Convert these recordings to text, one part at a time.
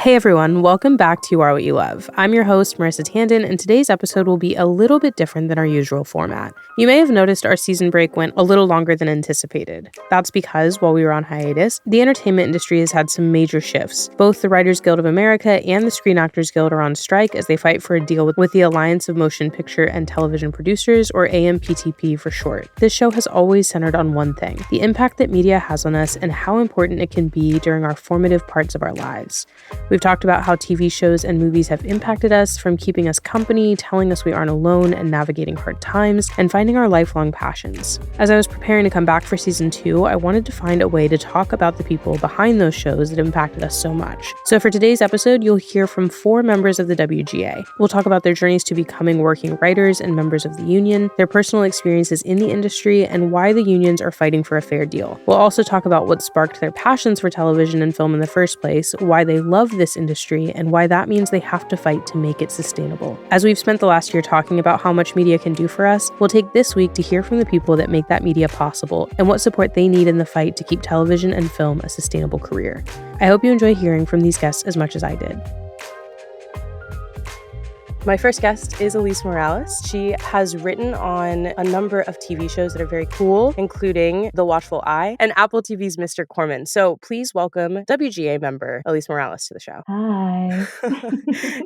Hey everyone, welcome back to You Are What You Love. I'm your host, Marissa Tandon, and today's episode will be a little bit different than our usual format. You may have noticed our season break went a little longer than anticipated. That's because, while we were on hiatus, the entertainment industry has had some major shifts. Both the Writers Guild of America and the Screen Actors Guild are on strike as they fight for a deal with the Alliance of Motion Picture and Television Producers, or AMPTP for short. This show has always centered on one thing: the impact that media has on us and how important it can be during our formative parts of our lives. We've talked about how TV shows and movies have impacted us, from keeping us company, telling us we aren't alone, and navigating hard times, and finding our lifelong passions. As I was preparing to come back for season 2, I wanted to find a way to talk about the people behind those shows that impacted us so much. So for today's episode, you'll hear from 4 members of the WGA. We'll talk about their journeys to becoming working writers and members of the union, their personal experiences in the industry, and why the unions are fighting for a fair deal. We'll also talk about what sparked their passions for television and film in the first place, why they love this industry, and why that means they have to fight to make it sustainable. As we've spent the last year talking about how much media can do for us, we'll take this week to hear from the people that make that media possible and what support they need in the fight to keep television and film a sustainable career. I hope you enjoy hearing from these guests as much as I did. My first guest is Elyse Morales. She has written on a number of TV shows that are very cool, including The Watchful Eye and Apple TV's Mr. Corman. So please welcome WGA member Elyse Morales to the show. Hi.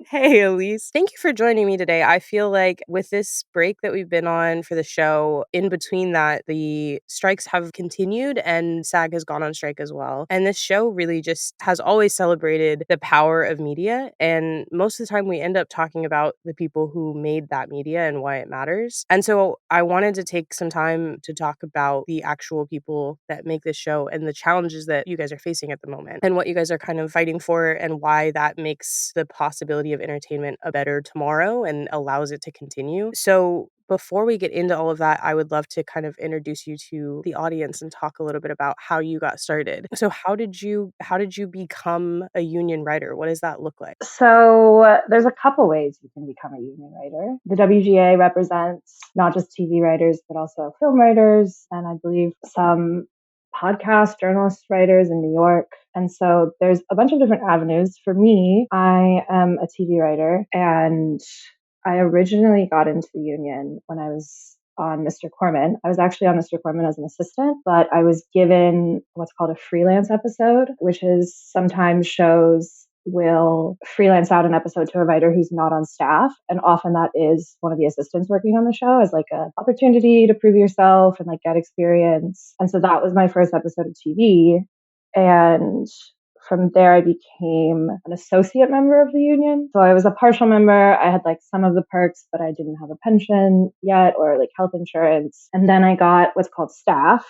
Hey, Elyse. Thank you for joining me today. I feel like with this break that we've been on for the show, in between that, the strikes have continued and SAG has gone on strike as well. And this show really just has always celebrated the power of media. And most of the time we end up talking about the people who made that media and why it matters. And so I wanted to take some time to talk about the actual people that make this show and the challenges that you guys are facing at the moment and what you guys are kind of fighting for and why that makes the possibility of entertainment a better tomorrow and allows it to continue. So before we get into all of that, I would love to kind of introduce you to the audience and talk a little bit about how you got started. So how did you become a union writer? What does that look like? So there's a couple ways you can become a union writer. The WGA represents not just TV writers, but also film writers, and I believe some podcast journalist writers in New York. And so there's a bunch of different avenues. For me, I am a TV writer, and I originally got into the union when I was on Mr. Corman. I was actually on Mr. Corman as an assistant, but I was given what's called a freelance episode, which is sometimes shows will freelance out an episode to a writer who's not on staff. And often that is one of the assistants working on the show as like an opportunity to prove yourself and like get experience. And so that was my first episode of TV. And from there, I became an associate member of the union. So I was a partial member. I had like some of the perks, but I didn't have a pension yet or like health insurance. And then I got what's called staffed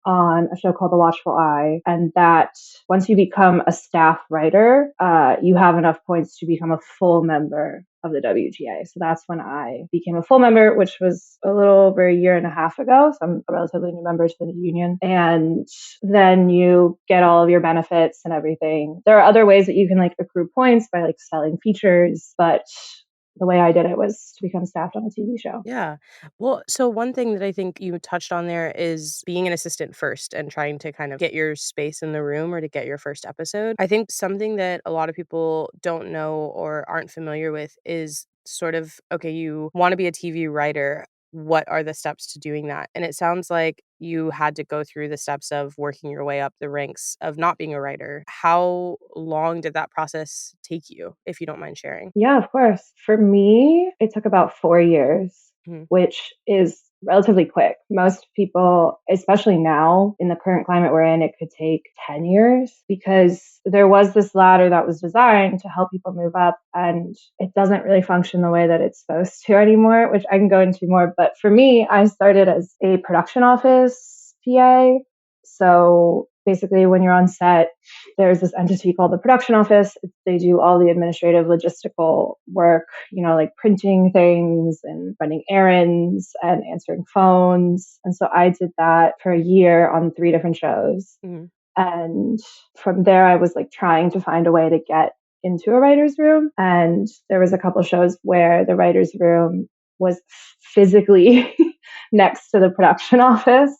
on a show called The Watchful Eye. And that once you become a staff writer, you have enough points to become a full member of the WGA. So that's when I became a full member, which was a little over a year and a half ago. So I'm a relatively new member to the union. And then you get all of your benefits and everything. There are other ways that you can like accrue points by like selling features, but the way I did it was to become staffed on a TV show. Yeah. Well, so one thing that I think you touched on there is being an assistant first and trying to kind of get your space in the room or to get your first episode. I think something that a lot of people don't know or aren't familiar with is sort of, okay, you want to be a TV writer. What are the steps to doing that? And it sounds like you had to go through the steps of working your way up the ranks of not being a writer. How long did that process take you, if you don't mind sharing? Yeah, of course. For me, it took about 4 years, which is relatively quick. Most people, especially now in the current climate we're in, it could take 10 years because there was this ladder that was designed to help people move up, and it doesn't really function the way that it's supposed to anymore, which I can go into more. But for me, I started as a production office PA. So basically, when you're on set, there's this entity called the production office. They do all the administrative logistical work, like printing things and running errands and answering phones. And so I did that for a year on 3 different shows. Mm-hmm. And from there, I was like trying to find a way to get into a writer's room. And there was a couple shows where the writer's room was physically next to the production office.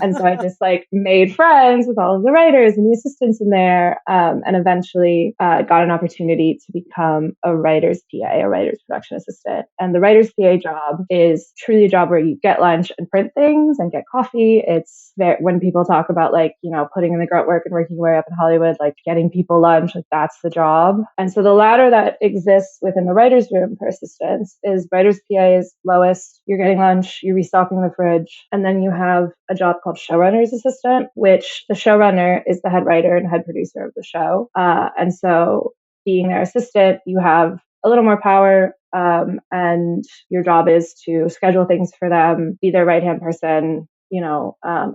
And so I just like made friends with all of the writers and the assistants in there, and eventually got an opportunity to become a writer's PA, a writer's production assistant. And the writer's PA job is truly a job where you get lunch and print things and get coffee. It's when people talk about like, putting in the grunt work and working your way up in Hollywood, like getting people lunch, like that's the job. And so the ladder that exists within the writer's room for assistants is writer's PA is lowest. You're getting lunch, you're restocking the fridge, and then you have a job called showrunner's assistant, which the showrunner is the head writer and head producer of the show. And so being their assistant, you have a little more power, and your job is to schedule things for them, be their right-hand person,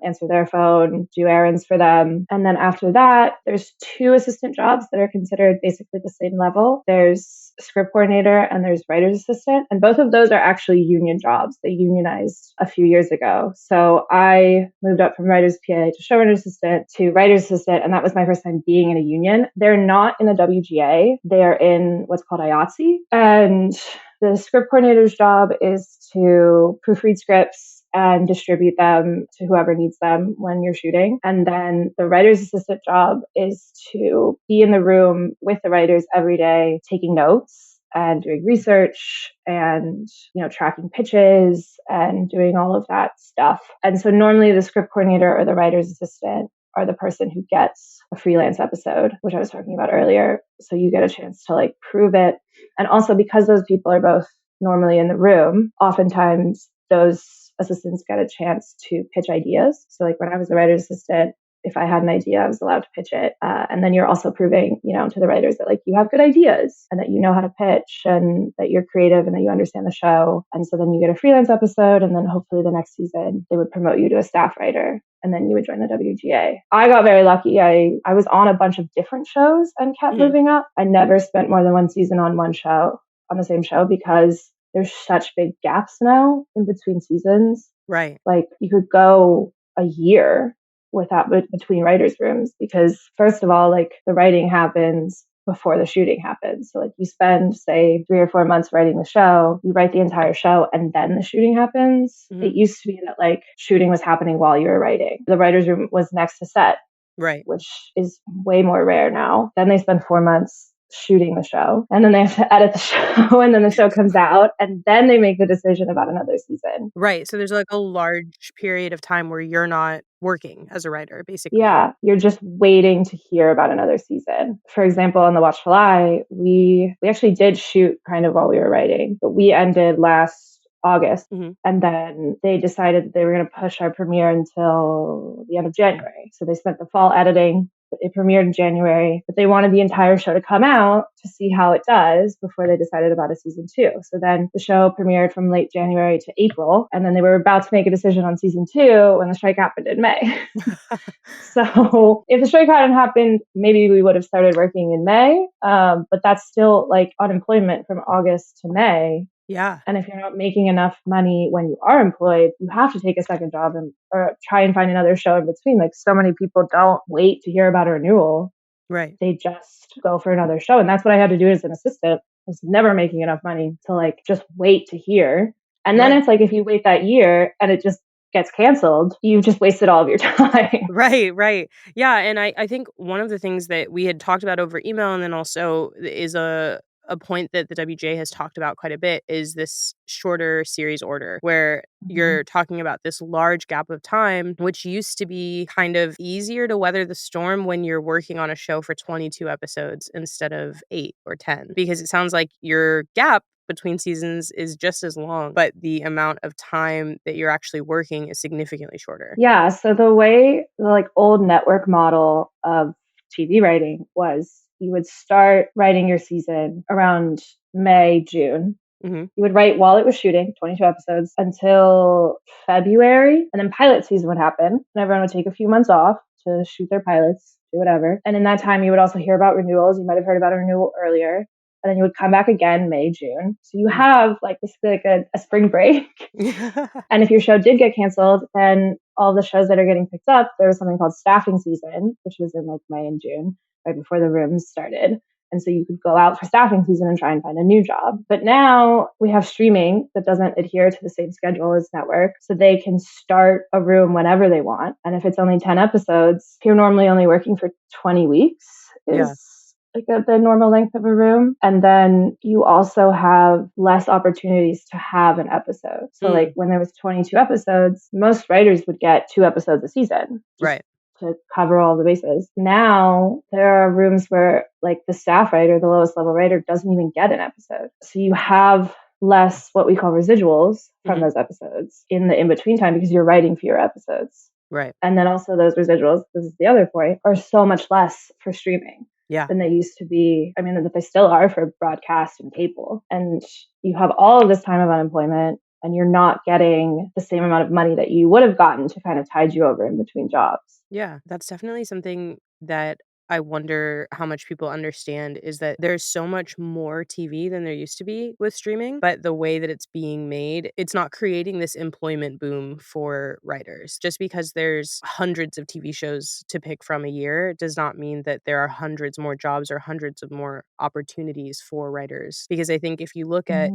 answer their phone, do errands for them. And then after that, there's two assistant jobs that are considered basically the same level. There's script coordinator and there's writer's assistant. And both of those are actually union jobs. They unionized a few years ago. So I moved up from writer's PA to showrunner assistant to writer's assistant. And that was my first time being in a union. They're not in the WGA. They're in what's called IATSE. And the script coordinator's job is to proofread scripts and distribute them to whoever needs them when you're shooting. And then the writer's assistant job is to be in the room with the writers every day, taking notes and doing research and, tracking pitches and doing all of that stuff. And so normally the script coordinator or the writer's assistant are the person who gets a freelance episode, which I was talking about earlier. So you get a chance to like prove it. And also because those people are both normally in the room, oftentimes those assistants get a chance to pitch ideas. So like when I was a writer's assistant, if I had an idea, I was allowed to pitch it. And then you're also proving, to the writers that like you have good ideas and that you know how to pitch and that you're creative and that you understand the show. And so then you get a freelance episode, and then hopefully the next season they would promote you to a staff writer, and then you would join the WGA. I got very lucky. I was on a bunch of different shows and kept moving up. I never spent more than one season on the same show, because there's such big gaps now in between seasons. Right. Like you could go a year between writers' rooms, because first of all, like the writing happens before the shooting happens. So like you spend say 3 or 4 months writing the show, you write the entire show, and then the shooting happens. It used to be that like shooting was happening while you were writing. The writers' room was next to set, right, which is way more rare now. Then they spend 4 months shooting the show, and then they have to edit the show, and then the show comes out, and then they make the decision about another season. Right. So there's like a large period of time where you're not working as a writer, basically. Yeah, you're just waiting to hear about another season. For example, on The Watchful Eye, we actually did shoot kind of while we were writing, but we ended last August. And then they decided they were going to push our premiere until the end of January. So they spent the fall editing. It premiered in January, but they wanted the entire show to come out to see how it does before they decided about a season 2. So then the show premiered from late January to April, and then they were about to make a decision on season 2 when the strike happened in May. So if the strike hadn't happened, maybe we would have started working in May, but that's still like unemployment from August to May. Yeah. And if you're not making enough money when you are employed, you have to take a second job or try and find another show in between. Like so many people don't wait to hear about a renewal. Right. They just go for another show. And that's what I had to do as an assistant. I was never making enough money to like just wait to hear. And then it's like if you wait that year and it just gets canceled, you've just wasted all of your time. Right. Yeah. And I think one of the things that we had talked about over email, and then also is a point that the WGA has talked about quite a bit, is this shorter series order, where you're talking about this large gap of time, which used to be kind of easier to weather the storm when you're working on a show for 22 episodes instead of 8 or 10, because it sounds like your gap between seasons is just as long, but the amount of time that you're actually working is significantly shorter. Yeah. So the way the like old network model of TV writing was, you would start writing your season around May, June. You would write while it was shooting, 22 episodes, until February. And then pilot season would happen, and everyone would take a few months off to shoot their pilots, do whatever. And in that time, you would also hear about renewals. You might have heard about a renewal earlier. And then you would come back again May, June. So you have like basically like a spring break. And if your show did get canceled, then all the shows that are getting picked up, there was something called staffing season, which was in like May and June, right before the rooms started. And so you could go out for staffing season and try and find a new job. But now we have streaming that doesn't adhere to the same schedule as network. So they can start a room whenever they want. And if it's only 10 episodes, if you're normally only working for 20 weeks is like the normal length of a room. And then you also have less opportunities to have an episode. So like when there was 22 episodes, most writers would get 2 episodes a season. Right. To cover all the bases. Now there are rooms where like the staff writer, the lowest level writer, doesn't even get an episode. So you have less what we call residuals from those episodes in the in-between time because you're writing fewer episodes. Right. And then also those residuals, this is the other point, are so much less for streaming than they used to be. I mean, that they still are for broadcast and cable. And you have all of this time of unemployment and you're not getting the same amount of money that you would have gotten to kind of tide you over in between jobs. Yeah, that's definitely something that I wonder how much people understand is that there's so much more TV than there used to be with streaming, but the way that it's being made, it's not creating this employment boom for writers. Just because there's hundreds of TV shows to pick from a year does not mean that there are hundreds more jobs or hundreds of more opportunities for writers. Because I think if you look at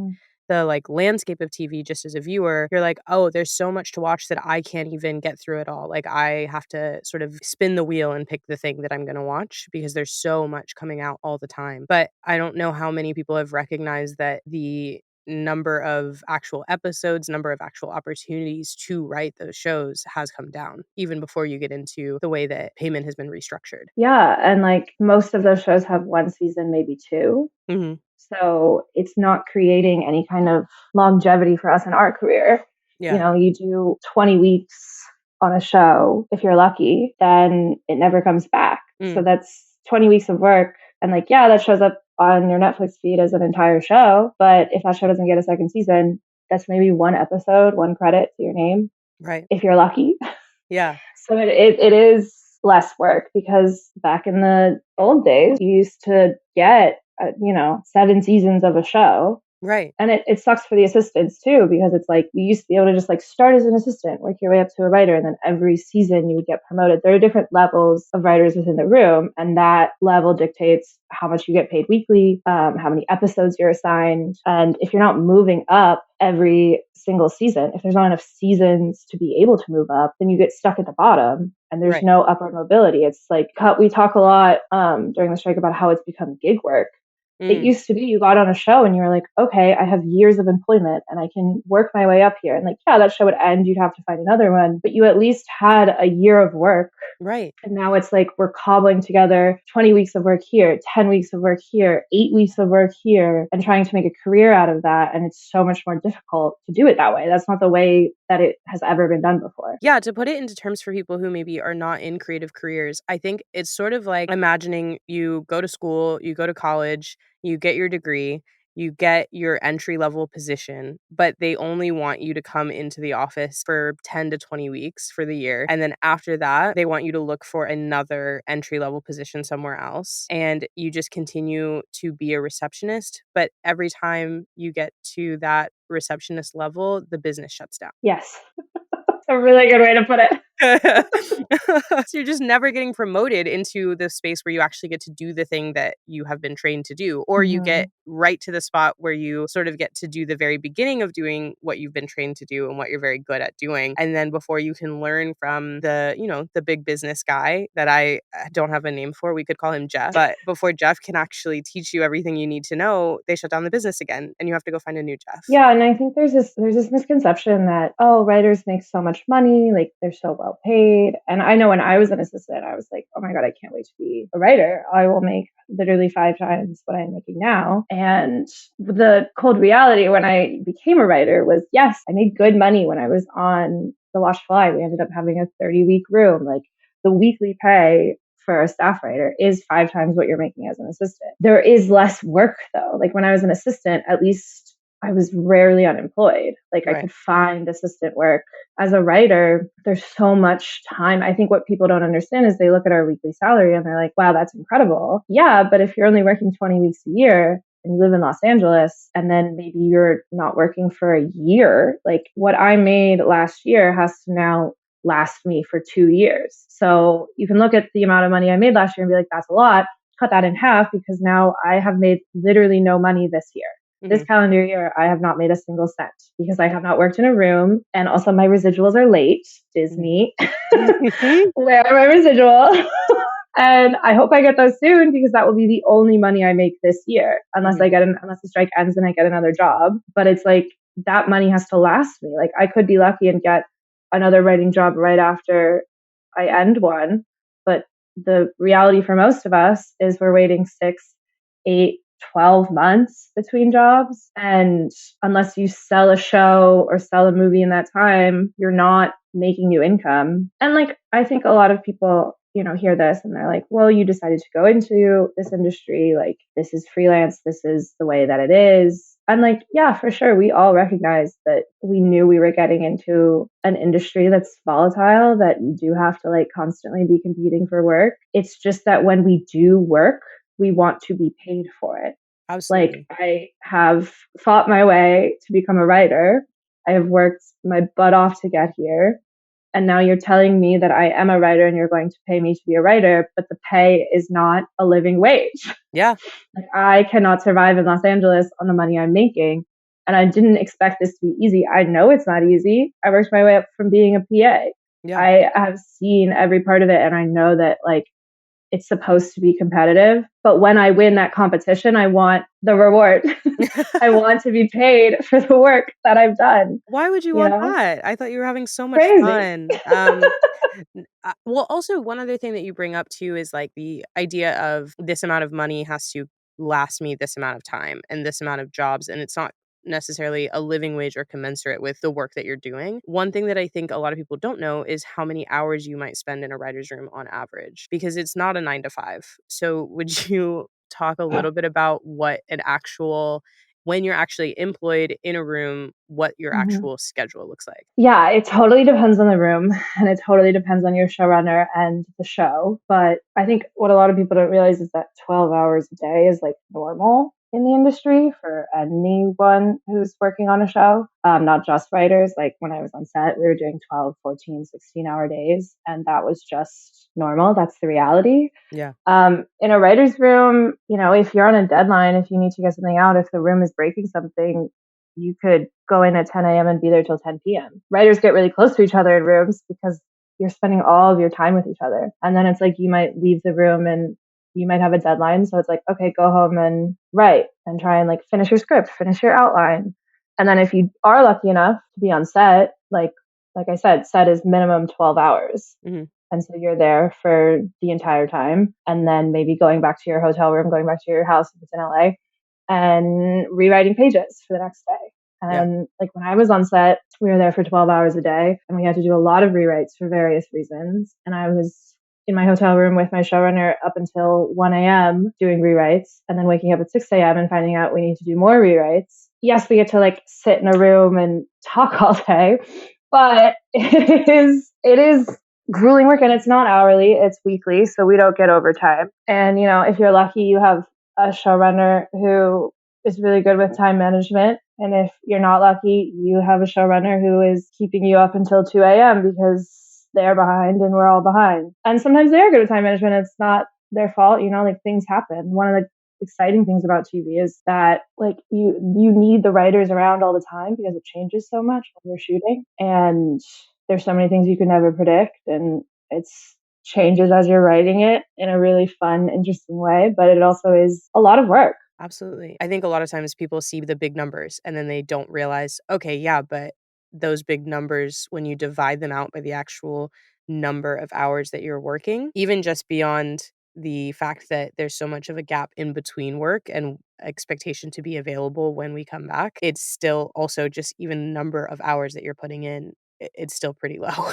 the like landscape of TV just as a viewer, you're like, oh, there's so much to watch that I can't even get through it all. Like I have to sort of spin the wheel and pick the thing that I'm going to watch because there's so much coming out all the time. But I don't know how many people have recognized that the number of actual episodes, number of actual opportunities to write those shows has come down, even before you get into the way that payment has been restructured. Yeah. And like most of those shows have 1 season, maybe 2. So it's not creating any kind of longevity for us in our career. You know, you do 20 weeks on a show. If you're lucky, then it never comes back. So that's 20 weeks of work. And like, yeah, that shows up on your Netflix feed as an entire show. But if that show doesn't get a second season, that's maybe 1 episode, 1 credit to your name. Right. If you're lucky. Yeah. So it is less work because back in the old days, you used to get 7 seasons of a show. Right. And it sucks for the assistants too, because it's like you used to be able to just like start as an assistant, work your way up to a writer, and then every season you would get promoted. There are different levels of writers within the room, and that level dictates how much you get paid weekly, how many episodes you're assigned. And if you're not moving up every single season, if there's not enough seasons to be able to move up, then you get stuck at the bottom and there's no upward mobility. It's like we talk a lot during the strike about how it's become gig work. It used to be you got on a show and you were like, okay, I have years of employment and I can work my way up here. And like, yeah, that show would end. You'd have to find another one. But you at least had a year of work. Right. And now it's like we're cobbling together 20 weeks of work here, 10 weeks of work here, 8 weeks of work here, and trying to make a career out of that. And it's so much more difficult to do it that way. That's not the way that it has ever been done before. Yeah, to put it into terms for people who maybe are not in creative careers, I think it's sort of like imagining you go to school, you go to college, you get your degree, you get your entry-level position, but they only want you to come into the office for 10 to 20 weeks for the year. And then after that, they want you to look for another entry-level position somewhere else. And you just continue to be a receptionist. But every time you get to that receptionist level, the business shuts down. Yes. That's a really good way to put it. So you're just never getting promoted into the space where you actually get to do the thing that you have been trained to do, or you get right to the spot where you sort of get to do the very beginning of doing what you've been trained to do and what you're very good at doing. And then before you can learn from the big business guy that I don't have a name for, we could call him Jeff, but before Jeff can actually teach you everything you need to know, they shut down the business again and you have to go find a new Jeff. Yeah, and I think there's this misconception that, oh, writers make so much money, like they're so well paid. And I know when I was an assistant, I was like, oh my God, I can't wait to be a writer. I will make literally 5 times what I'm making now. And the cold reality when I became a writer was, yes, I made good money when I was on The Watch Fly. We ended up having a 30-week room. Like the weekly pay for a staff writer is 5 times what you're making as an assistant. There is less work though. Like when I was an assistant, at least I was rarely unemployed. Like I could find assistant work. As a writer, there's so much time. I think what people don't understand is they look at our weekly salary and they're like, wow, that's incredible. Yeah, but if you're only working 20 weeks a year and you live in Los Angeles and then maybe you're not working for a year, like what I made last year has to now last me for 2 years. So you can look at the amount of money I made last year and be like, that's a lot. cut that in half because now I have made literally no money this year. This calendar year, I have not made a single cent because I have not worked in a room. And also my residuals are late. Disney, where are my residual? And I hope I get those soon because that will be the only money I make this year, unless unless the strike ends and I get another job. But it's like that money has to last me. Like I could be lucky and get another writing job right after I end one. But the reality for most of us is we're waiting 6, 8, 12 months between jobs. And unless you sell a show or sell a movie in that time, you're not making new income. And like, I think a lot of people, hear this and they're like, well, you decided to go into this industry. Like, this is freelance. This is the way that it is. And like, yeah, for sure. We all recognize that we knew we were getting into an industry that's volatile, that you do have to like constantly be competing for work. It's just that when we do work, we want to be paid for it. Absolutely. Like I have fought my way to become a writer. I have worked my butt off to get here. And now you're telling me that I am a writer and you're going to pay me to be a writer, but the pay is not a living wage. Yeah. Like I cannot survive in Los Angeles on the money I'm making. And I didn't expect this to be easy. I know it's not easy. I worked my way up from being a PA. Yeah. I have seen every part of it. And I know that like it's supposed to be competitive. But when I win that competition, I want the reward. I want to be paid for the work that I've done. Why would you want that? I thought you were having so much Crazy. fun. Well, also one other thing that you bring up too is like the idea of this amount of money has to last me this amount of time and this amount of jobs. And it's not necessarily a living wage or commensurate with the work that you're doing. One thing that I think a lot of people don't know is how many hours you might spend in a writer's room on average, because it's not a 9 to 5. So would you talk a little bit about what when you're actually employed in a room, what your actual schedule looks like? Yeah, it totally depends on the room and it totally depends on your showrunner and the show. But I think what a lot of people don't realize is that 12 hours a day is like normal in the industry for anyone who's working on a show, not just writers. Like when I was on set, we were doing 12, 14, 16-hour days, and that was just normal. That's the reality. Yeah. In a writer's room, if you're on a deadline, if you need to get something out, if the room is breaking something, you could go in at 10 a.m. and be there till 10 p.m. Writers get really close to each other in rooms because you're spending all of your time with each other. And then it's like you might leave the room and you might have a deadline. So it's like, okay, go home and write and try and like finish your script, finish your outline. And then if you are lucky enough to be on set, like I said, set is minimum 12 hours. And so you're there for the entire time. And then maybe going back to your hotel room, going back to your house if it's in LA, and rewriting pages for the next day. And like when I was on set, we were there for 12 hours a day and we had to do a lot of rewrites for various reasons. And I was in my hotel room with my showrunner up until 1 a.m. doing rewrites, and then waking up at 6 a.m. and finding out we need to do more rewrites. Yes, we get to like sit in a room and talk all day, but it is grueling work, and it's not hourly, it's weekly. So we don't get overtime. And, if you're lucky, you have a showrunner who is really good with time management. And if you're not lucky, you have a showrunner who is keeping you up until 2 a.m. because they're behind and we're all behind. And sometimes they're good at time management. It's not their fault, like things happen. One of the exciting things about TV is that like you need the writers around all the time because it changes so much when we're shooting. And there's so many things you can never predict. And it's changes as you're writing it in a really fun, interesting way. But it also is a lot of work. Absolutely. I think a lot of times people see the big numbers and then they don't realize, okay, yeah, but those big numbers, when you divide them out by the actual number of hours that you're working, even just beyond the fact that there's so much of a gap in between work and expectation to be available when we come back, it's still also just even number of hours that you're putting in, it's still pretty low.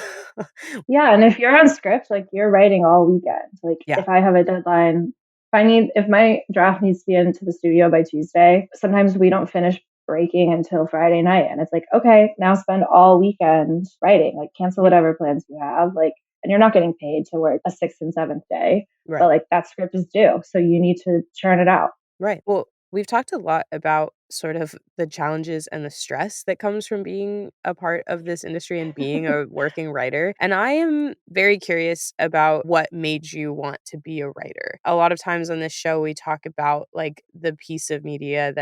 Yeah. And if you're on script, like you're writing all weekend. Like if I have a deadline, if my draft needs to be into the studio by Tuesday, sometimes we don't finish breaking until Friday night. And it's like, okay, now spend all weekend writing, like cancel whatever plans you have. Like, and you're not getting paid to work a 6th and 7th day, but like that script is due. So you need to churn it out. Right. Well, We've talked a lot about sort of the challenges and the stress that comes from being a part of this industry and being a working writer. And I am very curious about what made you want to be a writer. A lot of times on this show, we talk about like the piece of media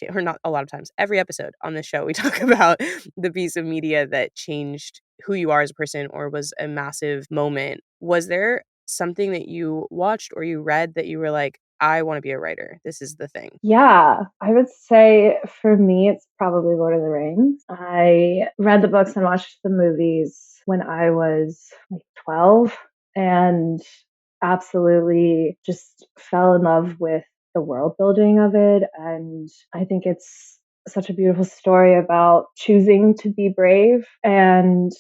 or not a lot of times, every episode on this show, we talk about the piece of media that changed who you are as a person or was a massive moment. Was there something that you watched or you read that you were like, I want to be a writer. This is the thing. Yeah, I would say for me, it's probably Lord of the Rings. I read the books and watched the movies when I was like 12 and absolutely just fell in love with the world building of it. And I think it's such a beautiful story about choosing to be brave. And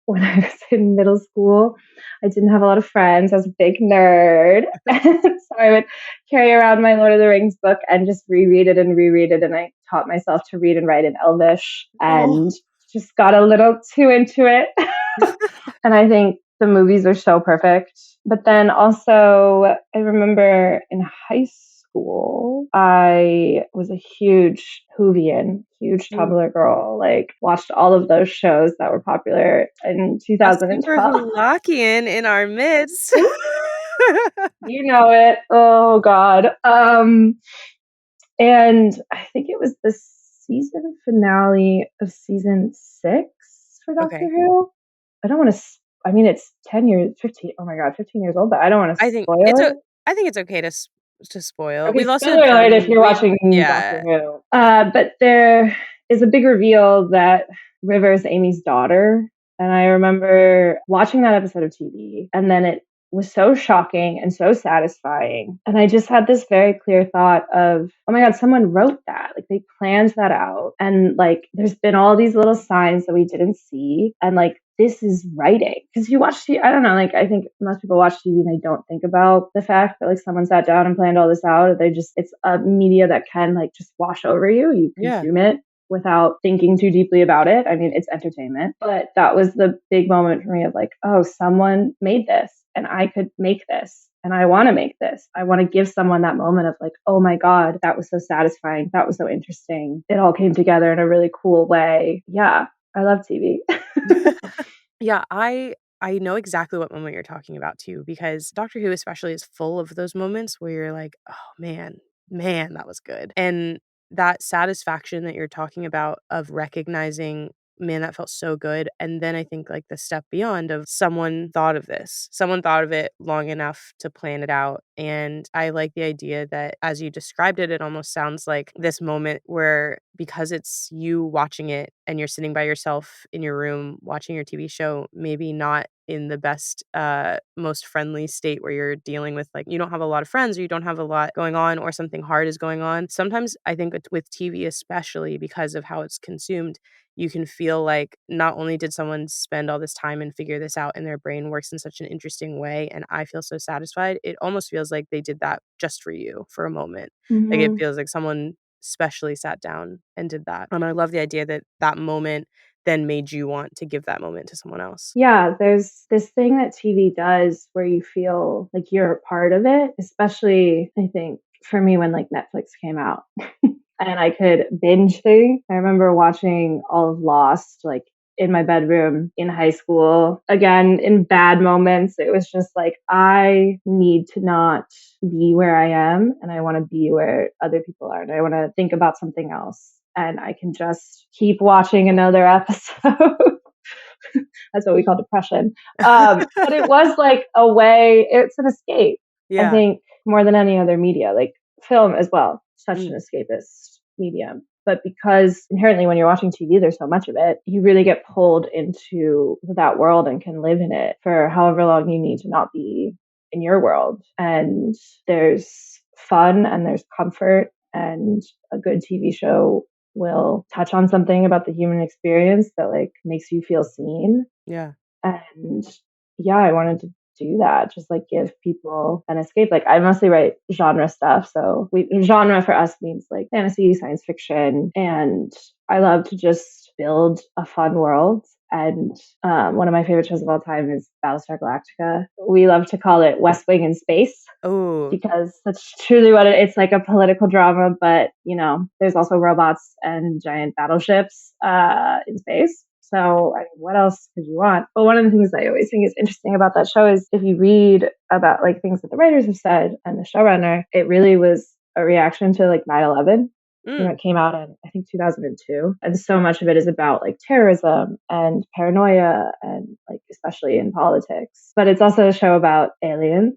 when I was in middle school, I didn't have a lot of friends. I was a big nerd. And so I would carry around my Lord of the Rings book and just reread it and reread it. And I taught myself to read and write in Elvish Oh. and just got a little too into it. And I think the movies are so perfect. But then also, I remember in high school, I was a huge Whovian, huge Ooh, Tumblr girl. Like, watched all of those shows that were popular in a super 2012. Hulakian in our midst. You know it. Oh God. And I think it was the season finale of season 6 for Doctor Okay. Who. I don't want to. I mean, it's 10 years, 15. Oh my God, 15 years old. But I don't want to I think spoil it's it. I think it's okay to spoil. Okay, We've also spoiler alert if done you're we've watching Doctor yeah. Who. But there is a big reveal that River's Amy's daughter. And I remember watching that episode of TV, and then it was so shocking and so satisfying. And I just had this very clear thought of, oh my God, someone wrote that. Like they planned that out. And like there's been all these little signs that we didn't see. And like this is writing. Because you watch TV, I don't know, like I think most people watch TV and they don't think about the fact that like someone sat down and planned all this out. They just, it's a media that can like just wash over you. You Yeah. consume it without thinking too deeply about it. I mean, it's entertainment. But that was the big moment for me of like, oh, someone made this and I could make this. And I want to make this. I want to give someone that moment of like, oh my God, that was so satisfying. That was so interesting. It all came together in a really cool way. Yeah, I love TV. Yeah, I know exactly what moment you're talking about too, because Doctor Who especially is full of those moments where you're like, "Oh man, that was good." And that satisfaction that you're talking about of recognizing, "Man, that felt so good." And then I think like the step beyond of someone thought of this. Someone thought of it long enough to plan it out. And I like the idea that as you described it, it almost sounds like this moment where because it's you watching it and you're sitting by yourself in your room watching your TV show, maybe not in the best, most friendly state where you're dealing with like you don't have a lot of friends or you don't have a lot going on or something hard is going on. Sometimes I think with TV, especially because of how it's consumed, you can feel like not only did someone spend all this time and figure this out and their brain works in such an interesting way and I feel so satisfied, it almost feels like they did that just for you for a moment. Like it Mm-hmm. feels like someone specially sat down and did that. I love the idea that that moment then made you want to give that moment to someone else. Yeah, there's this thing that TV does where you feel like you're a part of it, especially I think for me when like Netflix came out and I could binge things. I remember watching all of Lost like in my bedroom in high school. Again, in bad moments, it was just like I need to not be where I am and I want to be where other people are and I want to think about something else. And I can just keep watching another episode. That's what we call depression. But it was like a way, it's an escape, I Yeah. think, more than any other media, like film as well, such an Mm, escapist medium. But because inherently when you're watching TV, there's so much of it, you really get pulled into that world and can live in it for however long you need to not be in your world. And there's fun and there's comfort, and a good TV show will touch on something about the human experience that like makes you feel seen. yeah. And yeah, I wanted to do that, just like give people an escape. Like I mostly write genre stuff, so genre for us means like fantasy, science fiction, and I love to just build a fun world And one of my favorite shows of all time is Battlestar Galactica. We love to call it West Wing in space. Oh, Because that's truly what it's like, a political drama, but there's also robots and giant battleships in space. So I mean, what else could you want? But one of the things I always think is interesting about that show is if you read about like things that the writers have said and the showrunner, it really was a reaction to like 9/11. It came out in I think 2002, and so much of it is about like terrorism and paranoia and like especially in politics. But it's also a show about aliens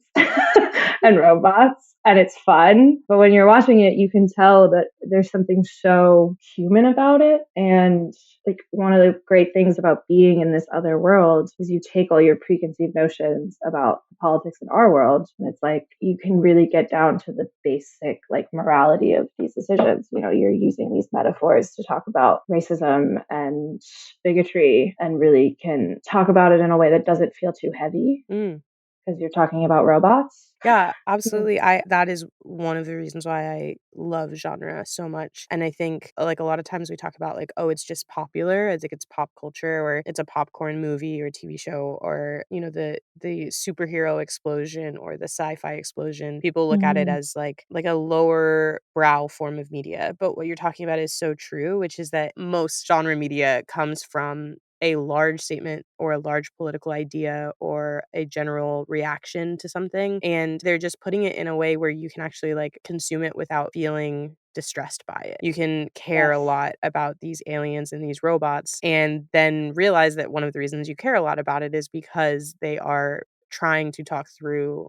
and robots, and it's fun. But when you're watching it, you can tell that there's something so human about it. And like one of the great things about being in this other world is you take all your preconceived notions about the politics in our world, and it's like you can really get down to the basic like morality of these decisions. You're using these metaphors to talk about racism and bigotry, and really can talk about it in a way that doesn't feel too heavy because you're talking about robots. Yeah, absolutely. That is one of the reasons why I love genre so much. And I think like a lot of times we talk about like, oh, it's just popular. I think it's pop culture or it's a popcorn movie or TV show or, the superhero explosion or the sci-fi explosion. People look at it as like a lower brow form of media. But what you're talking about is so true, which is that most genre media comes from a large statement or a large political idea or a general reaction to something, and they're just putting it in a way where you can actually like consume it without feeling distressed by it. You can care a lot about these aliens and these robots and then realize that one of the reasons you care a lot about it is because they are trying to talk through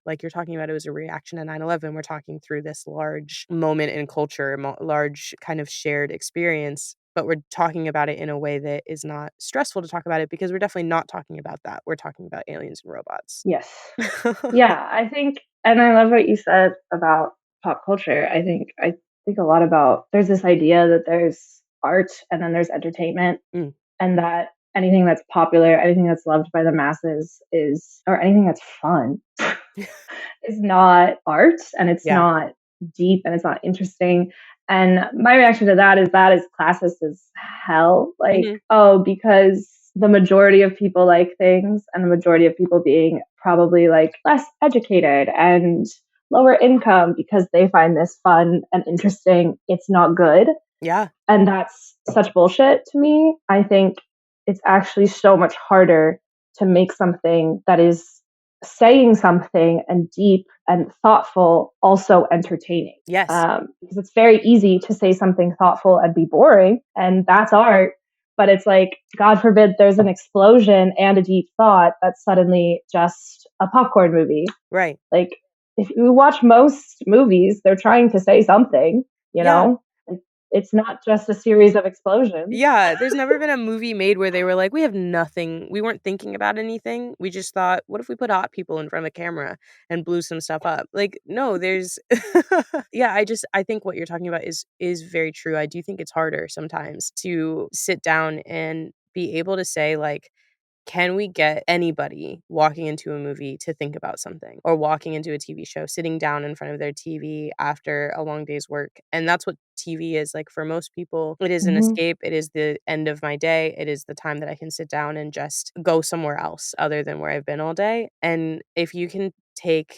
like you're talking about, it was a reaction to 9/11. We're talking through this large moment in culture, large kind of shared experience, but we're talking about it in a way that is not stressful to talk about it because we're definitely not talking about that. We're talking about aliens and robots. Yes. Yeah, I think, and I love what you said about pop culture. I think a lot about, there's this idea that there's art and then there's entertainment, and that anything that's popular, anything that's loved by the masses or anything that's fun is not art, and it's not deep, and it's not interesting. And my reaction to that is classist as hell. Like, oh, because the majority of people like things, and the majority of people being probably like less educated and lower income because they find this fun and interesting, it's not good. Yeah. And that's such bullshit to me. I think it's actually so much harder to make something that is saying something and deep and thoughtful, also entertaining. Yes. Because it's very easy to say something thoughtful and be boring, and that's art. But it's like, God forbid there's an explosion and a deep thought that's suddenly just a popcorn movie. Right. Like, if you watch most movies, they're trying to say something, know? It's not just a series of explosions. Yeah, there's never been a movie made where they were like, we have nothing. We weren't thinking about anything. We just thought, what if we put hot people in front of a camera and blew some stuff up? Like, no, there's yeah, I think what you're talking about is very true. I do think it's harder sometimes to sit down and be able to say like, can we get anybody walking into a movie to think about something, or walking into a TV show, sitting down in front of their TV after a long day's work? And that's what TV is like for most people. It is an escape. It is the end of my day. It is the time that I can sit down and just go somewhere else other than where I've been all day. And if you can take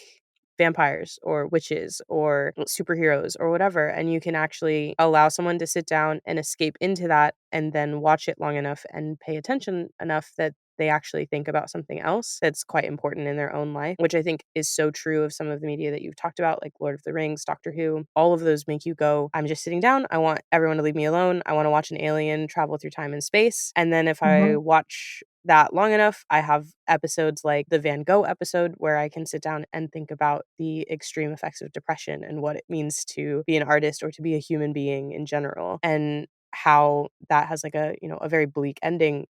vampires or witches or superheroes or whatever, and you can actually allow someone to sit down and escape into that and then watch it long enough and pay attention enough that they actually think about something else that's quite important in their own life, which I think is so true of some of the media that you've talked about, like Lord of the Rings, Doctor Who. All of those make you go, I'm just sitting down. I want everyone to leave me alone. I want to watch an alien travel through time and space. And then if I watch that long enough, I have episodes like the Van Gogh episode where I can sit down and think about the extreme effects of depression and what it means to be an artist or to be a human being in general, and how that has like a very bleak ending,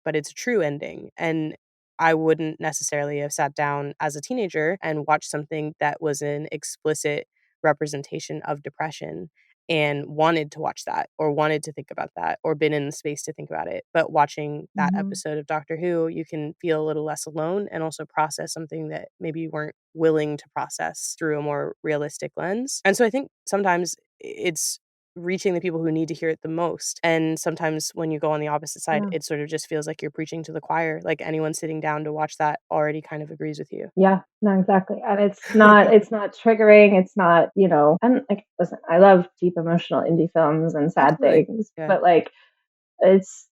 but it's a true ending. And I wouldn't necessarily have sat down as a teenager and watched something that was an explicit representation of depression and wanted to watch that or wanted to think about that or been in the space to think about it. But watching that episode of Doctor Who, you can feel a little less alone and also process something that maybe you weren't willing to process through a more realistic lens. And so I think sometimes it's reaching the people who need to hear it the most. And sometimes when you go on the opposite side, Yeah. it sort of just feels like you're preaching to the choir. Like anyone sitting down to watch that already kind of agrees with you. Yeah, no, exactly. And it's not triggering. It's not, and like, listen, I love deep emotional indie films and sad Absolutely. things, Yeah. but like,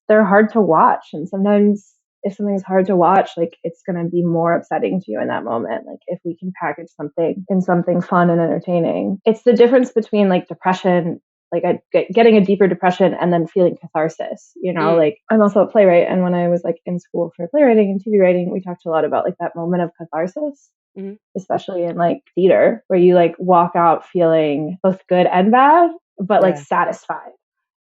they're hard to watch. And sometimes if something's hard to watch, like it's going to be more upsetting to you in that moment. Like if we can package something in something fun and entertaining, it's the difference between like depression, like getting a deeper depression and then feeling catharsis, like I'm also a playwright. And when I was like in school for playwriting and TV writing, we talked a lot about like that moment of catharsis, especially in like theater, where you like walk out feeling both good and bad, but like satisfied.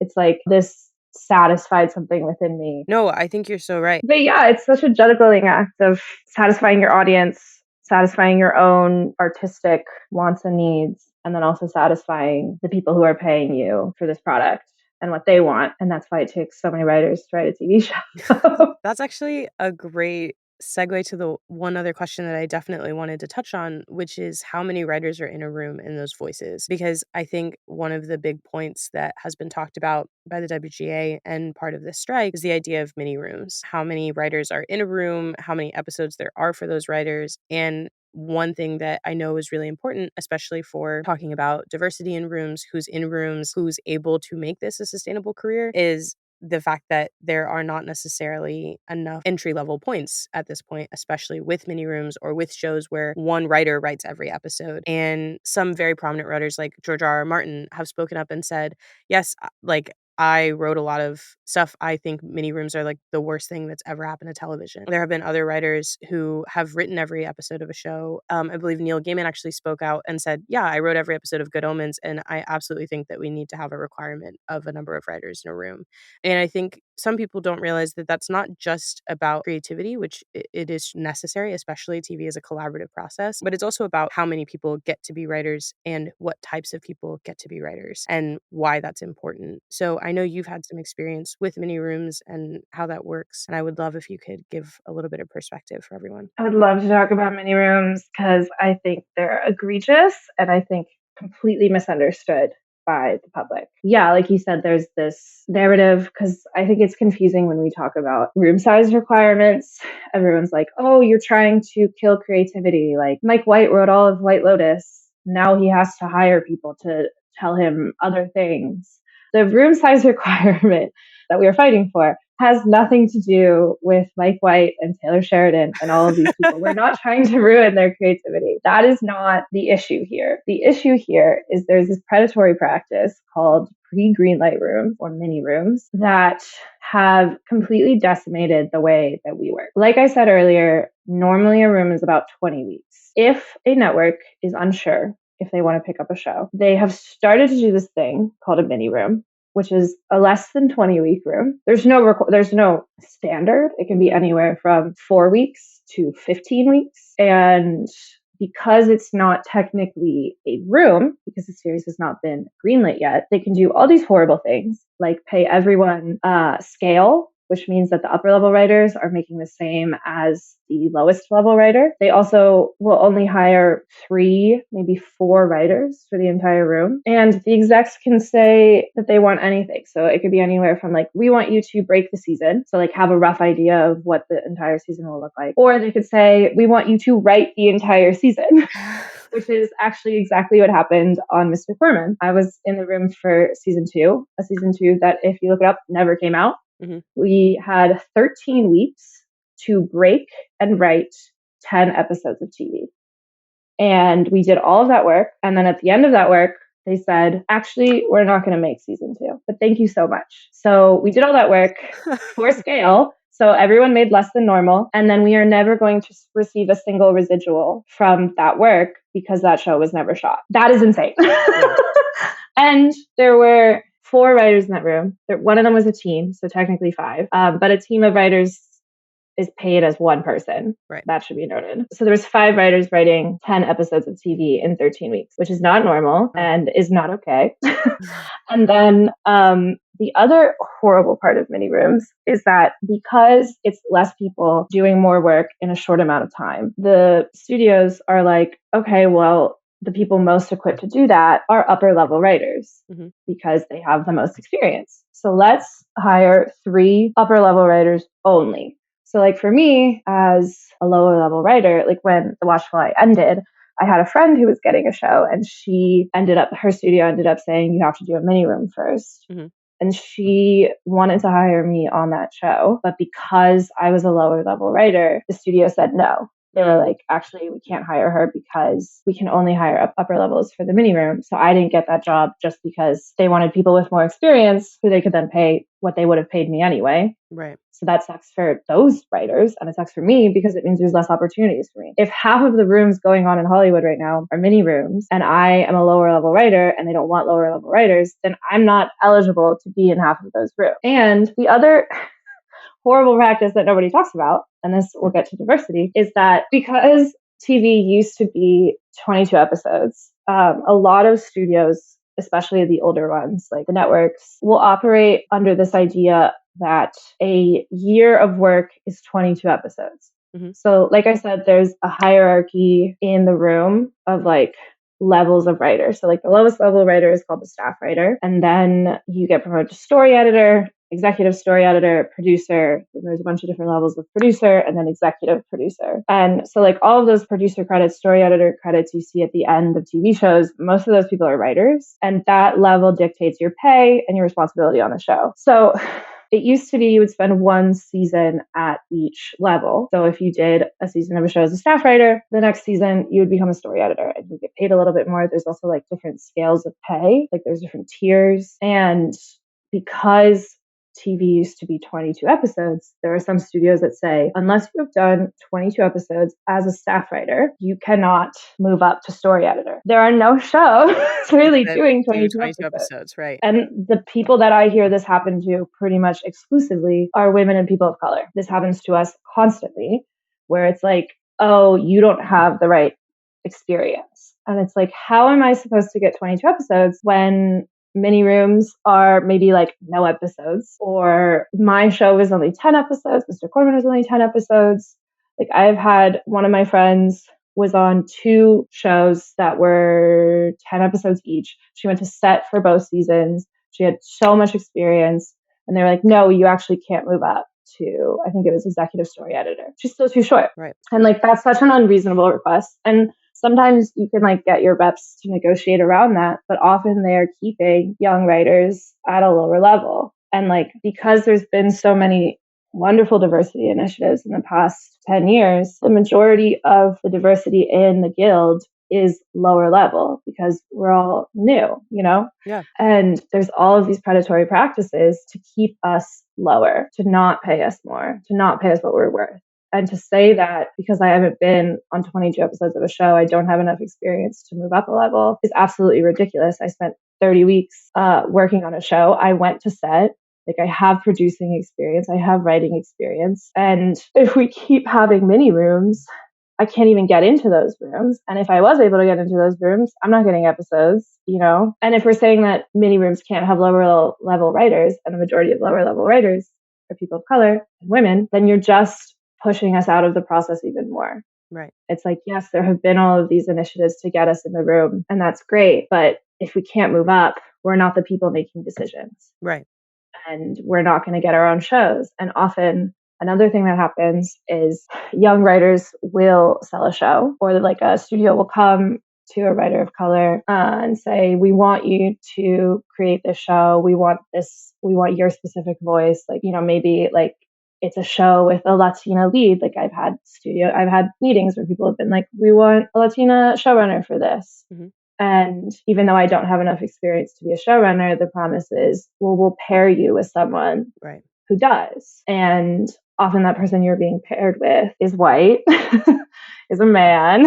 It's like this satisfied something within me. No, I think you're so right. But yeah, it's such a juggling act of satisfying your audience, satisfying your own artistic wants and needs, and then also satisfying the people who are paying you for this product and what they want. And that's why it takes so many writers to write a TV show. That's actually a great segue to the one other question that I definitely wanted to touch on, which is how many writers are in a room in those voices? Because I think one of the big points that has been talked about by the WGA and part of this strike is the idea of mini rooms. How many writers are in a room, how many episodes there are for those writers. And one thing that I know is really important, especially for talking about diversity in rooms, who's able to make this a sustainable career, is the fact that there are not necessarily enough entry-level points at this point, especially with mini rooms or with shows where one writer writes every episode. And some very prominent writers like George R.R. Martin have spoken up and said, yes, like I wrote a lot of stuff. I think mini rooms are like the worst thing that's ever happened to television. There have been other writers who have written every episode of a show. I believe Neil Gaiman actually spoke out and said, yeah, I wrote every episode of Good Omens, and I absolutely think that we need to have a requirement of a number of writers in a room. And I think some people don't realize that that's not just about creativity, which it is necessary, especially TV is a collaborative process, but it's also about how many people get to be writers and what types of people get to be writers and why that's important. So I know you've had some experience with mini rooms and how that works, and I would love if you could give a little bit of perspective for everyone. I would love to talk about mini rooms because I think they're egregious and I think completely misunderstood by the public. Yeah, like you said, there's this narrative because I think it's confusing when we talk about room size requirements. Everyone's like, oh, you're trying to kill creativity. Like Mike White wrote all of White Lotus. Now he has to hire people to tell him other things. The room size requirement that we are fighting for has nothing to do with Mike White and Taylor Sheridan and all of these people. We're not trying to ruin their creativity. That is not the issue here. The issue here is there's this predatory practice called pre-greenlight rooms or mini rooms that have completely decimated the way that we work. Like I said earlier, normally a room is about 20 weeks. If a network is unsure if they want to pick up a show, they have started to do this thing called a mini room, which is a less than 20-week room. There's no standard. It can be anywhere from 4 weeks to 15 weeks. And because it's not technically a room, because the series has not been greenlit yet, they can do all these horrible things, like pay everyone scale, which means that the upper level writers are making the same as the lowest level writer. They also will only hire 3, maybe 4 writers for the entire room. And the execs can say that they want anything. So it could be anywhere from like, we want you to break the season. So like have a rough idea of what the entire season will look like. Or they could say, we want you to write the entire season. Which is actually exactly what happened on Miss McFerman. I was in the room for season 2, a season 2 that, if you look it up, never came out. Mm-hmm. We had 13 weeks to break and write 10 episodes of TV. And we did all of that work. And then at the end of that work, they said, actually, we're not going to make season 2, but thank you so much. So we did all that work for scale. So everyone made less than normal. And then we are never going to receive a single residual from that work because that show was never shot. That is insane. And there were 4 writers in that room. One of them was a team, so technically 5. But a team of writers is paid as one person. Right. That should be noted. So there was 5 writers writing 10 episodes of TV in 13 weeks, which is not normal and is not okay. And then the other horrible part of mini rooms is that because it's less people doing more work in a short amount of time, the studios are like, okay, well, the people most equipped to do that are upper level writers Mhm. because they have the most experience. So let's hire 3 upper level writers only. So like for me as a lower level writer, like when The Watchful Eye ended, I had a friend who was getting a show and her studio ended up saying you have to do a mini room first. Mhm. And she wanted to hire me on that show. But because I was a lower level writer, the studio said no. They were like, actually, we can't hire her because we can only hire upper levels for the mini room. So I didn't get that job just because they wanted people with more experience who they could then pay what they would have paid me anyway. Right. So that sucks for those writers and it sucks for me because it means there's less opportunities for me. If half of the rooms going on in Hollywood right now are mini rooms and I am a lower level writer and they don't want lower level writers, then I'm not eligible to be in half of those rooms. And the other horrible practice that nobody talks about, and this will get to diversity, is that because TV used to be 22 episodes, a lot of studios, especially the older ones, like the networks, will operate under this idea that a year of work is 22 episodes. Mhm. So, like I said, there's a hierarchy in the room of like levels of writers. So like the lowest level writer is called the staff writer. And then you get promoted to story editor, executive story editor, producer. There's a bunch of different levels of producer and then executive producer. And so like all of those producer credits, story editor credits you see at the end of TV shows, most of those people are writers. And that level dictates your pay and your responsibility on the show. So it used to be you would spend 1 season at each level. So if you did a season of a show as a staff writer, the next season you would become a story editor and you get paid a little bit more. There's also like different scales of pay, like there's different tiers. And because TV used to be 22 episodes, there are some studios that say, unless you have done 22 episodes as a staff writer, you cannot move up to story editor. There are no shows really doing 22 episodes. Right. And the people that I hear this happen to pretty much exclusively are women and people of color. This happens to us constantly, where it's like, oh, you don't have the right experience. And it's like, how am I supposed to get 22 episodes when mini rooms are maybe like no episodes, or my show was only 10 episodes, Mr. Corman was only 10 episodes. Like I've had one of my friends was on 2 shows that were 10 episodes each. She went to set for both seasons. She had so much experience and they're like, no, you actually can't move up to, I think it was executive story editor. She's still too short. Right. And like, that's such an unreasonable request. And sometimes you can like get your reps to negotiate around that, but often they are keeping young writers at a lower level. And like, because there's been so many wonderful diversity initiatives in the past 10 years, the majority of the diversity in the guild is lower level because we're all new, you know? Yeah. And there's all of these predatory practices to keep us lower, to not pay us more, to not pay us what we're worth. And to say that because I haven't been on 22 episodes of a show, I don't have enough experience to move up a level is absolutely ridiculous. I spent 30 weeks working on a show. I went to set. Like I have producing experience. I have writing experience. And if we keep having mini rooms, I can't even get into those rooms. And if I was able to get into those rooms, I'm not getting episodes, you know? And if we're saying that mini rooms can't have lower level writers and the majority of lower level writers are people of color and women, then you're just pushing us out of the process even more. Right. It's like, yes, there have been all of these initiatives to get us in the room, and that's great. But if we can't move up, we're not the people making decisions. Right. And we're not going to get our own shows. And often another thing that happens is young writers will sell a show, or like a studio will come to a writer of color and say, we want you to create this show. We want your specific voice. Like, you know, maybe like it's a show with a Latina lead. Like I've had meetings where people have been like, we want a Latina showrunner for this. Mm-hmm. And even though I don't have enough experience to be a showrunner, the promise is, well, we'll pair you with someone right. who does. And often that person you're being paired with is white, is a man.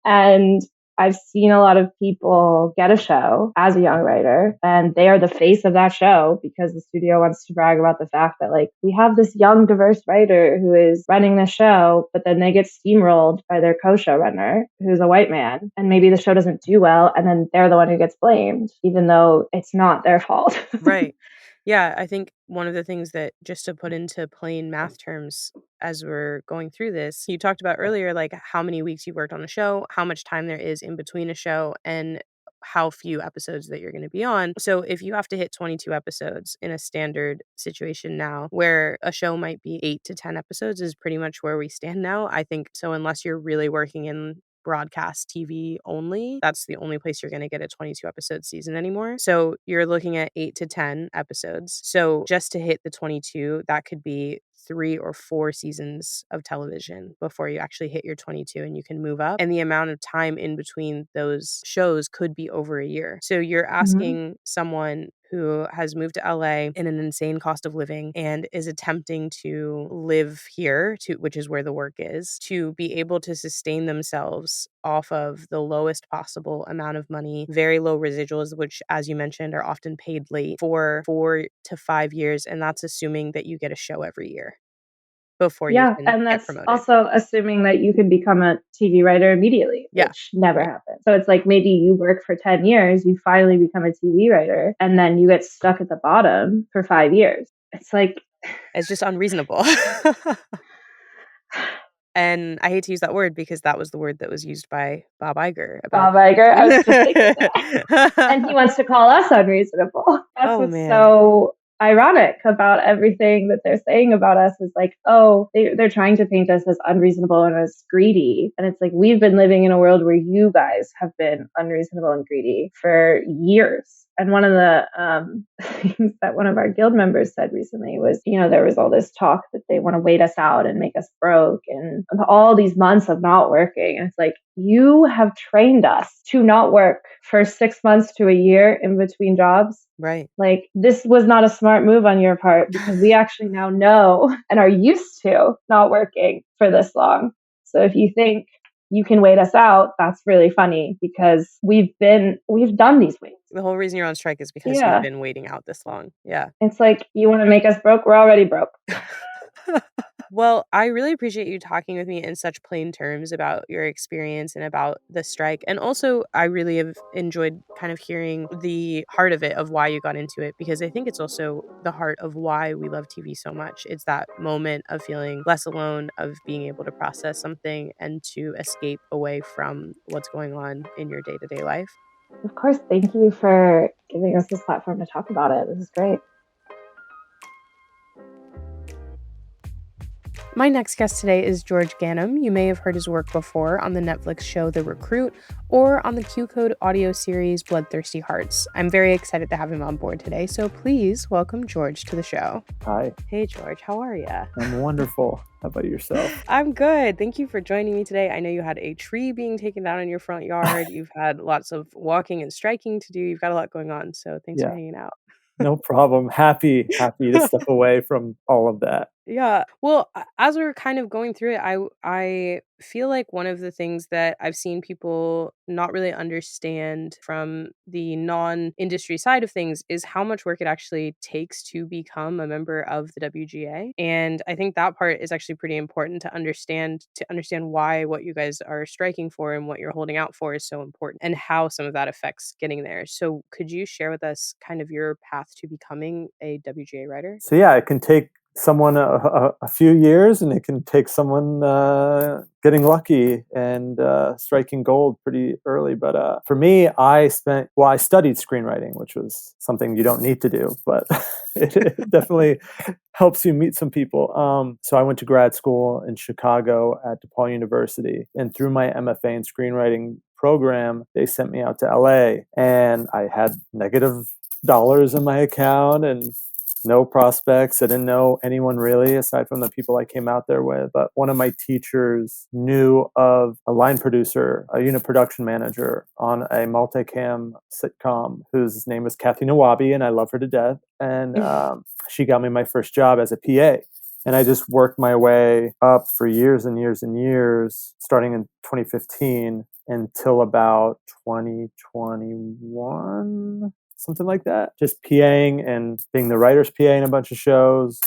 And I've seen a lot of people get a show as a young writer, and they are the face of that show because the studio wants to brag about the fact that like we have this young diverse writer who is running the show, but then they get steamrolled by their co-showrunner who's a white man, and maybe the show doesn't do well, and then they're the one who gets blamed even though it's not their fault. Right. Yeah, I think one of the things that, just to put into plain math terms as we're going through this, you talked about earlier, like how many weeks you worked on a show, how much time there is in between a show, and how few episodes that you're going to be on. So if you have to hit 22 episodes in a standard situation now, where a show might be 8 to 10 episodes is pretty much where we stand now. I think so, unless you're really working in broadcast TV only, that's the only place you're going to get a 22 episode season anymore. So you're looking at 8 to 10 episodes. So just to hit the 22, that could be 3 or 4 seasons of television before you actually hit your 22 and you can move up. And the amount of time in between those shows could be over a year. So you're asking someone who has moved to LA in an insane cost of living and is attempting to live here, which is where the work is, to be able to sustain themselves off of the lowest possible amount of money, very low residuals, which, as you mentioned, are often paid late, for 4 to 5 years. And that's assuming that you get a show every year before you Yeah, can and get that's promoted. also assuming that you can become a TV writer immediately, Yeah, which never right. happens. So it's like maybe you work for 10 years, you finally become a TV writer, and then you get stuck at the bottom for 5 years. It's like, It's just unreasonable. And I hate to use that word because that was the word that was used by Bob Iger about. Bob Iger, I was just thinking that. And he wants to call us unreasonable. That's Oh what's man. so ironic about everything that they're saying about us is like, oh, they're trying to paint us as unreasonable and as greedy. And it's like, we've been living in a world where you guys have been unreasonable and greedy for years. And one of the things that one of our guild members said recently was, there was all this talk that they want to wait us out and make us broke and all these months of not working. And it's like, you have trained us to not work for 6 months to a year in between jobs. Right. Like, this was not a smart move on your part because we actually now know and are used to not working for this long. So if you think you can wait us out, that's really funny because we've done these waits. The whole reason you're on strike is because you've been waiting out this long. Yeah. It's like, you want to make us broke? We're already broke. Well, I really appreciate you talking with me in such plain terms about your experience and about the strike. And also, I really have enjoyed kind of hearing the heart of it, of why you got into it, because I think it's also the heart of why we love TV so much. It's that moment of feeling less alone, of being able to process something and to escape away from what's going on in your day-to-day life. Of course, thank you for giving us this platform to talk about it. This is great. My next guest today is George Ghanem. You may have heard his work before on the Netflix show The Recruit or on the Q Code audio series Bloodthirsty Hearts. I'm very excited to have him on board today, so please welcome George to the show. Hi. Hey, George. How are you? I'm wonderful. How about yourself? I'm good. Thank you for joining me today. I know you had a tree being taken down in your front yard. You've had lots of walking and striking to do. You've got a lot going on, so thanks for hanging out. No problem. Happy to step away from all of that. Yeah. Well, as we're kind of going through it, I feel like one of the things that I've seen people not really understand from the non-industry side of things is how much work it actually takes to become a member of the WGA. And I think that part is actually pretty important to understand why what you guys are striking for and what you're holding out for is so important and how some of that affects getting there. So could you share with us kind of your path to becoming a WGA writer? So yeah, it can take someone a few years, and it can take someone getting lucky and striking gold pretty early. But for me, I studied screenwriting, which was something you don't need to do, but it definitely helps you meet some people. So I went to grad school in Chicago at DePaul University, and through my MFA in screenwriting program, they sent me out to LA, and I had negative dollars in my account and no prospects. I didn't know anyone really aside from the people I came out there with. But one of my teachers knew of a line producer, a unit production manager on a multicam sitcom whose name was Kathy Nawabi, and I love her to death. And she got me my first job as a PA. And I just worked my way up for years and years and years, starting in 2015 until about 2021. Something like that. Just PAing and being the writer's PA in a bunch of shows.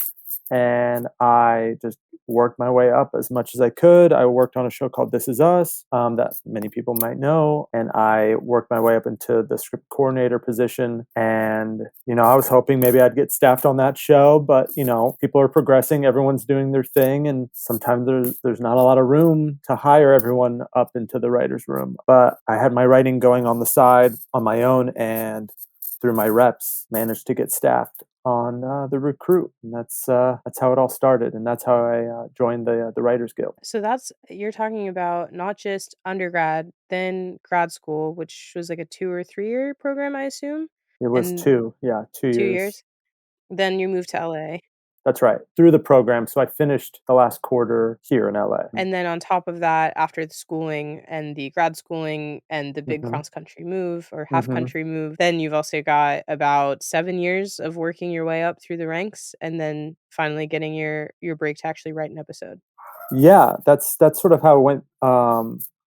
and I just worked my way up as much as I could. I worked on a show called This Is Us that many people might know, and I worked my way up into the script coordinator position. And I was hoping maybe I'd get staffed on that show, but people are progressing, everyone's doing their thing, and sometimes there's not a lot of room to hire everyone up into the writer's room. But I had my writing going on the side on my own, and through my reps managed to get staffed on the recruit, and that's how it all started, and that's how I joined the Writers Guild. So you're talking about not just undergrad, then grad school, which was like a 2 or 3 year program, I assume, It was and 2 2 years. years. Then you moved to LA. That's right, through the program. So I finished the last quarter here in LA. And then on top of that, after the schooling and the grad schooling and the big hmm cross country move or half hmm country move, then you've also got about 7 years of working your way up through the ranks and then finally getting your break to actually write an episode. Yeah, that's sort of how it went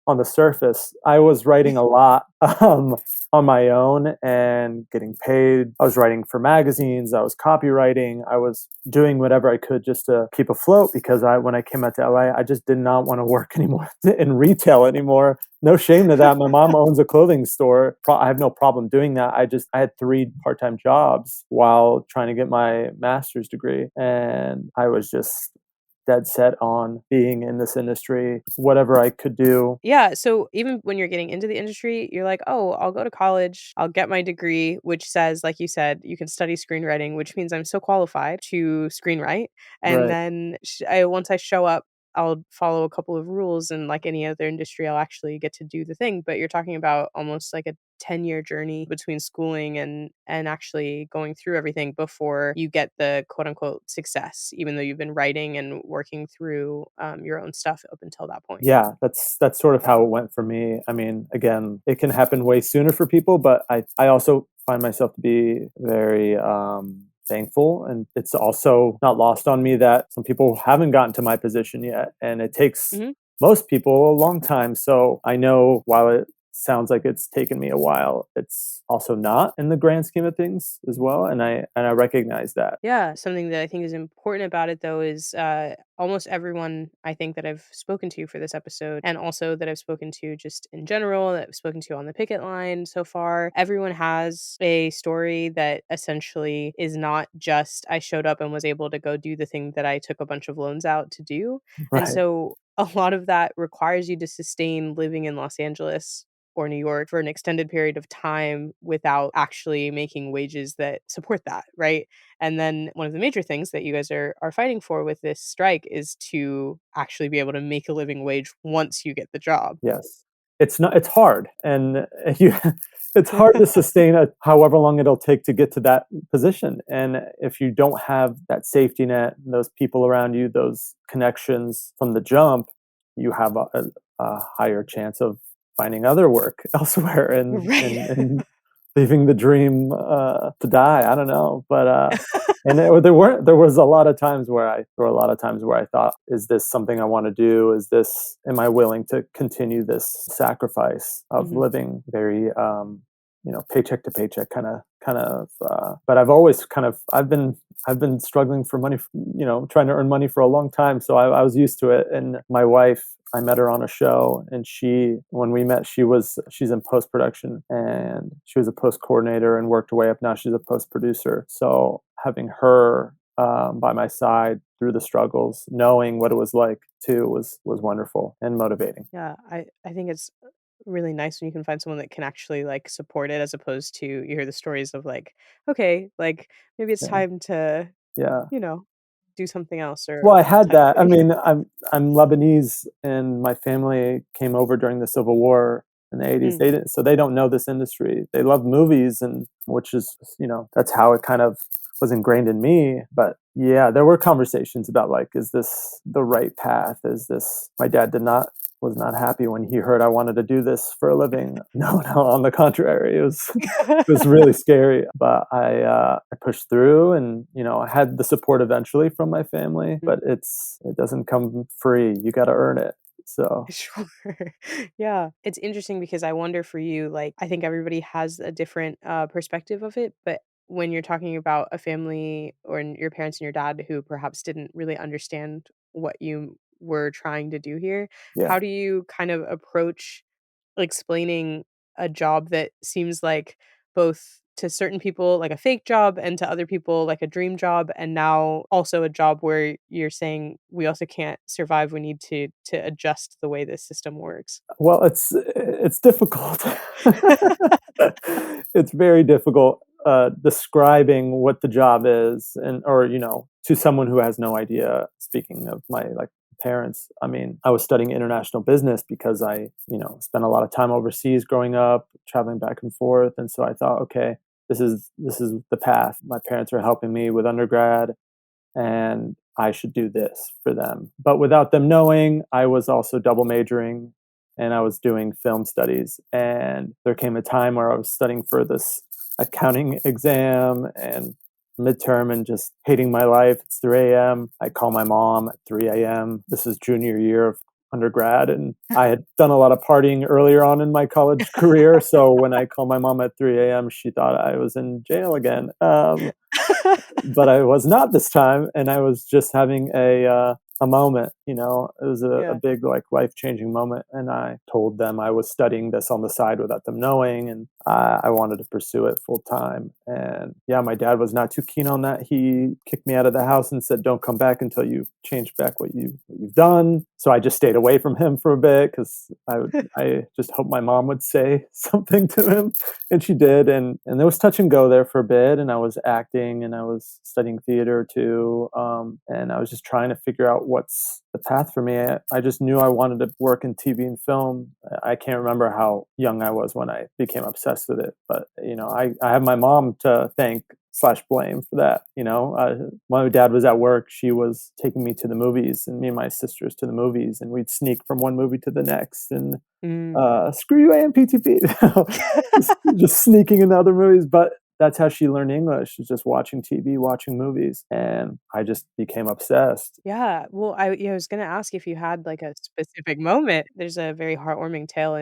on the surface. I was writing a lot on my own and getting paid. I was writing for magazines. I was copywriting. I was doing whatever I could just to keep afloat because when I came out to LA, I just did not want to work anymore in retail anymore. No shame to that. My mom owns a clothing store. I have no problem doing that. I had 3 part-time jobs while trying to get my master's degree, and I was just dead set on being in this industry, whatever I could do. Yeah, so even when you're getting into the industry, you're like, "Oh, I'll go to college, I'll get my degree," which says, like you said, you can study screenwriting, which means I'm so qualified to screenwrite. And Right. then once I show up, I'll follow a couple of rules, and like any other industry, I'll actually get to do the thing. But you're talking about almost like a 10-year journey between schooling and actually going through everything before you get the quote unquote success, even though you've been writing and working through your own stuff up until that point. Yeah, that's sort of how it went for me. I mean, again, it can happen way sooner for people, but I also find myself to be very thankful, and it's also not lost on me that some people haven't gotten to my position yet, and it takes Mhm. most people a long time. So I know while it sounds like it's taken me a while, it's also not in the grand scheme of things as well, and I recognize that. Yeah, something that I think is important about it though is almost everyone I think that I've spoken to for this episode, and also that I've spoken to just in general, that I've spoken to on the picket line so far, everyone has a story that essentially is not just I showed up and was able to go do the thing that I took a bunch of loans out to do. And Right. so a lot of that requires you to sustain living in Los Angeles or New York for an extended period of time without actually making wages that support that, right? And then one of the major things that you guys are fighting for with this strike is to actually be able to make a living wage once you get the job. Yes. It's hard, and you it's hard to sustain it however long it'll take to get to that position, and if you don't have that safety net, those people around you, those connections from the jump, you have a higher chance of finding other work elsewhere Right. and leaving the dream to die. I don't know, but and there was a lot of times where I thought, is this something I want to do? Am I willing to continue this sacrifice of Mhm. living very paycheck to paycheck kind of but I've been struggling for money, trying to earn money for a long time, so I was used to it. And my wife, I met her on a show, and when we met, she's in post production, and she was a post coordinator and worked her way up. Now she's a post producer. So having her by my side through the struggles, knowing what it was like too, was wonderful and motivating. Yeah, I think it's really nice when you can find someone that can actually like support it as opposed to you hear the stories of like, okay, like maybe it's Yeah, time to, yeah. you know, do something else or Well, I that had type of that. I thing. mean, I'm Lebanese, and my family came over during the Civil War in the '80s. Mm, They don't know this industry. They love movies, and which is that's how it kind of was ingrained in me. But yeah, there were conversations about, like, is this the right path? Is this My dad did not was not happy when he heard I wanted to do this for a living. No, no, on the contrary, it was it was really scary, but I pushed through, and I had the support eventually from my family, mm. but it doesn't come free. You got to earn it. So Sure. Yeah. It's interesting because I wonder for you, like, I think everybody has a different perspective of it, but when you're talking about a family or your parents and your dad who perhaps didn't really understand what you were trying to do here, Yeah. how do you kind of approach explaining a job that seems like both to certain people like a fake job and to other people like a dream job, and now also a job where you're saying we also can't survive, we need to adjust the way this system works? Well, it's difficult. It's very difficult describing what the job is, and or to someone who has no idea. Speaking of my like parents, I mean, I was studying international business because I spent a lot of time overseas growing up, traveling back and forth, and so I thought, okay, this is the path. My parents are helping me with undergrad, and I should do this for them. But without them knowing, I was also double majoring and I was doing film studies. And there came a time where I was studying for this accounting exam and midterm and just hating my life. It's 3 a.m. I call my mom at 3 a.m. This is junior year of undergrad. And I had done a lot of partying earlier on in my college career. So when I called my mom at 3 a.m., she thought I was in jail again. But I was not this time, and I was just having a moment. It was a Yeah. big like life changing moment, and I told them I was studying this on the side without them knowing, and I wanted to pursue it full time. And yeah, my dad was not too keen on that. He kicked me out of the house and said, "Don't come back until you change back what you've done." So I just stayed away from him for a bit because I just hoped my mom would say something to him, and she did. And there was touch and go there for a bit, and I was acting and I was studying theater too, and I was just trying to figure out what's the path for me. I just knew I wanted to work in TV and film. I can't remember how young I was when I became obsessed with it, but I have my mom to thank slash blame for that. When my dad was at work, she was taking me to the movies and me and my sisters to the movies, and we'd sneak from one movie to the next and Mm. screw you, AMPTP. just sneaking into other movies. But that's how she learned English, is just watching TV, watching movies. And I just became obsessed. Yeah, well, I was gonna ask if you had, like, a specific moment. There's a very heartwarming tale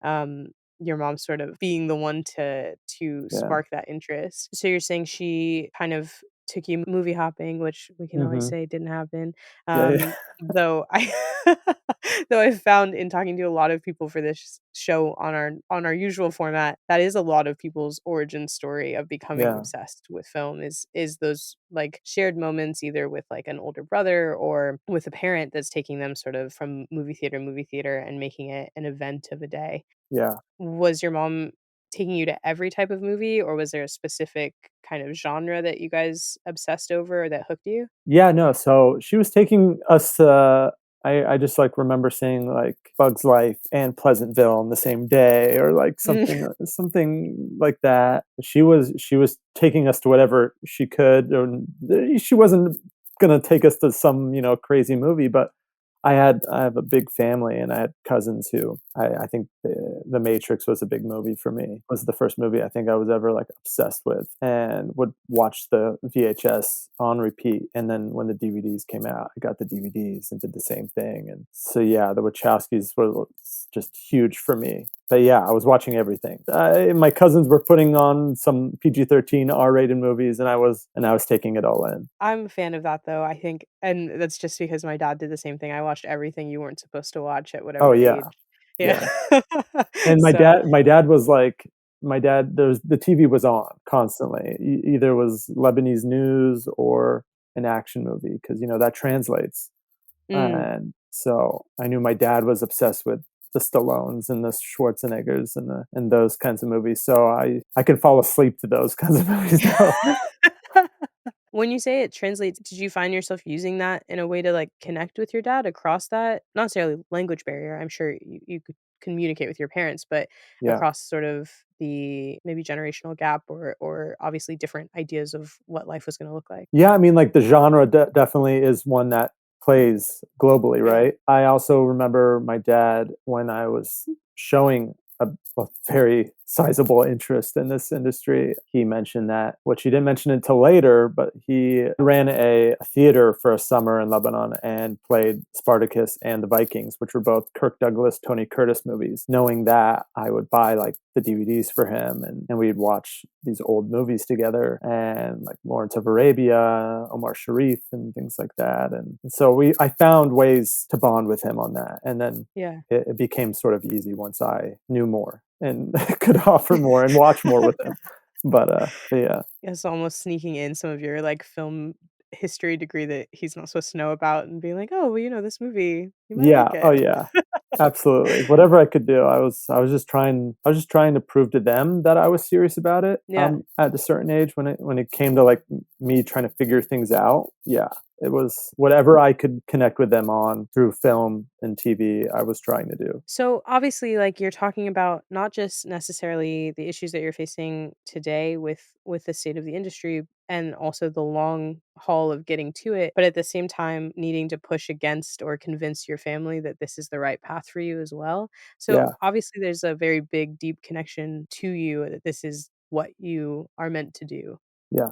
um, your mom sort of being the one to Yeah. spark that interest. So you're saying she kind of took you movie hopping, which we can always Hmm. say didn't happen, Yeah. Yeah. though I though I've found in talking to a lot of people for this show on our usual format, that is a lot of people's origin story of becoming Yeah. obsessed with film is those, like, shared moments either with, like, an older brother or with a parent that's taking them sort of from movie theater and making it an event of a day. Yeah. Was your mom taking you to every type of movie, or was there a specific kind of genre that you guys obsessed over or that hooked you? Yeah, no, so she was taking us I just, like, remember seeing, like, Bugs Life and Pleasantville on the same day or, like, Mm. something like that. She was taking us to whatever she could, and she wasn't gonna take us to some, crazy movie, but I have a big family, and I had cousins who I think The Matrix was a big movie for me. It was the first movie I think I was ever, like, obsessed with, and would watch the VHS on repeat, and then when the DVDs came out, I got the DVDs and did the same thing, and so, yeah, the Wachowskis were just huge for me. But, yeah, I was watching everything. My cousins were putting on some PG-13 R-rated movies, and I was taking it all in. I'm a fan of that though, I think, and that's just because my dad did the same thing. I watched everything you weren't supposed to watch at Oh, whatever yeah, age. Yeah. yeah. And So my dad was like my dad there's the TV was on constantly. Either it was Lebanese news or an action movie because that translates. mm. And so I knew my dad was obsessed with the Stallones and the Schwarzeneggers and those kinds of movies. So I could fall asleep to those kinds of movies now. When you say it translates, did you find yourself using that in a way to, like, connect with your dad across that not necessarily language barrier, I'm sure you could communicate with your parents, but Yeah. across sort of the maybe generational gap or obviously different ideas of what life was gonna look like? Yeah, I mean, like, the genre definitely is one that plays globally, Yeah. right? I also remember my dad when I was showing a very sizable interest in this industry. He mentioned that, which he didn't mention until later, but he ran a theater for a summer in Lebanon and played Spartacus and the Vikings, which were both Kirk Douglas, Tony Curtis movies. Knowing that, I would buy like the DVDs for him, and we'd watch these old movies together, and like Lawrence of Arabia, Omar Sharif, and things like that. And so I found ways to bond with him on that. And then it became sort of easy once I knew more and could offer more and watch more with him. But yeah. It's almost sneaking in some of your like film history degree that he's not supposed to know about and being like, oh, well, this movie, you might Yeah. like Oh it. yeah. Absolutely. Whatever I could do. I was just trying to prove to them that I was serious about it. Yeah. At a certain age when it came to like me trying to figure things out. Yeah. It was whatever I could connect with them on through film and TV, I was trying to do. So obviously, like you're talking about not just necessarily the issues that you're facing today with the state of the industry and also the long haul of getting to it, but at the same time needing to push against or convince your family that this is the right path for you as well. So Yeah. obviously there's a very big, deep connection to you that this is what you are meant to do. Yeah.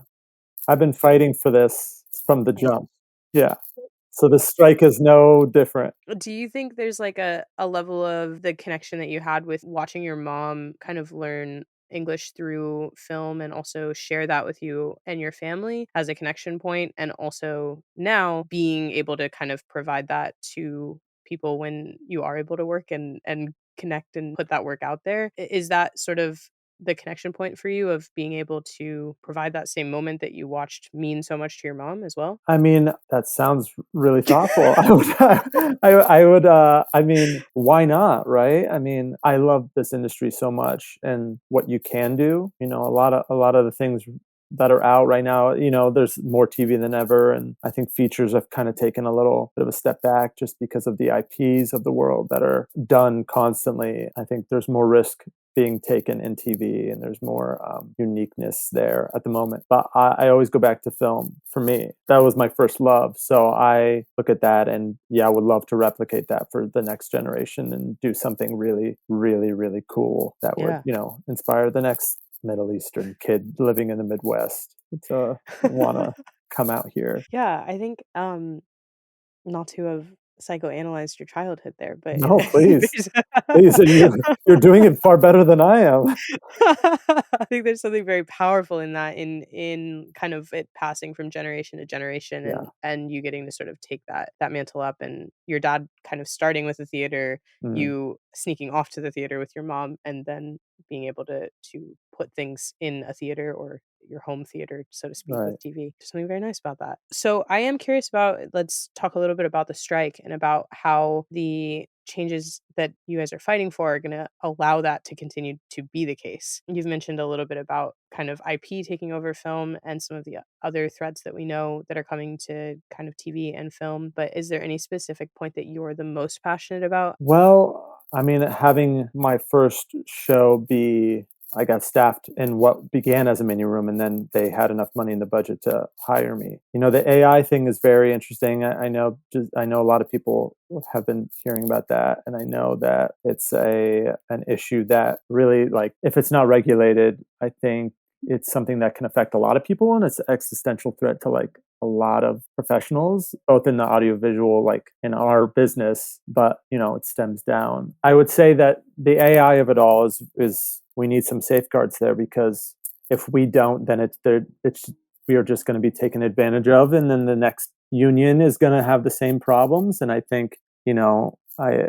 I've been fighting for this from the jump. Yeah. So the strike is no different. Do you think there's like a level of the connection that you had with watching your mom kind of learn English through film and also share that with you and your family as a connection point, and also now being able to kind of provide that to people when you are able to work and connect and put that work out there? Is that sort of the connection point for you of being able to provide that same moment that you watched mean so much to your mom as well? I mean, that sounds really thoughtful. I mean, why not, right? I mean, I love this industry so much and what you can do. A lot of the things that are out right now, there's more TV than ever. And I think features have kind of taken a little bit of a step back just because of the IPs of the world that are done constantly. I think there's more risk being taken in TV, and there's more uniqueness there at the moment. But I always go back to film. For me, that was my first love. So I look at that and I would love to replicate that for the next generation and do something really, really, really cool that would, inspire the next Middle Eastern kid living in the Midwest to want to come out here. Yeah, I think not to have psychoanalyzed your childhood there, but No, please, there's please, and you're doing it far better than I am. I think there's something very powerful in that, in kind of it passing from generation to generation, Yeah. and you getting to sort of take that mantle up, and your dad kind of starting with the theater, Mm, you sneaking off to the theater with your mom, and then being able to put things in a theater or your home theater, so to speak, right. with TV. There's something very nice about that. So I am curious about, let's talk a little bit about the strike and about how the changes that you guys are fighting for are going to allow that to continue to be the case. You've mentioned a little bit about kind of IP taking over film and some of the other threats that we know that are coming to kind of TV and film, but is there any specific point that you're the most passionate about? Well, I mean, having my first show be, I got staffed in what began as a mini room, and then they had enough money in the budget to hire me. The AI thing is very interesting. I know, I know a lot of people have been hearing about that, and I know that it's an issue that really, like, if it's not regulated, I think it's something that can affect a lot of people, and it's an existential threat to like a lot of professionals, both in the audiovisual, like in our business, but it stems down. I would say that the AI of it all is we need some safeguards there, because if we don't, then it's we are just going to be taken advantage of, and then the next union is going to have the same problems. And I think I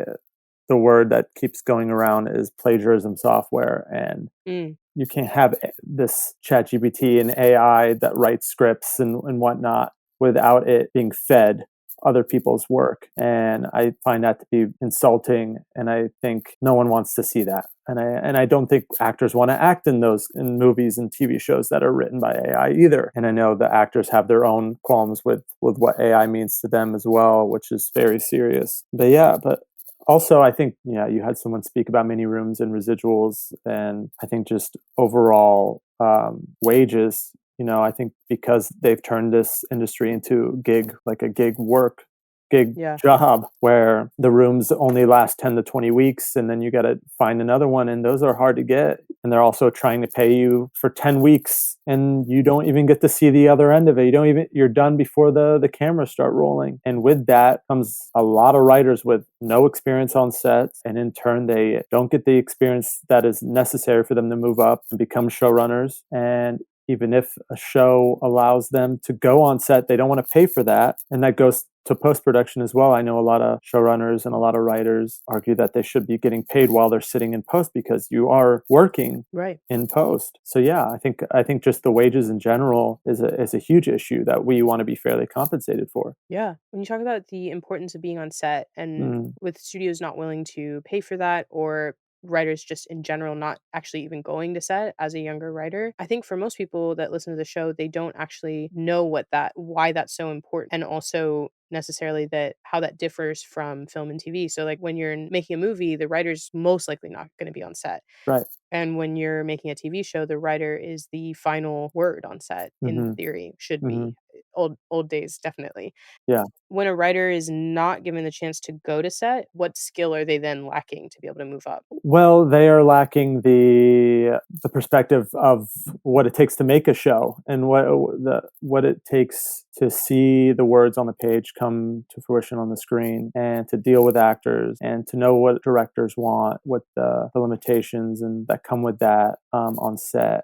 the word that keeps going around is plagiarism software, and Mm. you can't have this chat GPT and AI that writes scripts and whatnot without it being fed other people's work. And I find that to be insulting. And I think no one wants to see that. And I don't think actors want to act in movies and TV shows that are written by AI either. And I know the actors have their own qualms with what AI means to them as well, which is very serious. But also, I think, you had someone speak about mini rooms and residuals, and I think just overall wages. I think because they've turned this industry into a gig work gig Yeah. job where the rooms only last 10 to 20 weeks and then you got to find another one, and those are hard to get, and they're also trying to pay you for 10 weeks and you don't even get to see the other end of it. You're done before the cameras start rolling. And with that comes a lot of writers with no experience on sets, and in turn they don't get the experience that is necessary for them to move up and become showrunners. And even if a show allows them to go on set, they don't want to pay for that. And that goes to post-production as well. I know a lot of showrunners and a lot of writers argue that they should be getting paid while they're sitting in post because you are working Right. in post. So yeah, I think just the wages in general is a huge issue that we want to be fairly compensated for. Yeah. When you talk about the importance of being on set and Mm, with studios not willing to pay for that, or writers just in general not actually even going to set as a younger writer, I think for most people that listen to the show, they don't actually know why that's so important, and also necessarily that how that differs from film and TV. So like when you're making a movie, the writer's most likely not going to be on set. right. And when you're making a TV show, the writer is the final word on set, in Hmm. theory, should Hmm. be. Old days, definitely. Yeah. When a writer is not given the chance to go to set, what skill are they then lacking to be able to move up? Well, they are lacking the perspective of what it takes to make a show and what it takes to see the words on the page come to fruition on the screen, and to deal with actors and to know what directors want, what the limitations and that come with that on set.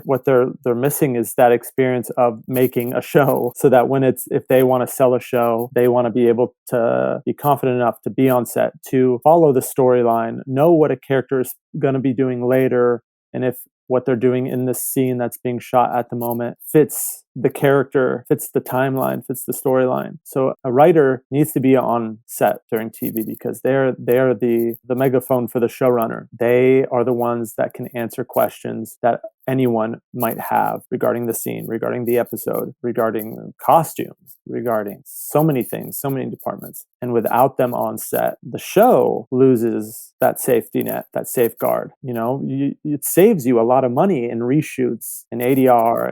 What they're missing is that experience of making a show, so that if they want to sell a show, they want to be able to be confident enough to be on set, to follow the storyline, know what a character is going to be doing later, and if what they're doing in this scene that's being shot at the moment fits the character, fits the timeline, fits the storyline. So a writer needs to be on set during TV because they're the megaphone for the showrunner. They are the ones that can answer questions that anyone might have regarding the scene, regarding the episode, regarding costumes, regarding so many things, so many departments. And without them on set, the show loses that safety net, that safeguard. It saves you a lot of money in reshoots and ADR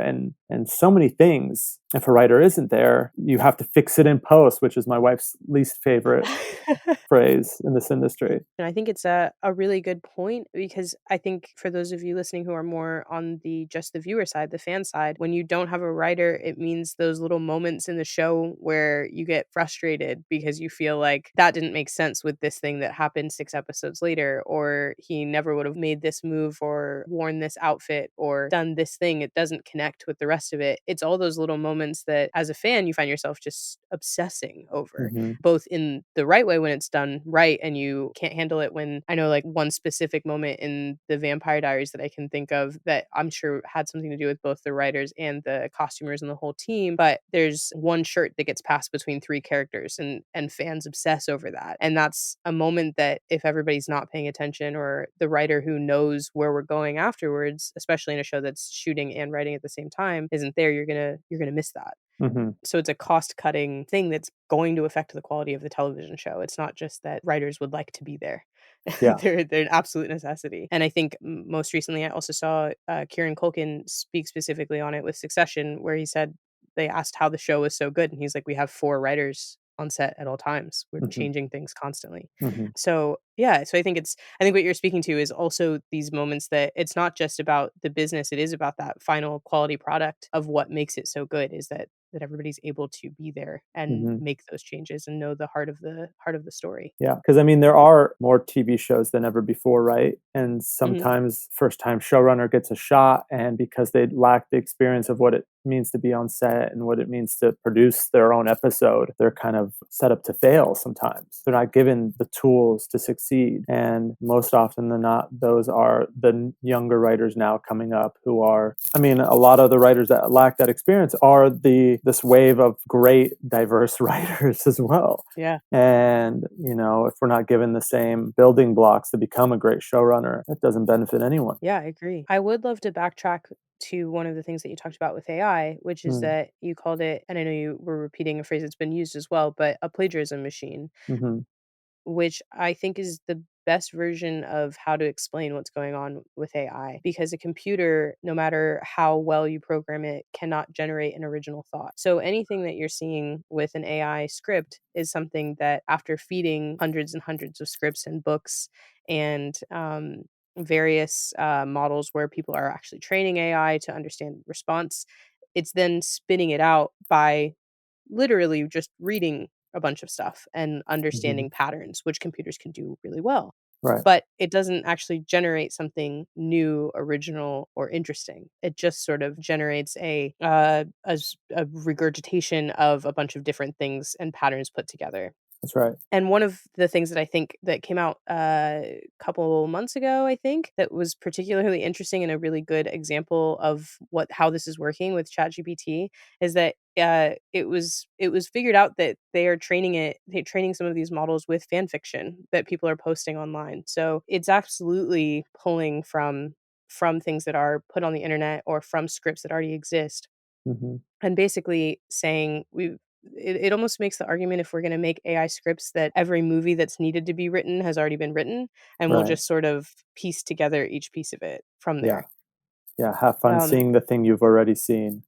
and so many things. If a writer isn't there, you have to fix it in post, which is my wife's least favorite phrase in this industry. And I think it's a really good point, because I think for those of you listening who are more on the just the viewer side, the fan side, when you don't have a writer, it means those little moments in the show where you get frustrated because you feel like that didn't make sense with this thing that happened 6 episodes later, or he never would have made this move or worn this outfit or done this thing. It doesn't connect with the rest of it. It's all those little moments that as a fan, you find yourself just obsessing over, Hmm. both in the right way when it's done right and you can't handle it. When I know like one specific moment in the Vampire Diaries that I can think of that I'm sure had something to do with both the writers and the costumers and the whole team, but there's one shirt that gets passed between three characters, and fans obsess over that. And that's a moment that if everybody's not paying attention, or the writer who knows where we're going afterwards, especially in a show that's shooting and writing at the same time, isn't there, you're gonna miss that. Hmm. So it's a cost-cutting thing that's going to affect the quality of the television show. It's not just that writers would like to be there. Yeah. They're an absolute necessity. And I think most recently I also saw Kieran Culkin speak specifically on it with Succession, where he said they asked how the show was so good, and he's like, "We have 4 writers on set at all times. We're Hmm. changing things constantly." Hmm. So, yeah, so I think what you're speaking to is also these moments that it's not just about the business, it is about that final quality product of what makes it so good, is that everybody's able to be there and Hmm. make those changes and know the heart of the story. Yeah, because I mean, there are more TV shows than ever before, right? And Mhm. sometimes first-time showrunner gets a shot, and because they lack the experience of what it means to be on set and what it means to produce their own episode, they're kind of set up to fail sometimes. They're not given the tools to succeed. And most often than not, those are the younger writers now coming up who are, I mean, a lot of the writers that lack that experience are this wave of great, diverse writers as well. Yeah. And, if we're not given the same building blocks to become a great showrunner, it doesn't benefit anyone. Yeah, I agree. I would love to backtrack to one of the things that you talked about with AI, which is Mm. that you called it, and I know you were repeating a phrase that's been used as well, but a plagiarism machine, Hmm. which I think is the best version of how to explain what's going on with AI, because a computer, no matter how well you program it, cannot generate an original thought. So anything that you're seeing with an AI script is something that, after feeding hundreds and hundreds of scripts and books and various models where people are actually training AI to understand response, it's then spitting it out by literally just reading a bunch of stuff and Hmm. understanding patterns, which computers can do really well. Right. But it doesn't actually generate something new, original, or interesting. It just sort of generates a regurgitation of a bunch of different things and patterns put together. That's right. And one of the things that I think that came out a couple months ago, I think, that was particularly interesting and a really good example of how this is working with ChatGPT is that it was figured out that they're training some of these models with fan fiction that people are posting online. So it's absolutely pulling from things that are put on the internet or from scripts that already exist, Hmm. and basically saying it almost makes the argument, if we're going to make AI scripts, that every movie that's needed to be written has already been written, and we'll Right. just sort of piece together each piece of it from Yeah. there. Yeah. Have fun Um, seeing the thing you've already seen.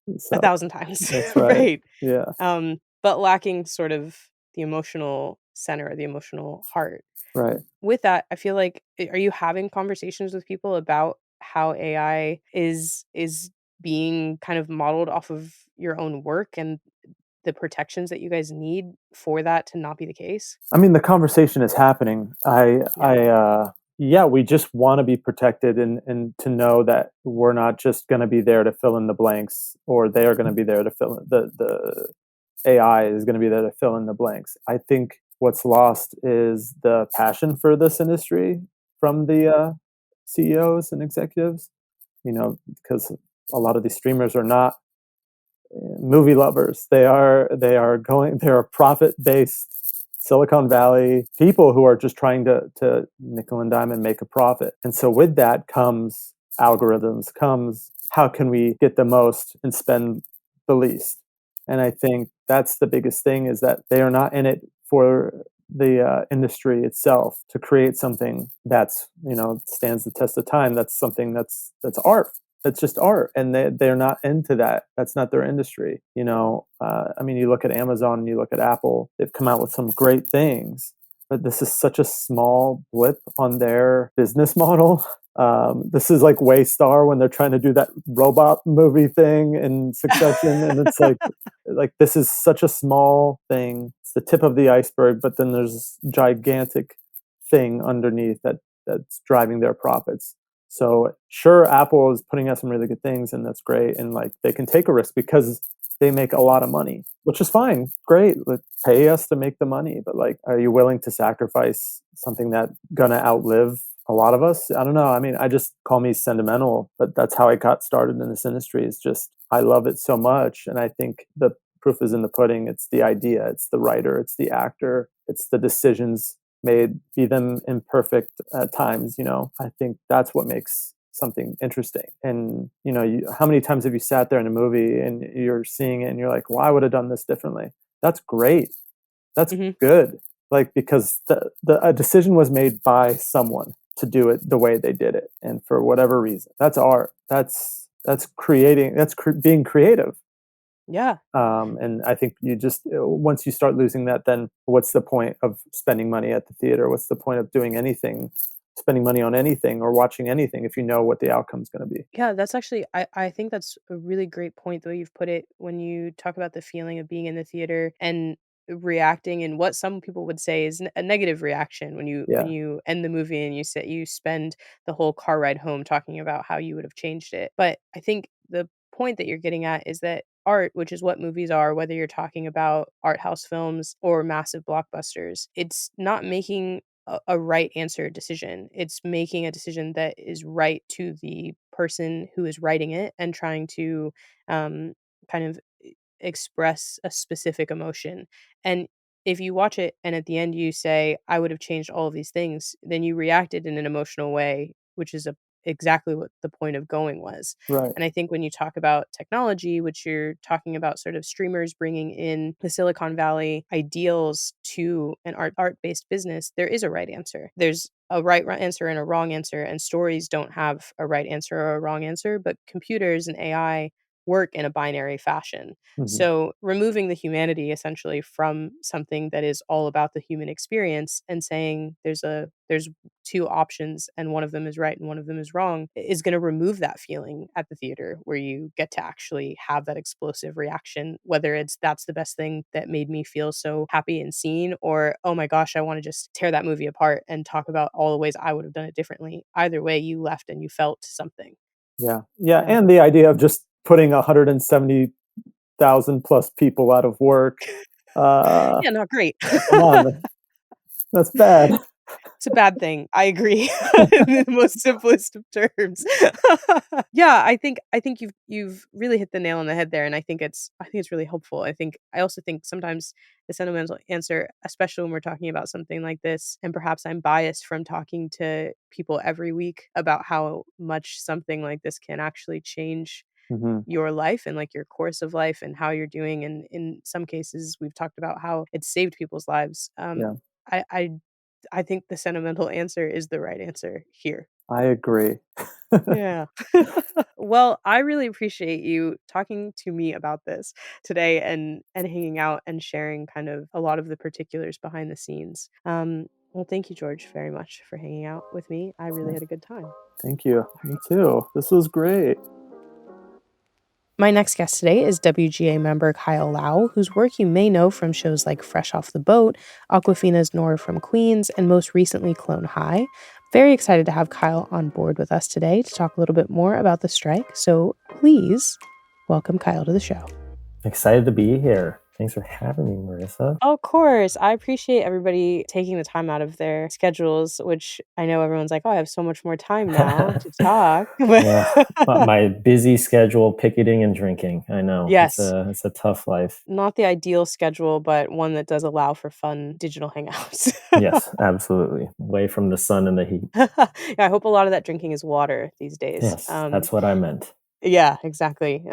a So thousand times, that's right. right? Yeah. But lacking sort of the emotional center or the emotional heart. Right. With that, I feel like, are you having conversations with people about how AI is being kind of modeled off of your own work and the protections that you guys need for that to not be the case? I mean, the conversation is happening. Yeah. Yeah, we just want to be protected and to know that we're not just going to be there to fill in the blanks, or they are going to be there to fill in the AI is going to be there to fill in the blanks. I think what's lost is the passion for this industry from the CEOs and executives. Because a lot of these streamers are not movie lovers. They are profit based Silicon Valley people who are just trying to nickel and dime and make a profit. And so with that comes algorithms, comes how can we get the most and spend the least. And I think that's the biggest thing, is that they are not in it for the industry itself to create something that's, stands the test of time. That's something that's art. It's just art, and they're not into that. That's not their industry. I mean, you look at Amazon, you look at Apple. They've come out with some great things, but this is such a small blip on their business model. This is like Waystar when they're trying to do that robot movie thing in Succession, and it's like this is such a small thing. It's the tip of the iceberg, but then there's this gigantic thing underneath that's driving their profits. So sure, Apple is putting out some really good things, and that's great. And like they can take a risk because they make a lot of money, which is fine. Great, pay us to make the money. But like, are you willing to sacrifice something that gonna outlive a lot of us? I don't know. I mean, I just call me sentimental, but that's how I got started in this industry. Is just I love it so much, and I think the proof is in the pudding. It's the idea, it's the writer, it's the actor, it's the decisions made, be them imperfect at times. I think that's what makes something interesting. And how many times have you sat there in a movie and you're seeing it and you're like, well, I would have done this differently. That's great. That's Mhm. good. Like, because a decision was made by someone to do it the way they did it, and for whatever reason, that's art. That's creating. That's being creative. Yeah. And I think you just once you start losing that, then what's the point of spending money at the theater? What's the point of doing anything, spending money on anything or watching anything if you know what the outcome's going to be? Yeah, that's actually, I think that's a really great point, the way you've put it, when you talk about the feeling of being in the theater and reacting, and what some people would say is a negative reaction when Yeah. you end the movie and you spend the whole car ride home talking about how you would have changed it. But I think the point that you're getting at is that art, which is what movies are, whether you're talking about art house films or massive blockbusters, it's not making a right answer decision. It's making a decision that is right to the person who is writing it and trying to um, kind of express a specific emotion. And if you watch it and at the end you say, I would have changed all of these things, then you reacted in an emotional way, which is a exactly what the point of going was. Right. And I think when you talk about technology, which you're talking about sort of streamers bringing in the Silicon Valley ideals to an art-based business, there is a right answer. There's a right answer and a wrong answer, and stories don't have a right answer or a wrong answer, but computers and AI work in a binary fashion. Mm-hmm. So removing the humanity essentially from something that is all about the human experience and saying there's two options and one of them is right and one of them is wrong is going to remove that feeling at the theater where you get to actually have that explosive reaction, whether it's that's the best thing that made me feel so happy and seen, or oh my gosh, I want to just tear that movie apart and talk about all the ways I would have done it differently. Either way, you left and you felt something. Yeah. Yeah. And the idea of just putting 170,000 plus people out of work. Yeah, not great. Come on, that's bad. It's a bad thing. I agree. In the most simplest of terms. Yeah, I think you've really hit the nail on the head there, and I think it's really helpful. I also think sometimes the sentimental answer, especially when we're talking about something like this, and perhaps I'm biased from talking to people every week about how much something like this can actually change Mm-hmm. your life and like your course of life and how you're doing. And in some cases, we've talked about how it's saved people's lives. Yeah, I, I I think the sentimental answer is the right answer here. I agree. Yeah. Well, I really appreciate you talking to me about this today and hanging out and sharing kind of a lot of the particulars behind the scenes. Well, thank you, George, very much for hanging out with me. I really had a good time. Thank you. Me too. This was great. My next guest today is WGA member Kyle Lau, whose work you may know from shows like Fresh Off the Boat, Awkwafina's Nora from Queens, and most recently Clone High. Very excited to have Kyle on board with us today to talk a little bit more about the strike. So please welcome Kyle to the show. Excited to be here. Thanks for having me, Marissa. Of course. I appreciate everybody taking the time out of their schedules, which I know everyone's like, oh, I have so much more time now to talk. Yeah, my busy schedule, picketing and drinking. I know. Yes. It's a tough life. Not the ideal schedule, but one that does allow for fun digital hangouts. Yes, absolutely. Away from the sun and the heat. Yeah, I hope a lot of that drinking is water these days. Yes, that's what I meant. Yeah, exactly.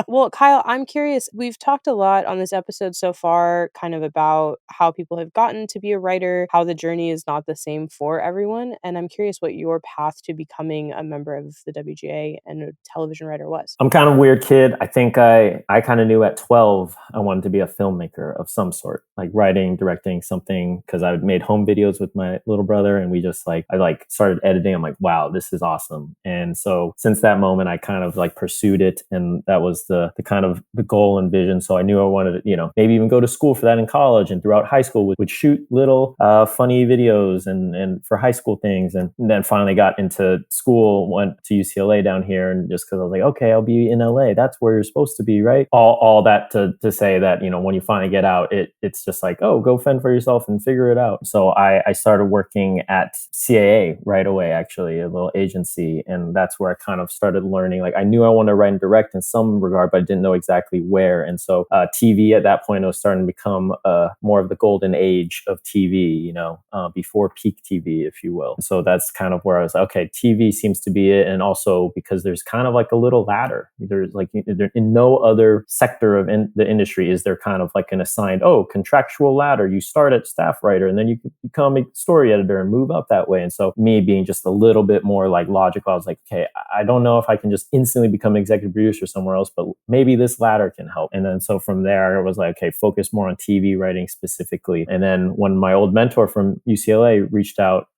Well, Kyle, I'm curious. We've talked a lot on this episode so far, kind of about how people have gotten to be a writer, how the journey is not the same for everyone. And I'm curious what your path to becoming a member of the WGA and a television writer was. I'm kind of a weird kid. I think I kind of knew at 12 I wanted to be a filmmaker of some sort, like writing, directing something, because I made home videos with my little brother, and we just I started editing. I'm like, wow, this is awesome. And so since that moment, I kind of pursued it, and that was the kind of the goal and vision. So I knew I wanted to, maybe even go to school for that in college, and throughout high school would shoot little funny videos and for high school things, and then finally got into school, went to UCLA down here, and just because I was like, okay, I'll be in LA, that's where you're supposed to be, right? All that to say that when you finally get out, it's just like, oh, go fend for yourself and figure it out. So I started working at CAA right away, actually, a little agency, and that's where I kind of started learning. I knew I wanted to write and direct in some regard, but I didn't know exactly where. And so TV at that point was starting to become more of the golden age of TV, before peak TV, if you will. So that's kind of where I was like, okay, TV seems to be it. And also because there's kind of a little ladder. There's in no other sector of the industry is there kind of an assigned, contractual ladder. You start at staff writer and then you become a story editor and move up that way. And so me being just a little bit more logical, I was like, okay, I don't know if I can just instantly become executive producer somewhere else, but maybe this ladder can help. And then so from there, I was like, okay, focus more on TV writing specifically. And then when my old mentor from UCLA reached out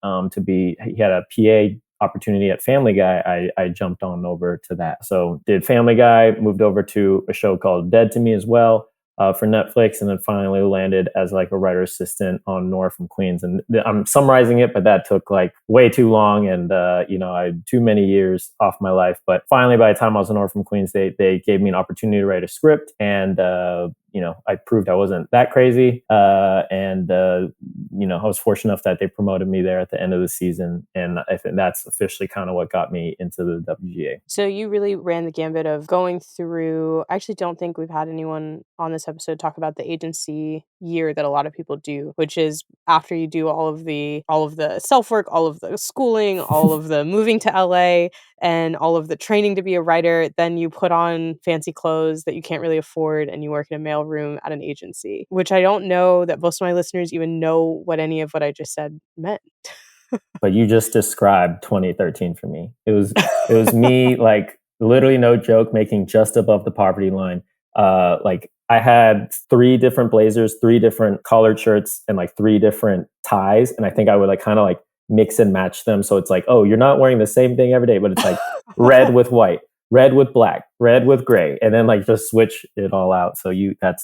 he had a PA opportunity at Family Guy, I jumped on over to that. So did Family Guy, moved over to a show called Dead to Me as well. For Netflix, and then finally landed as a writer assistant on Nora from Queens. And I'm summarizing it, but that took way too long, and I had too many years off my life. But finally, by the time I was on Nora from Queens, they gave me an opportunity to write a script, and I proved I wasn't that crazy. And I was fortunate enough that they promoted me there at the end of the season. And I think that's officially kind of what got me into the WGA. So you really ran the gambit of going through, I actually don't think we've had anyone on this episode talk about the agency year that a lot of people do, which is after you do all of the self-work, all of the schooling, all of the moving to LA, and all of the training to be a writer, then you put on fancy clothes that you can't really afford and you work in a mailroom at an agency, which I don't know that most of my listeners even know what any of what I just said meant. But you just described 2013 for me. It was me, like, literally no joke, making just above the poverty line. Like, I had 3 different blazers, 3 different collared shirts, and like 3 different ties. And I think I would like kind of like mix and match them. So it's like, oh, you're not wearing the same thing every day, but it's like red with white, red with black, red with gray, and then like just switch it all out. So that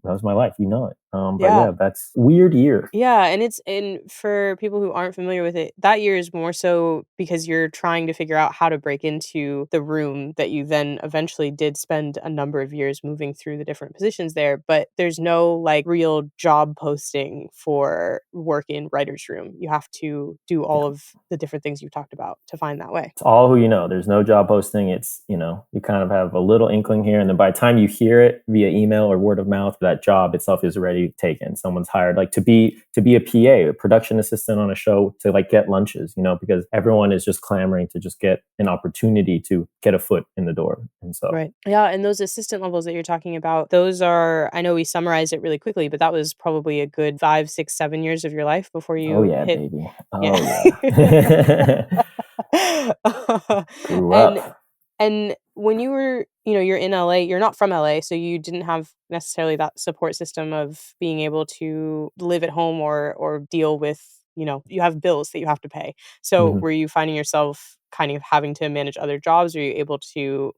was my life, it. But yeah, that's weird year. Yeah, and for people who aren't familiar with it, that year is more so because you're trying to figure out how to break into the room that you then eventually did spend a number of years moving through the different positions there, but there's no like real job posting for work in writer's room. You have to do all of the different things you talked about to find that way. It's all who you know. There's no job posting. It's, you kind of have a little inkling here, and then by the time you hear it via email or word of mouth, that job itself is already taken. Someone's hired, like to be a PA, a production assistant on a show, to like get lunches, because everyone is just clamoring to just get an opportunity to get a foot in the door. And so, right. Yeah. And those assistant levels that you're talking about, those are, I know we summarized it really quickly, but that was probably a good 5, 6, 7 years of your life before you hit. Baby. Yeah. Grew up. And when you were, you're in LA, you're not from LA, so you didn't have necessarily that support system of being able to live at home or deal with, you have bills that you have to pay. So were you finding yourself kind of having to manage other jobs? Were you able to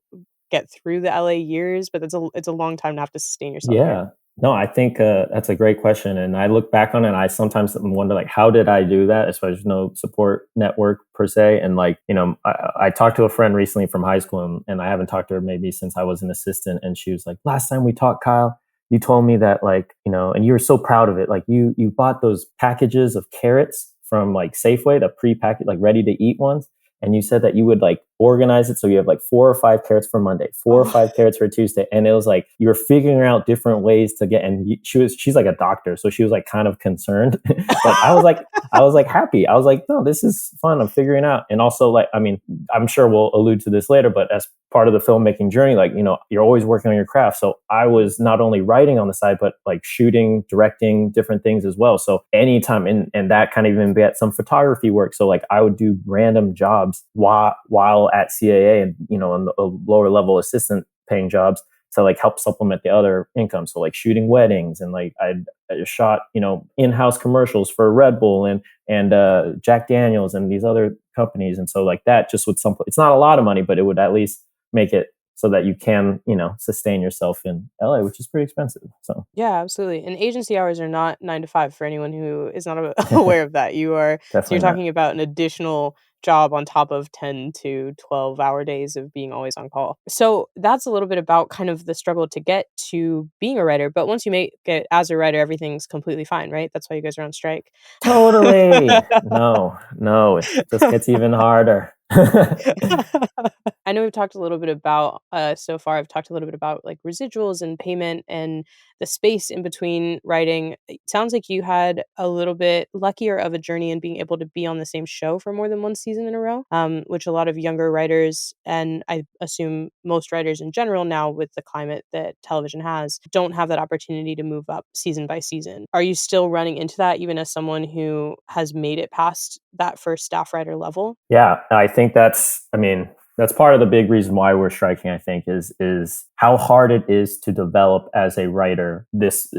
get through the LA years? But it's a long time to have to sustain yourself. Yeah. Here. No, I think that's a great question. And I look back on it and I sometimes wonder, like, how did I do that? Especially there's no support network per se. And like, I talked to a friend recently from high school and I haven't talked to her maybe since I was an assistant. And she was like, last time we talked, Kyle, you told me that like, and you were so proud of it. Like you bought those packages of carrots from like Safeway, the pre-packaged, like ready to eat ones. And you said that you would like organize it so you have like 4 or 5 carrots for Monday, 4 or 5 carrots for Tuesday. And it was like you were figuring out different ways to get, and she's like a doctor, so she was like kind of concerned. But I was like happy. I was like, no, this is fun. I'm figuring out. And also, like, I mean, I'm sure we'll allude to this later, but as part of the filmmaking journey, like, you're always working on your craft. So I was not only writing on the side, but like shooting, directing different things as well. So anytime, and that kind of even be at some photography work. So like I would do random jobs while at CAA and, on the lower level assistant paying jobs to like help supplement the other income. So like shooting weddings, and like I shot, in-house commercials for Red Bull and Jack Daniels and these other companies. And so like that just would it's not a lot of money, but it would at least make it so that you can, sustain yourself in LA, which is pretty expensive. So yeah, absolutely. And agency hours are not 9 to 5 for anyone who is not aware of that. You're talking about an additional job on top of 10 to 12-hour days of being always on call. So that's a little bit about kind of the struggle to get to being a writer. But once you make it as a writer, everything's completely fine, right? That's why you guys are on strike. Totally. No, it just gets even harder. I know we've talked a little bit about so far. I've talked a little bit about like residuals and payment and the space in between writing. It sounds like you had a little bit luckier of a journey in being able to be on the same show for more than one season in a row, which a lot of younger writers, and I assume most writers in general now with the climate that television has, don't have that opportunity to move up season by season. Are you still running into that even as someone who has made it past that first staff writer level? Yeah, I think that's part of the big reason why we're striking, I think, is how hard it is to develop as a writer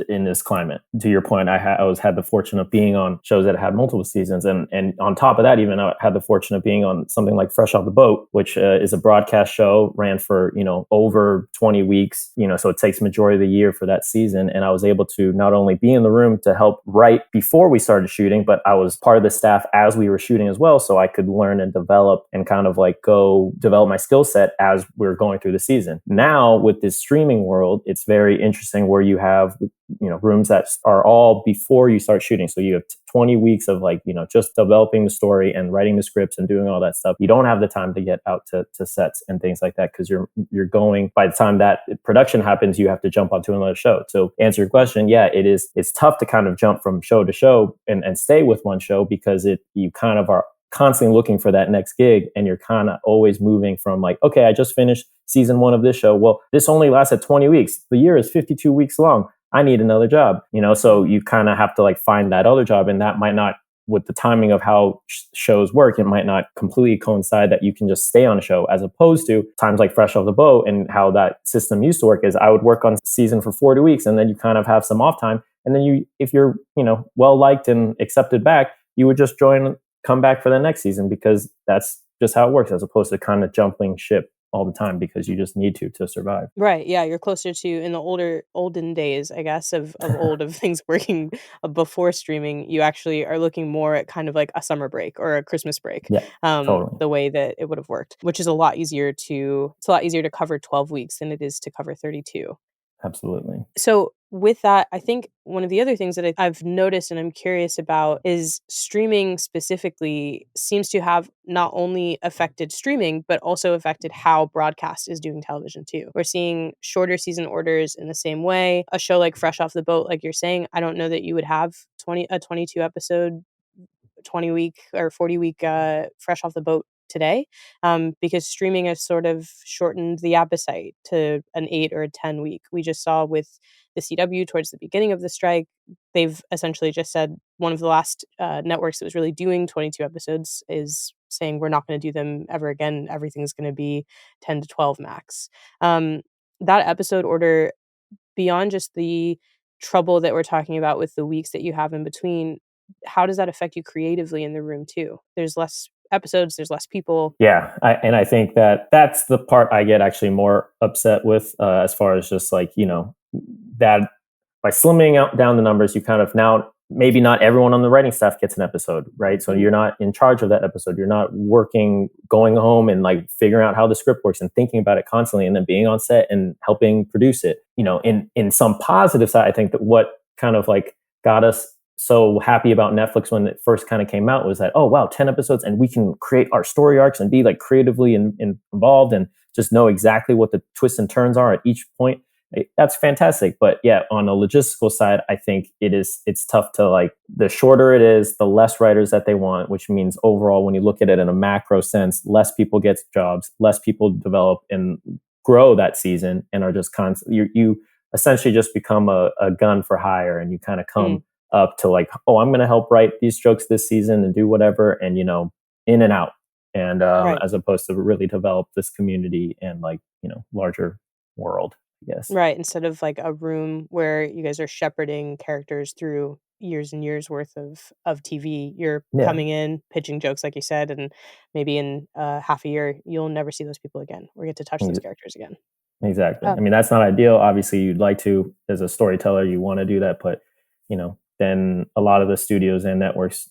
in this climate. To your point, I had the fortune of being on shows that had multiple seasons. And on top of that, even I had the fortune of being on something like Fresh Off the Boat, which is a broadcast show, ran for, over 20 weeks, so it takes majority of the year for that season. And I was able to not only be in the room to help write before we started shooting, but I was part of the staff as we were shooting as well. So I could learn and develop and kind of like go develop my skill set as we're going through the season. Now with this streaming world, it's very interesting where you have, rooms that are all before you start shooting. So you have 20 weeks of like, just developing the story and writing the scripts and doing all that stuff. You don't have the time to get out to sets and things like that, because you're going, by the time that production happens, you have to jump onto another show. So answer your question, yeah, it's tough to kind of jump from show to show and stay with one show, because you kind of are constantly looking for that next gig, and you're kind of always moving from like, okay, I just finished season 1 of this show. Well, this only lasted 20 weeks. The year is 52 weeks long. I need another job, so you kind of have to like find that other job, and that might not, with the timing of how shows work, it might not completely coincide that you can just stay on a show, as opposed to times like Fresh Off the Boat, and how that system used to work is I would work on season for 40 weeks, and then you kind of have some off time. And then if you're, well liked and accepted back, you would just come back for the next season, because that's just how it works, as opposed to kind of jumping ship all the time because you just need to survive. Right. Yeah. You're closer to, in the olden days, I guess, of things working before streaming. You actually are looking more at kind of like a summer break or a Christmas break. Yeah, totally. The way that it would have worked, which is it's a lot easier to cover 12 weeks than it is to cover 32. Absolutely. So with that, I think one of the other things that I've noticed and I'm curious about is streaming specifically seems to have not only affected streaming, but also affected how broadcast is doing television too. We're seeing shorter season orders in the same way. A show like Fresh Off the Boat, like you're saying, I don't know that you would have a 22 episode, 20 week or 40 week Fresh Off the Boat today, because streaming has sort of shortened the appetite to an 8 or a 10 week. We just saw with the CW towards the beginning of the strike, they've essentially just said one of the last networks that was really doing 22 episodes is saying we're not going to do them ever again. Everything's going to be 10 to 12 max. That episode order, beyond just the trouble that we're talking about with the weeks that you have in between, how does that affect you creatively in the room too? There's less episodes, there's less people. Yeah, I think that's the part I get actually more upset with, as far as just like, that by slimming down the numbers, you kind of now, maybe not everyone on the writing staff gets an episode, right? So you're not in charge of that episode. You're not going home and like figuring out how the script works and thinking about it constantly, and then being on set and helping produce it. In some positive side, I think that what kind of like got us so happy about Netflix when it first kind of came out was that, oh wow, 10 episodes and we can create our story arcs and be like creatively involved and just know exactly what the twists and turns are at each point. That's fantastic. But yeah, on a logistical side, I think it's tough to, like, the shorter it is, the less writers that they want, which means overall, when you look at it in a macro sense, less people get jobs, less people develop and grow that season and are just constant. You essentially just become a gun for hire, and you kind of come up to like, oh, I'm going to help write these jokes this season and do whatever, and in and out, and right. As opposed to really develop this community and like larger world. Yes. Right. Instead of like a room where you guys are shepherding characters through years and years worth of TV, you're coming in, pitching jokes, like you said, and maybe in half a year, you'll never see those people again or get to touch those characters again. Exactly. I mean, that's not ideal. Obviously, you'd like to, as a storyteller, you want to do that, but then a lot of the studios and networks,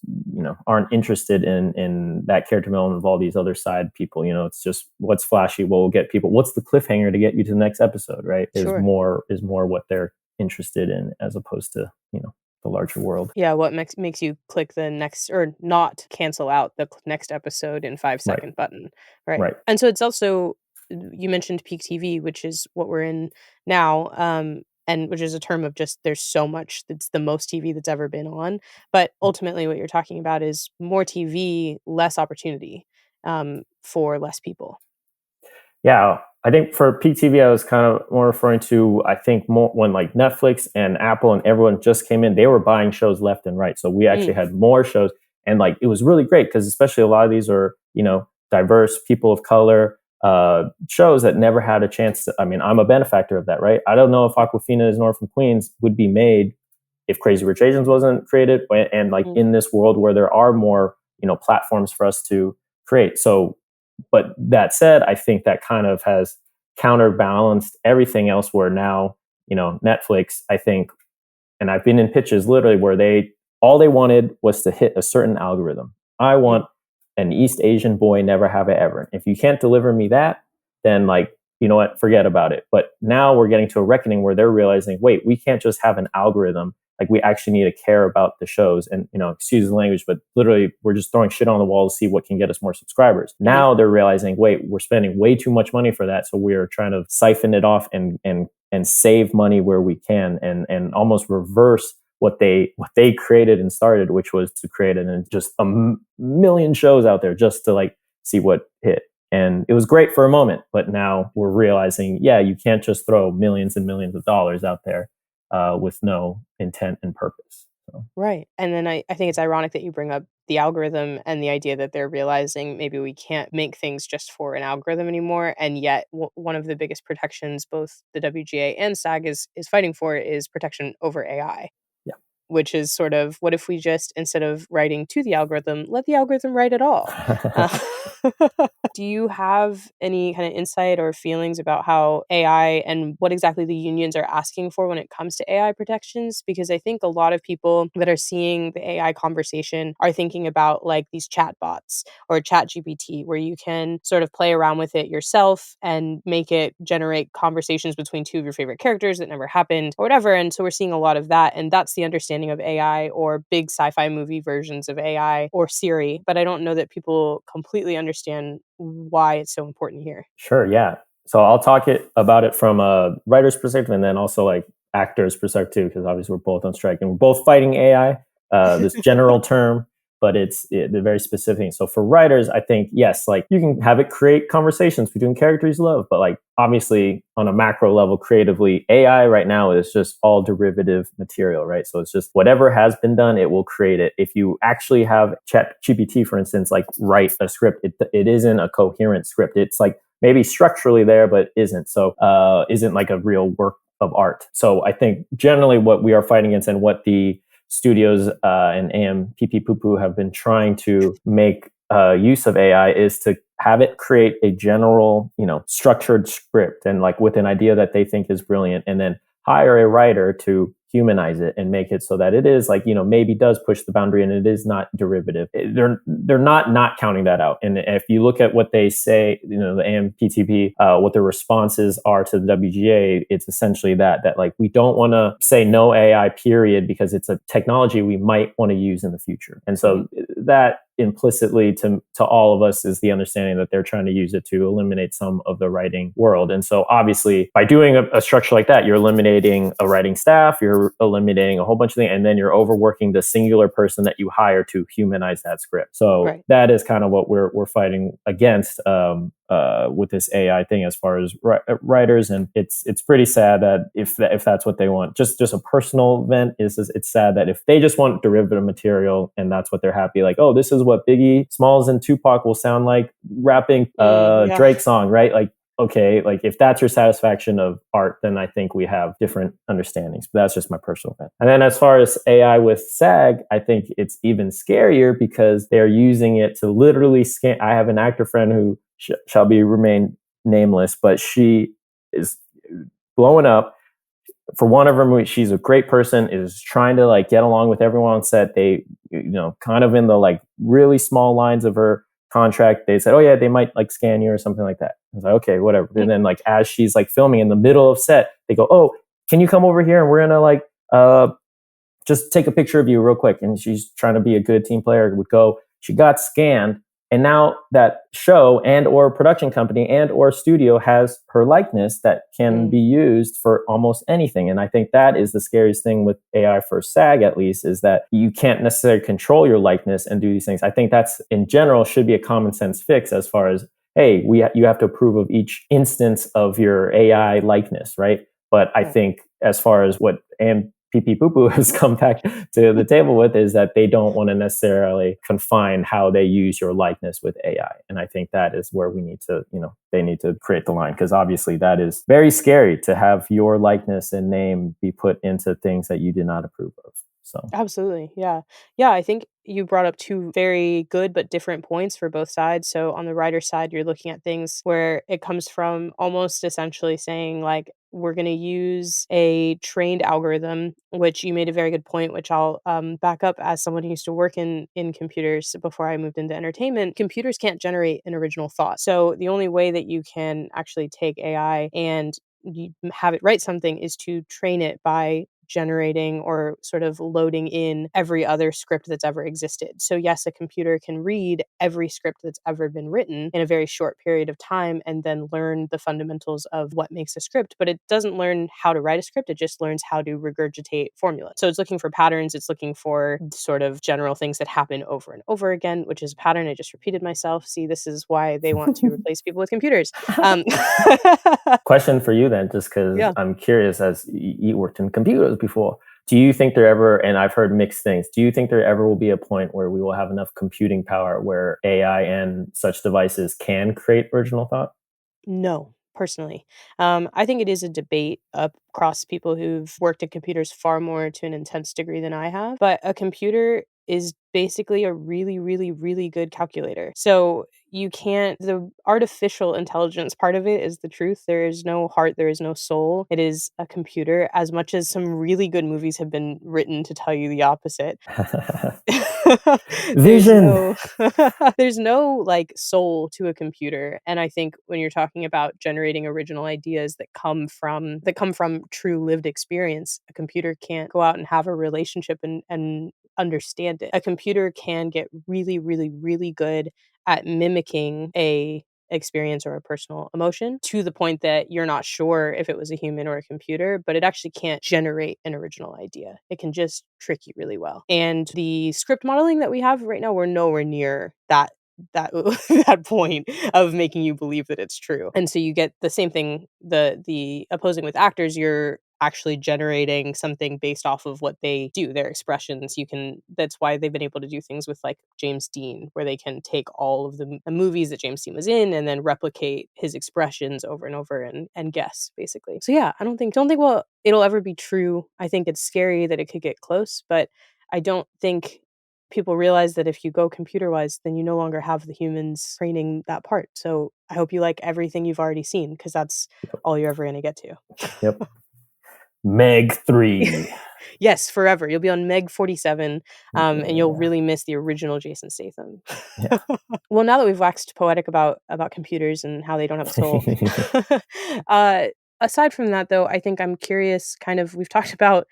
aren't interested in that character development of all these other side people. It's just what's flashy. We'll get people. What's the cliffhanger to get you to the next episode, right? Sure. Is more what they're interested in, as opposed to the larger world. Yeah, what makes you click the next, or not cancel out the next episode in 5-second button, right? Right. And so it's also, you mentioned peak TV, which is what we're in now. And which is a term of just, there's so much, that's the most TV that's ever been on. But ultimately what you're talking about is more TV, less opportunity for less people. Yeah, I think for peak TV, I was kind of more referring to, I think more when like Netflix and Apple and everyone just came in, they were buying shows left and right. So we actually had more shows, and like it was really great because especially a lot of these are, diverse, people of color, shows that never had a chance to, I'm a benefactor of that, right? I don't know if Awkwafina is North from Queens would be made if Crazy Rich Asians wasn't created, and like in this world where there are more, platforms for us to create. So, but that said, I think that kind of has counterbalanced everything else where now, Netflix, I think, and I've been in pitches literally where all they wanted was to hit a certain algorithm. I want an East Asian boy, never have I ever. If you can't deliver me that, then like, you know what, forget about it. But now we're getting to a reckoning where they're realizing, wait, we can't just have an algorithm. Like we actually need to care about the shows. And, excuse the language, but literally we're just throwing shit on the wall to see what can get us more subscribers. Now they're realizing, wait, we're spending way too much money for that. So we're trying to siphon it off and save money where we can and almost reverse what they created and started, which was to create just a million shows out there just to like see what hit. And it was great for a moment, but now we're realizing, yeah, you can't just throw millions and millions of dollars out there with no intent and purpose. So. Right. And then I think it's ironic that you bring up the algorithm and the idea that they're realizing maybe we can't make things just for an algorithm anymore. And yet one of the biggest protections both the WGA and SAG is fighting for is protection over AI. Yeah. Which is sort of, what if we just, instead of writing to the algorithm, let the algorithm write it all? Do you have any kind of insight or feelings about how AI and what exactly the unions are asking for when it comes to AI protections? Because I think a lot of people that are seeing the AI conversation are thinking about like these chat bots or chat GPT, where you can sort of play around with it yourself and make it generate conversations between two of your favorite characters that never happened or whatever. And so we're seeing a lot of that. And that's the understanding of AI or big sci-fi movie versions of AI or Siri. But I don't know that people completely understand why it's so important here. Sure, yeah. So I'll talk about it from a writer's perspective and then also like actors' perspective, because obviously we're both on strike and we're both fighting AI, this general term, but they're very specific. So for writers, I think, yes, like you can have it create conversations between characters you love, but like obviously on a macro level, creatively, AI right now is just all derivative material, right? So it's just whatever has been done, it will create it. If you actually have ChatGPT, for instance, like write a script, it isn't a coherent script. It's like maybe structurally there, but isn't. So isn't like a real work of art. So I think generally what we are fighting against and what the studios and AMPTP have been trying to make use of AI is to have it create a general, structured script and like with an idea that they think is brilliant, and then hire a writer to humanize it and make it so that it is like, maybe does push the boundary and it is not derivative. They're not counting that out. And if you look at what they say, the AMPTP, what the responses are to the WGA, it's essentially that like we don't want to say no AI period because it's a technology we might want to use in the future. And so that implicitly to all of us is the understanding that they're trying to use it to eliminate some of the writing world. And so obviously by doing a structure like that, you're eliminating a writing staff, you're eliminating a whole bunch of things, and then you're overworking the singular person that you hire to humanize that script. So that is kind of what we're fighting against with this AI thing as far as writers. And it's pretty sad that if that's what they want, just a personal event is it's sad that if they just want derivative material and that's what they're happy, like, oh, this is what Biggie Smalls and Tupac will sound like rapping Drake song, right? Like, okay, like if that's your satisfaction of art, then I think we have different understandings. But that's just my personal opinion. And then as far as AI with SAG, I think it's even scarier because they're using it to literally scan. I have an actor friend who shall remain nameless, but she is blowing up. For one of her movies, she's a great person, is trying to like get along with everyone on set. They, kind of in the like really small lines of her contract, they said, oh yeah, they might like scan you or something like that. I was like, okay, whatever. And then like as she's like filming in the middle of set, they go, oh, can you come over here and we're gonna like just take a picture of you real quick. And she's trying to be a good team player, would go, she got scanned. And now that show and or production company and or studio has her likeness that can be used for almost anything. And I think that is the scariest thing with AI for SAG, at least, is that you can't necessarily control your likeness and do these things. I think that's in general should be a common sense fix as far as, hey, you have to approve of each instance of your AI likeness, right? But I think as far as what AMPTP has come back to the table with is that they don't want to necessarily confine how they use your likeness with AI. And I think that is where we need to, they need to create the line, because obviously that is very scary to have your likeness and name be put into things that you did not approve of. So absolutely. Yeah. Yeah. I think you brought up two very good but different points for both sides. So on the writer side, you're looking at things where it comes from almost essentially saying like, we're going to use a trained algorithm, which you made a very good point, which I'll back up as someone who used to work in computers before I moved into entertainment. Computers can't generate an original thought. So the only way that you can actually take AI and you have it write something is to train it by generating or sort of loading in every other script that's ever existed. So yes, a computer can read every script that's ever been written in a very short period of time and then learn the fundamentals of what makes a script, but it doesn't learn how to write a script. It just learns how to regurgitate formula. So it's looking for patterns. It's looking for sort of general things that happen over and over again, which is a pattern. I just repeated myself. See, this is why they want to replace people with computers. Question for you then, just because Yeah. I'm curious, as you worked in computers before, do you think there ever, and I've heard mixed things, do you think there ever will be a point where we will have enough computing power where AI and such devices can create original thought? No, personally. I think it is a debate across people who've worked at computers far more to an intense degree than I have. But a computer is basically a really, really, really good calculator. So you can't, the artificial intelligence part of it is the truth. There is no heart, there is no soul. It is a computer, as much as some really good movies have been written to tell you the opposite. Vision. There's no like soul to a computer, and I think when you're talking about generating original ideas that come from true lived experience, a computer can't go out and have a relationship and understand it. A computer can get really, really, really good at mimicking a experience or a personal emotion to the point that you're not sure if it was a human or a computer, but it actually can't generate an original idea. It can just trick you really well. And the script modeling that we have right now, we're nowhere near that that point of making you believe that it's true. And so you get the same thing, the opposing with actors, you're actually generating something based off of what they do, their expressions. That's why they've been able to do things with like James Dean, where they can take all of the movies that James Dean was in and then replicate his expressions over and over and guess, basically. So yeah, I don't think well it'll ever be true. I think it's scary that it could get close, but I don't think people realize that if you go computer wise, then you no longer have the humans training that part. So I hope you like everything you've already seen, because that's all you're ever going to get to. Yep. Meg 3. Yes, forever. You'll be on Meg 47, and you'll really miss the original Jason Statham. Yeah. Well, now that we've waxed poetic about computers and how they don't have a soul, aside from that, though, I think I'm curious. Kind of, we've talked about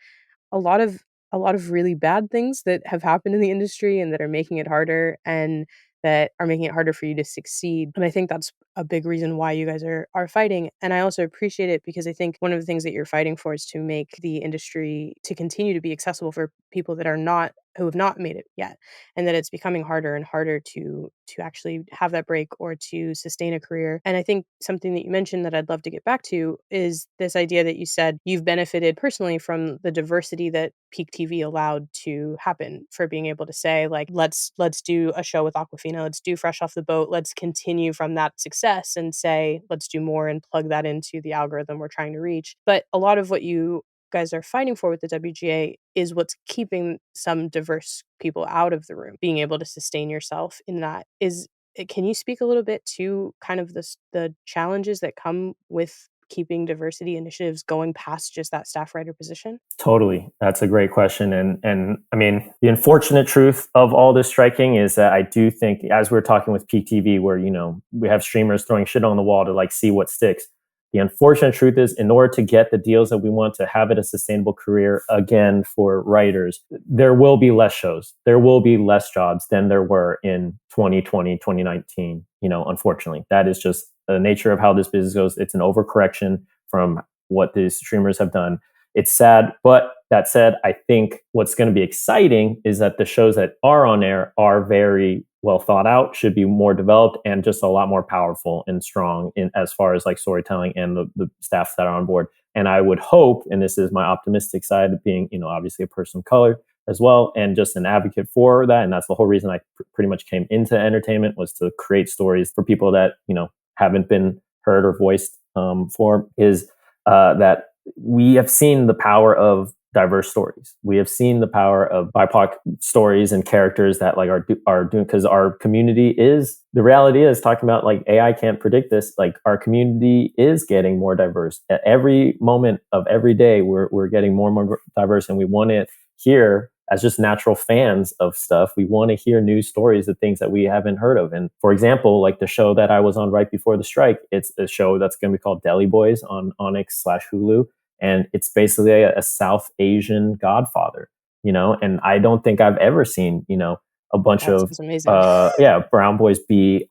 a lot of really bad things that have happened in the industry and that are making it harder and that are making it harder for you to succeed. And I think that's a big reason why you guys are fighting. And I also appreciate it because I think one of the things that you're fighting for is to make the industry to continue to be accessible for people that are not who have not made it yet, and that it's becoming harder and harder to actually have that break or to sustain a career. And I think something that you mentioned that I'd love to get back to is this idea that you said you've benefited personally from the diversity that Peak TV allowed to happen, for being able to say like, let's do a show with Aquafina, let's do Fresh Off the Boat, let's continue from that success and say let's do more and plug that into the algorithm we're trying to reach. But a lot of what you guys are fighting for with the WGA is what's keeping some diverse people out of the room. Being able to sustain yourself in that can you speak a little bit to kind of the challenges that come with keeping diversity initiatives going past just that staff writer position? Totally. That's a great question. And I mean, the unfortunate truth of all this striking is that I do think, as we're talking with Peak TV, where, we have streamers throwing shit on the wall to like see what sticks. The unfortunate truth is, in order to get the deals that we want to have it a sustainable career again for writers, there will be less shows. There will be less jobs than there were in 2020, 2019. Unfortunately, that is just the nature of how this business goes. It's an overcorrection from what these streamers have done. It's sad, but that said, I think what's going to be exciting is that the shows that are on air are very well thought out, should be more developed, and just a lot more powerful and strong in as far as like storytelling and the staff that are on board. And I would hope, and this is my optimistic side of being, obviously a person of color as well, and just an advocate for that. And that's the whole reason I pretty much came into entertainment, was to create stories for people that, haven't been heard or voiced for, is that we have seen the power of diverse stories. We have seen the power of BIPOC stories and characters that like are doing, because our community is, the reality is, talking about like AI can't predict this, like our community is getting more diverse at every moment of every day. We're getting more and more diverse, and we want to hear, as just natural fans of stuff, we want to hear news stories of things that we haven't heard of. And for example, like the show that I was on right before the strike, it's a show that's going to be called Deli Boys on Onyx/Hulu. And it's basically a South Asian Godfather, and I don't think I've ever seen, a bunch of brown boys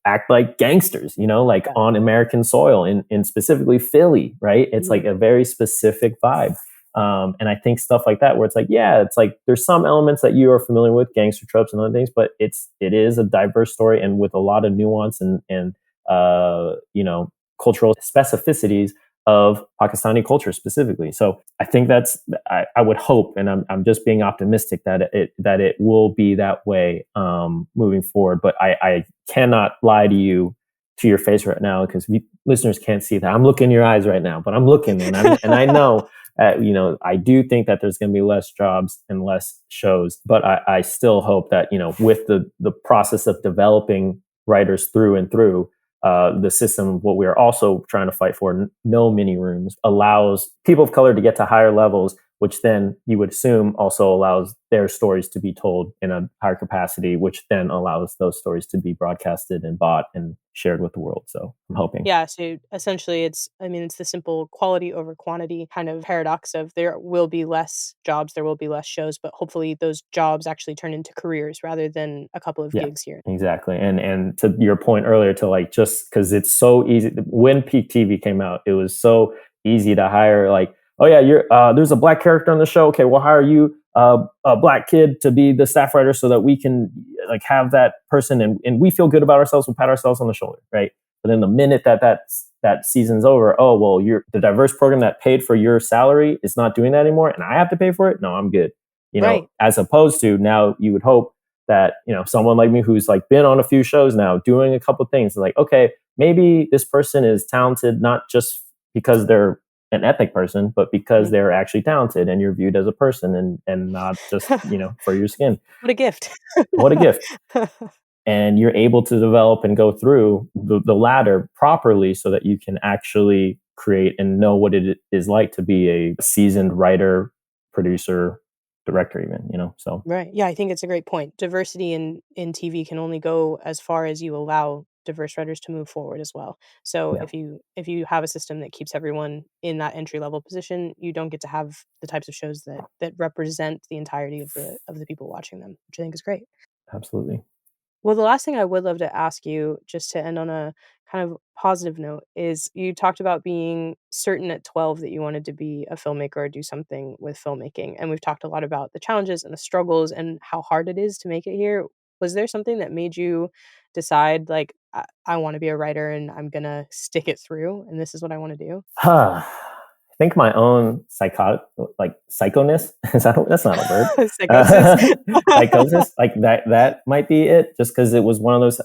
act like gangsters, like on American soil in specifically Philly, right? It's like a very specific vibe. And I think stuff like that, where it's like, it's like there's some elements that you are familiar with, gangster tropes and other things, but it is a diverse story, and with a lot of nuance and cultural specificities of Pakistani culture specifically. So I think I would hope, and I'm just being optimistic that it will be that way moving forward. But I cannot lie to your face right now, because listeners can't see that. I'm looking in your eyes right now, but I'm looking, and I know. I do think that there's going to be less jobs and less shows, but I still hope that, with the process of developing writers through and through, the system, what we are also trying to fight for, no mini rooms, allows people of color to get to higher levels, which then you would assume also allows their stories to be told in a higher capacity, which then allows those stories to be broadcasted and bought and shared with the world. So I'm hoping. Yeah. So essentially it's the simple quality over quantity kind of paradox of there will be less jobs, there will be less shows, but hopefully those jobs actually turn into careers rather than a couple of gigs here. Exactly. And to your point earlier, to like, just because it's so easy, when Peak TV came out, it was so easy to hire, like, oh yeah, there's a black character on the show. Okay, we'll hire you, a black kid, to be the staff writer, so that we can like have that person, and we feel good about ourselves. We'll pat ourselves on the shoulder, right? But then the minute that season's over, oh well, the diverse program that paid for your salary is not doing that anymore, and I have to pay for it. No, I'm good. As opposed to now, you would hope that someone like me, who's like been on a few shows now, doing a couple things, like, okay, maybe this person is talented not just because they're an ethnic person, but because they're actually talented, and you're viewed as a person and not just for your skin. What a gift. What a gift. And you're able to develop and go through the ladder properly, so that you can actually create and know what it is like to be a seasoned writer, producer, director, even, so. Right. Yeah, I think it's a great point. Diversity in TV can only go as far as you allow diverse writers to move forward as well. So if you have a system that keeps everyone in that entry level position, you don't get to have the types of shows that represent the entirety of the people watching them, which I think is great. Absolutely. Well, the last thing I would love to ask you, just to end on a kind of positive note, is you talked about being certain at 12 that you wanted to be a filmmaker or do something with filmmaking. And we've talked a lot about the challenges and the struggles and how hard it is to make it here. Was there something that made you decide, like, I want to be a writer and I'm going to stick it through, and this is what I want to do? I think my own psychoness, that's not a word. Psychosis. Psychosis, like that might be it. Just because it was one of those,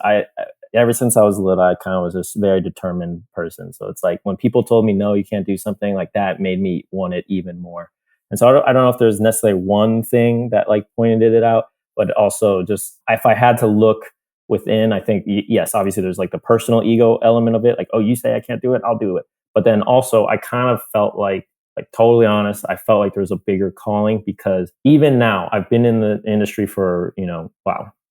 ever since I was little, I kind of was a very determined person. So it's like when people told me, no, you can't do something, like that made me want it even more. And so I don't know if there's necessarily one thing that like pointed it out, but also just if I had to look within, I think, yes, obviously there's like the personal ego element of it. Like, oh, you say I can't do it, I'll do it. But then also I kind of felt like totally honest, I felt like there was a bigger calling, because even now I've been in the industry for,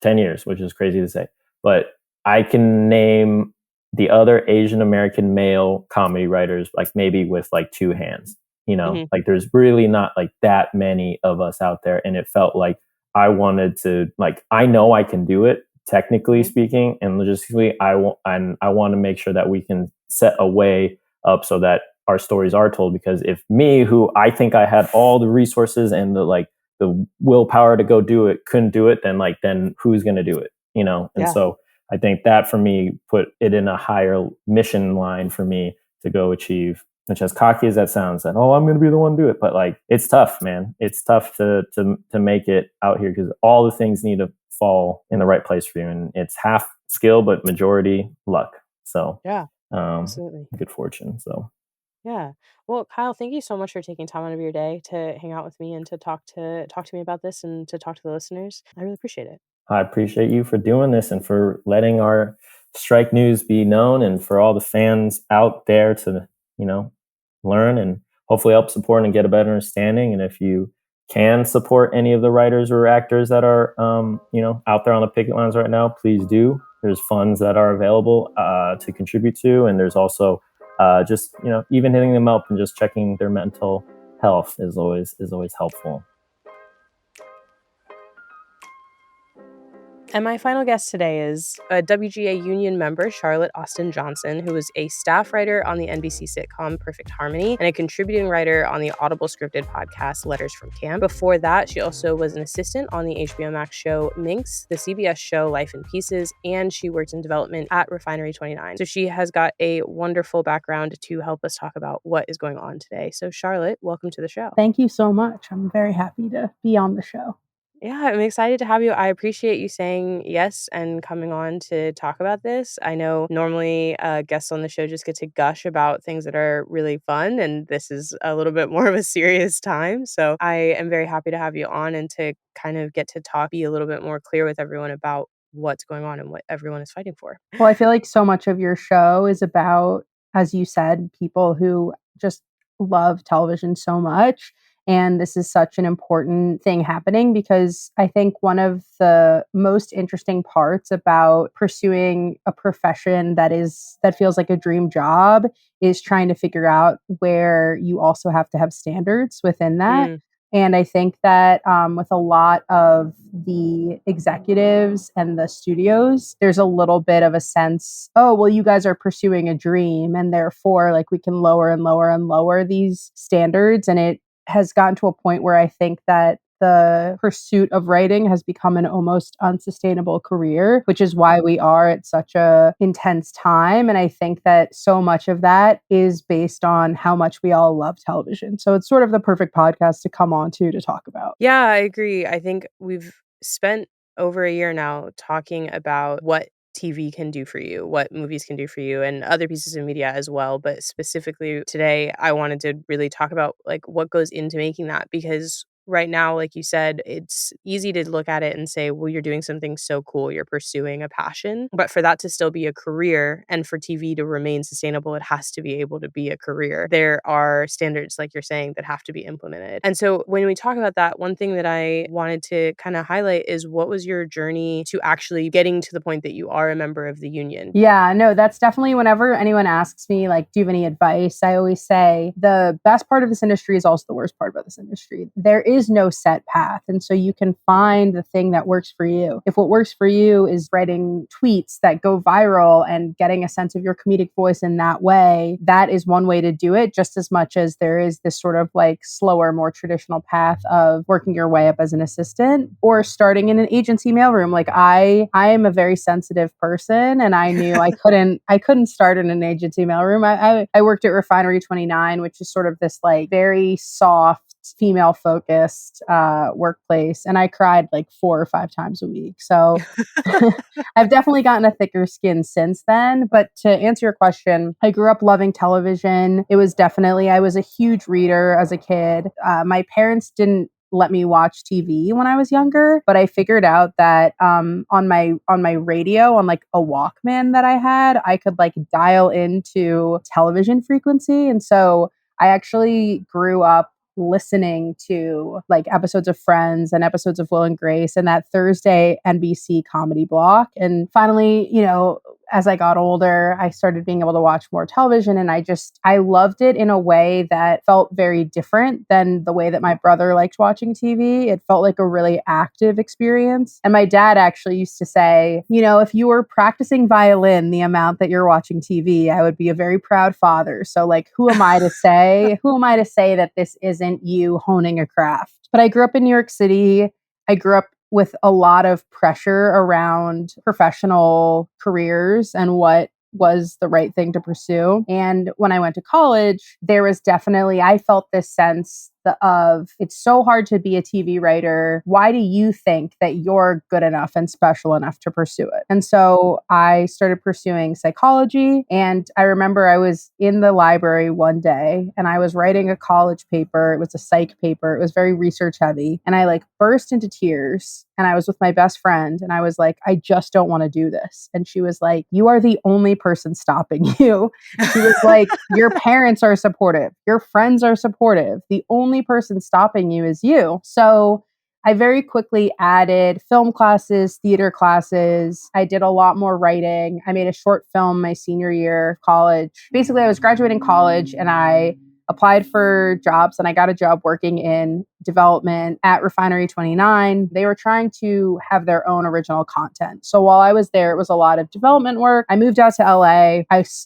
10 years, which is crazy to say, but I can name the other Asian American male comedy writers, like maybe with like two hands, like there's really not like that many of us out there. And it felt like I wanted to, like, I know I can do it, technically speaking, and logistically, I want to make sure that we can set a way up so that our stories are told. Because if me, who I think I had all the resources and the willpower to go do it, couldn't do it, then who's going to do it, And so I think that for me put it in a higher mission line for me to go achieve. Which, as cocky as that sounds, that, oh, I'm going to be the one to do it, but like, it's tough, man. It's tough to make it out here, because all the things need to fall in the right place for you, and it's half skill but majority luck. So absolutely, good fortune. So Yeah. Well, Kyle, thank you so much for taking time out of your day to hang out with me and to talk to me about this and to talk to the listeners. I really appreciate it. I appreciate you for doing this and for letting our strike news be known, and for all the fans out there to, learn and hopefully help support and get a better understanding. And if you can support any of the writers or actors that are, out there on the picket lines right now, please do. There's funds that are available to contribute to, and there's also just even hitting them up and just checking their mental health is always helpful. And my final guest today is a WGA union member, Charlotte Austin Johnson, who was a staff writer on the NBC sitcom Perfect Harmony and a contributing writer on the Audible scripted podcast Letters from Camp. Before that, she also was an assistant on the HBO Max show Minx, the CBS show Life in Pieces, and she worked in development at Refinery 29. So she has got a wonderful background to help us talk about what is going on today. So Charlotte, welcome to the show. Thank you so much. I'm very happy to be on the show. Yeah, I'm excited to have you. I appreciate you saying yes and coming on to talk about this. I know normally guests on the show just get to gush about things that are really fun, and this is a little bit more of a serious time. So I am very happy to have you on and to kind of get to talk, be a little bit more clear with everyone about what's going on and what everyone is fighting for. Well, I feel like so much of your show is about, as you said, people who just love television so much. And this is such an important thing happening because I think one of the most interesting parts about pursuing a profession that feels like a dream job is trying to figure out where you also have to have standards within that. And I think that with a lot of the executives and the studios, there's a little bit of a sense, oh, well, you guys are pursuing a dream, and therefore, like, we can lower and lower and lower these standards. And it has gotten to a point where I think that the pursuit of writing has become an almost unsustainable career, which is why we are at such a intense time. And I think that so much of that is based on how much we all love television. So it's sort of the perfect podcast to come on to talk about. Yeah, I agree. I think we've spent over a year now talking about what TV can do for you, what movies can do for you, and other pieces of media as well. But specifically today, I wanted to really talk about like what goes into making that, because right now, like you said, it's easy to look at it and say, well, you're doing something so cool, you're pursuing a passion. But for that to still be a career and for TV to remain sustainable, it has to be able to be a career. There are standards, like you're saying, that have to be implemented. And so when we talk about that, one thing that I wanted to kind of highlight is, what was your journey to actually getting to the point that you are a member of the union? Yeah, no, that's definitely, whenever anyone asks me, like, do you have any advice? I always say the best part of this industry is also the worst part about this industry. There is no set path. And so you can find the thing that works for you. If what works for you is writing tweets that go viral and getting a sense of your comedic voice in that way, that is one way to do it, just as much as there is this sort of like slower, more traditional path of working your way up as an assistant or starting in an agency mailroom. Like I am a very sensitive person, and I knew I couldn't start in an agency mailroom. I worked at Refinery 29, which is sort of this like very soft, female focused workplace, and I cried like 4 or 5 times a week. So I've definitely gotten a thicker skin since then. But to answer your question, I grew up loving television. I was a huge reader as a kid. My parents didn't let me watch TV when I was younger, but I figured out that on my radio, on like a Walkman that I had, I could like dial into television frequency. And so I actually grew up listening to like episodes of Friends and episodes of Will and Grace and that Thursday NBC comedy block. And finally, as I got older, I started being able to watch more television, and I loved it in a way that felt very different than the way that my brother liked watching TV. It felt like a really active experience. And my dad actually used to say, if you were practicing violin the amount that you're watching TV, I would be a very proud father. So like, who am I to say that this isn't you honing a craft? But I grew up in New York City. I grew up with a lot of pressure around professional careers and what was the right thing to pursue. And when I went to college, there was definitely, I felt this sense it's so hard to be a TV writer. Why do you think that you're good enough and special enough to pursue it? And so I started pursuing psychology. And I remember I was in the library one day and I was writing a college paper. It was a psych paper. It was very research heavy. And I like burst into tears. And I was with my best friend and I was like, I just don't want to do this. And she was like, you are the only person stopping you. She was like, your parents are supportive. Your friends are supportive. The only person stopping you is you. So I very quickly added film classes, theater classes. I did a lot more writing. I made a short film my senior year of college. Basically, I was graduating college and I applied for jobs and I got a job working in development at Refinery 29. They were trying to have their own original content. So while I was there, it was a lot of development work. I moved out to LA.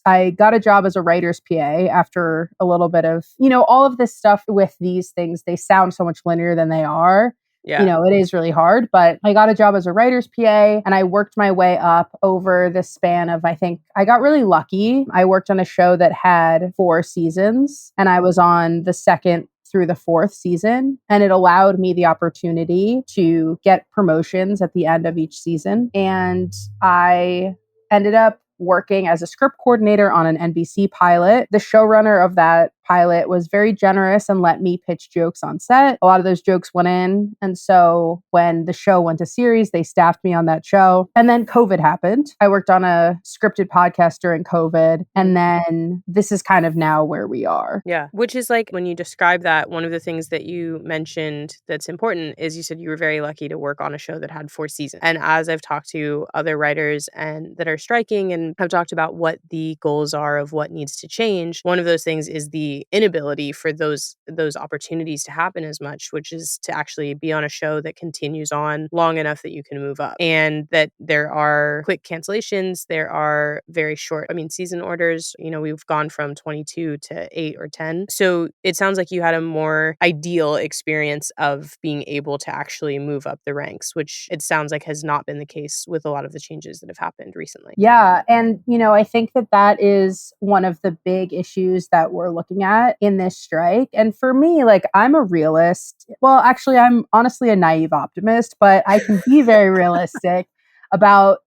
I got a job as a writer's PA after a little bit of, all of this stuff with these things. They sound so much linear than they are. Yeah. It is really hard, but I got a job as a writer's PA and I worked my way up over the span of, I think I got really lucky. I worked on a show that had 4 seasons and I was on the second through the 4th season. And it allowed me the opportunity to get promotions at the end of each season. And I ended up working as a script coordinator on an NBC pilot. The showrunner of that pilot was very generous and let me pitch jokes on set. A lot of those jokes went in. And so when the show went to series, they staffed me on that show. And then COVID happened. I worked on a scripted podcast during COVID. And then this is kind of now where we are. Yeah. Which is like when you describe that, one of the things that you mentioned that's important is you said you were very lucky to work on a show that had 4 seasons. And as I've talked to other writers and that are striking and have talked about what the goals are of what needs to change, one of those things is the inability for those opportunities to happen as much, which is to actually be on a show that continues on long enough that you can move up, and that there are quick cancellations, there are very short season orders. We've gone from 22 to 8 or 10, so it sounds like you had a more ideal experience of being able to actually move up the ranks, which it sounds like has not been the case with a lot of the changes that have happened recently. Yeah. And, I think that is one of the big issues that we're looking at in this strike. And for me, I'm a realist. Well, actually, I'm honestly a naive optimist, but I can be very realistic about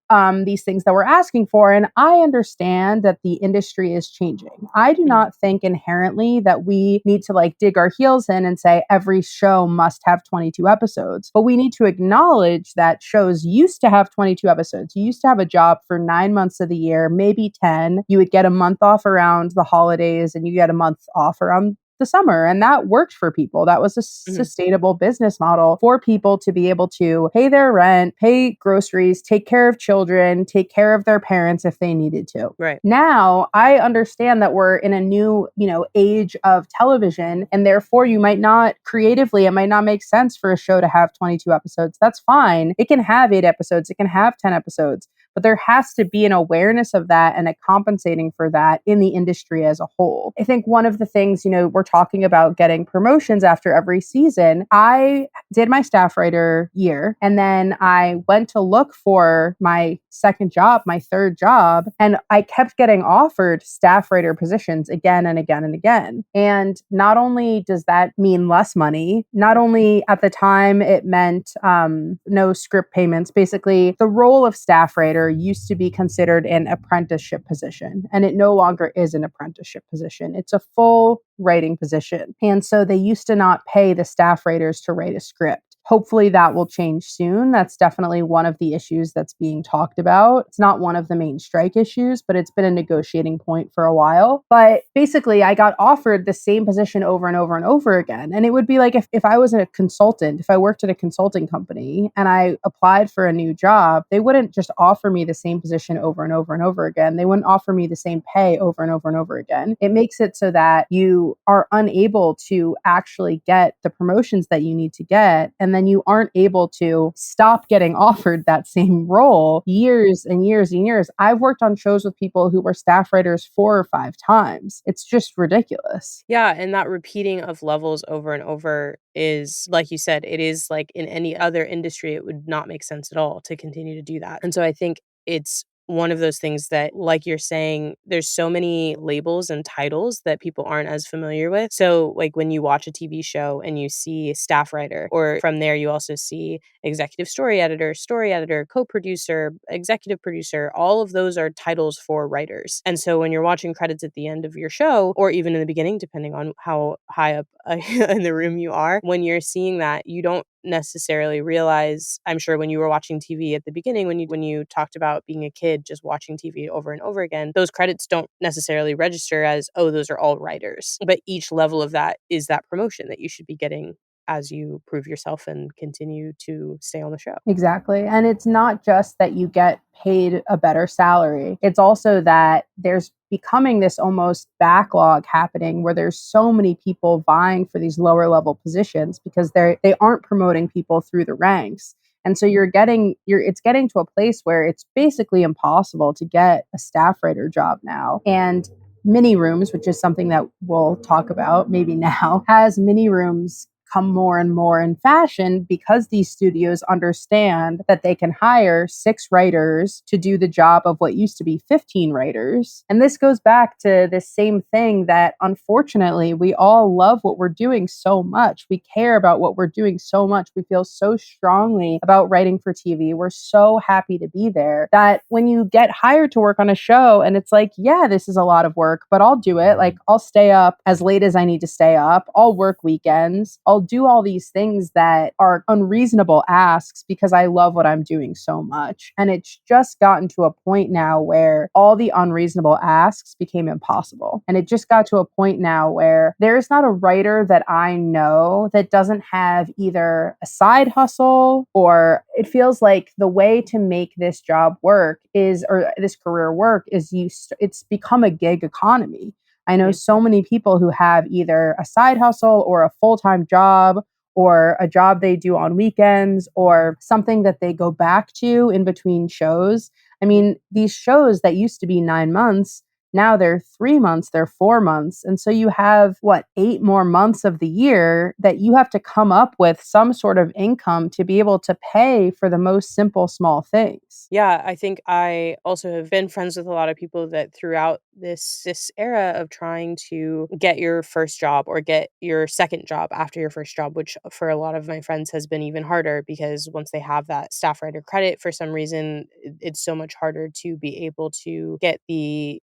these things that we're asking for. And I understand that the industry is changing. I do not think inherently that we need to dig our heels in and say every show must have 22 episodes. But we need to acknowledge that shows used to have 22 episodes. You used to have a job for 9 months of the year, maybe 10. You would get a month off around the holidays and you get a month off around the summer. And that worked for people. That was a sustainable business model for people to be able to pay their rent, pay groceries, take care of children, take care of their parents if they needed to. Right. Now, I understand that we're in a new, age of television, and therefore it might not make sense for a show to have 22 episodes. That's fine. It can have 8 episodes. It can have 10 episodes. But there has to be an awareness of that and a compensating for that in the industry as a whole. I think one of the things, we're talking about getting promotions after every season. I did my staff writer year, and then I went to look for my second job, my third job, and I kept getting offered staff writer positions again and again and again. And not only does that mean less money, not only at the time it meant no script payments. Basically, the role of staff writer used to be considered an apprenticeship position, and it no longer is an apprenticeship position. It's a full writing position. And so they used to not pay the staff writers to write a script. Hopefully that will change soon. That's definitely one of the issues that's being talked about. It's not one of the main strike issues, but it's been a negotiating point for a while. But basically, I got offered the same position over and over and over again. And it would be like if I was a consultant, if I worked at a consulting company and I applied for a new job, they wouldn't just offer me the same position over and over and over again. They wouldn't offer me the same pay over and over and over again. It makes it so that you are unable to actually get the promotions that you need to get. And then you aren't able to stop getting offered that same role years and years and years. I've worked on shows with people who were staff writers 4 or 5 times. It's just ridiculous. Yeah. And that repeating of levels over and over is, like you said, it is like in any other industry, it would not make sense at all to continue to do that. And so I think it's one of those things that, like you're saying, there's so many labels and titles that people aren't as familiar with. So like when you watch a TV show and you see staff writer, or from there you also see executive story editor, co-producer, executive producer, all of those are titles for writers. And so when you're watching credits at the end of your show, or even in the beginning, depending on how high up in the room you are, when you're seeing that, you don't necessarily realize, I'm sure when you were watching TV at the beginning, when you talked about being a kid just watching TV over and over again, those credits don't necessarily register as, oh, those are all writers. But each level of that is that promotion that you should be getting as you prove yourself and continue to stay on the show. Exactly. And it's not just that you get paid a better salary. It's also that there's becoming this almost backlog happening where there's so many people vying for these lower level positions because they aren't promoting people through the ranks. And so it's getting to a place where it's basically impossible to get a staff writer job now. And mini rooms, which is something that we'll talk about maybe now, has mini rooms come more and more in fashion because these studios understand that they can hire 6 writers to do the job of what used to be 15 writers. And this goes back to this same thing that unfortunately we all love what we're doing so much. We care about what we're doing so much. We feel so strongly about writing for TV. We're so happy to be there that when you get hired to work on a show and it's like, yeah, this is a lot of work, but I'll do it. Like I'll stay up as late as I need to stay up. I'll work weekends. I'll do all these things that are unreasonable asks because I love what I'm doing so much. And it's just gotten to a point now where all the unreasonable asks became impossible. And it just got to a point now where there's not a writer that I know that doesn't have either a side hustle, or it feels like the way to make this job work is, or this career work is, it's become a gig economy. I know so many people who have either a side hustle or a full-time job or a job they do on weekends or something that they go back to in between shows. I mean, these shows that used to be 9 months, now they're 3 months, they're 4 months. And so you have 8 more months of the year that you have to come up with some sort of income to be able to pay for the most simple, small things. Yeah, I think I also have been friends with a lot of people that throughout this era of trying to get your first job or get your second job after your first job, which for a lot of my friends has been even harder because once they have that staff writer credit, for some reason, it's so much harder to be able to get the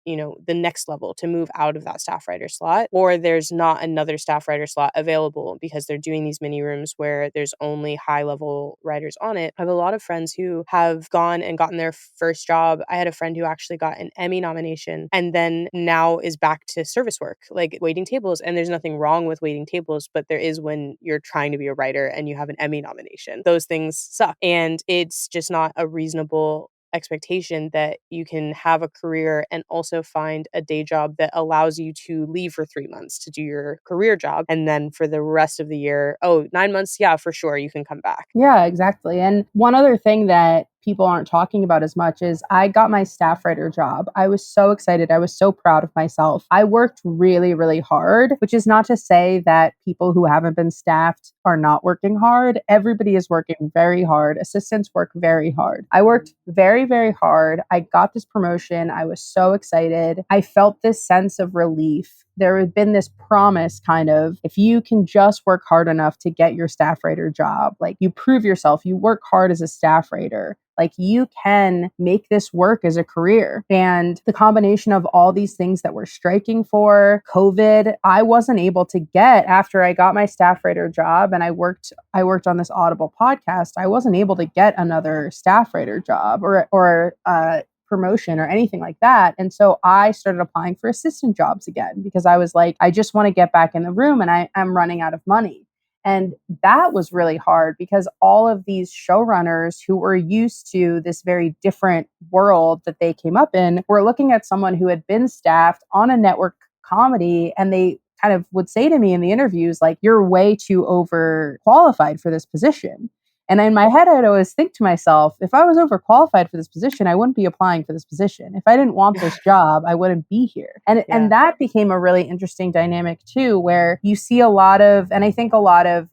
next level to move out of that staff writer slot, or there's not another staff writer slot available because they're doing these mini rooms where there's only high level writers on it. I have a lot of friends who have gone and gotten their first job. I had a friend who actually got an Emmy nomination and then now is back to service work, like waiting tables. And there's nothing wrong with waiting tables, but there is when you're trying to be a writer and you have an Emmy nomination. Those things suck. And it's just not a reasonable expectation that you can have a career and also find a day job that allows you to leave for 3 months to do your career job. And then for the rest of the year, 9 months, yeah, for sure, you can come back. Yeah, exactly. And one other thing that people aren't talking about as much is I got my staff writer job. I was so excited. I was so proud of myself. I worked really, really hard, which is not to say that people who haven't been staffed are not working hard. Everybody is working very hard. Assistants work very hard. I worked very, very hard. I got this promotion. I was so excited. I felt this sense of relief. There had been this promise kind of, if you can just work hard enough to get your staff writer job, like you prove yourself, you work hard as a staff writer, like you can make this work as a career. And the combination of all these things that we're striking for, COVID, I wasn't able to get after I got my staff writer job and I worked on this Audible podcast. I wasn't able to get another staff writer job or promotion or anything like that. And so I started applying for assistant jobs again because I was like, I just want to get back in the room and I'm running out of money. And that was really hard because all of these showrunners who were used to this very different world that they came up in were looking at someone who had been staffed on a network comedy, and they kind of would say to me in the interviews, like, you're way too overqualified for this position. And in my head, I'd always think to myself, if I was overqualified for this position, I wouldn't be applying for this position. If I didn't want this job, I wouldn't be here. And that became a really interesting dynamic too, where you see a lot of, and I think a lot of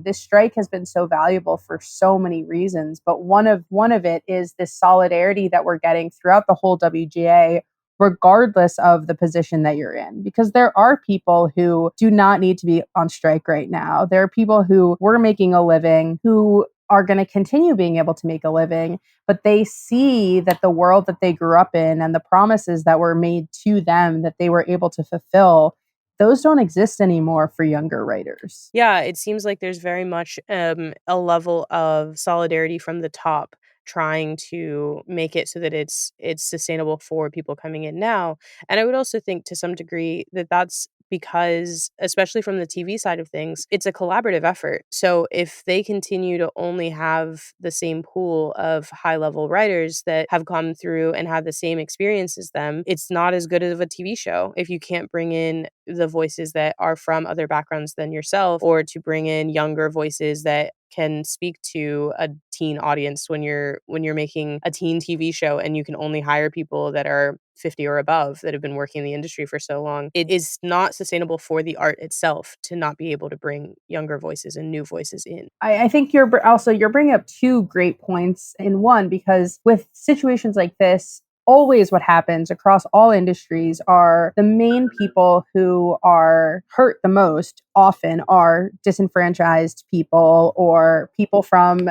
this strike has been so valuable for so many reasons. But one of it is this solidarity that we're getting throughout the whole WGA, regardless of the position that you're in, because there are people who do not need to be on strike right now. There are people who were making a living, who are going to continue being able to make a living, but they see that the world that they grew up in and the promises that were made to them that they were able to fulfill, those don't exist anymore for younger writers. Yeah, it seems like there's very much a level of solidarity from the top, trying to make it so that it's sustainable for people coming in now. And I would also think to some degree that that's because, especially from the TV side of things, it's a collaborative effort. So if they continue to only have the same pool of high level writers that have come through and had the same experience as them, it's not as good of a TV show if you can't bring in the voices that are from other backgrounds than yourself, or to bring in younger voices that can speak to a teen audience when you're making a teen TV show and you can only hire people that are 50 or above that have been working in the industry for so long. It is not sustainable for the art itself to not be able to bring younger voices and new voices in. I think you're bringing up two great points in one, because with situations like this, always what happens across all industries are the main people who are hurt the most often are disenfranchised people, or people from,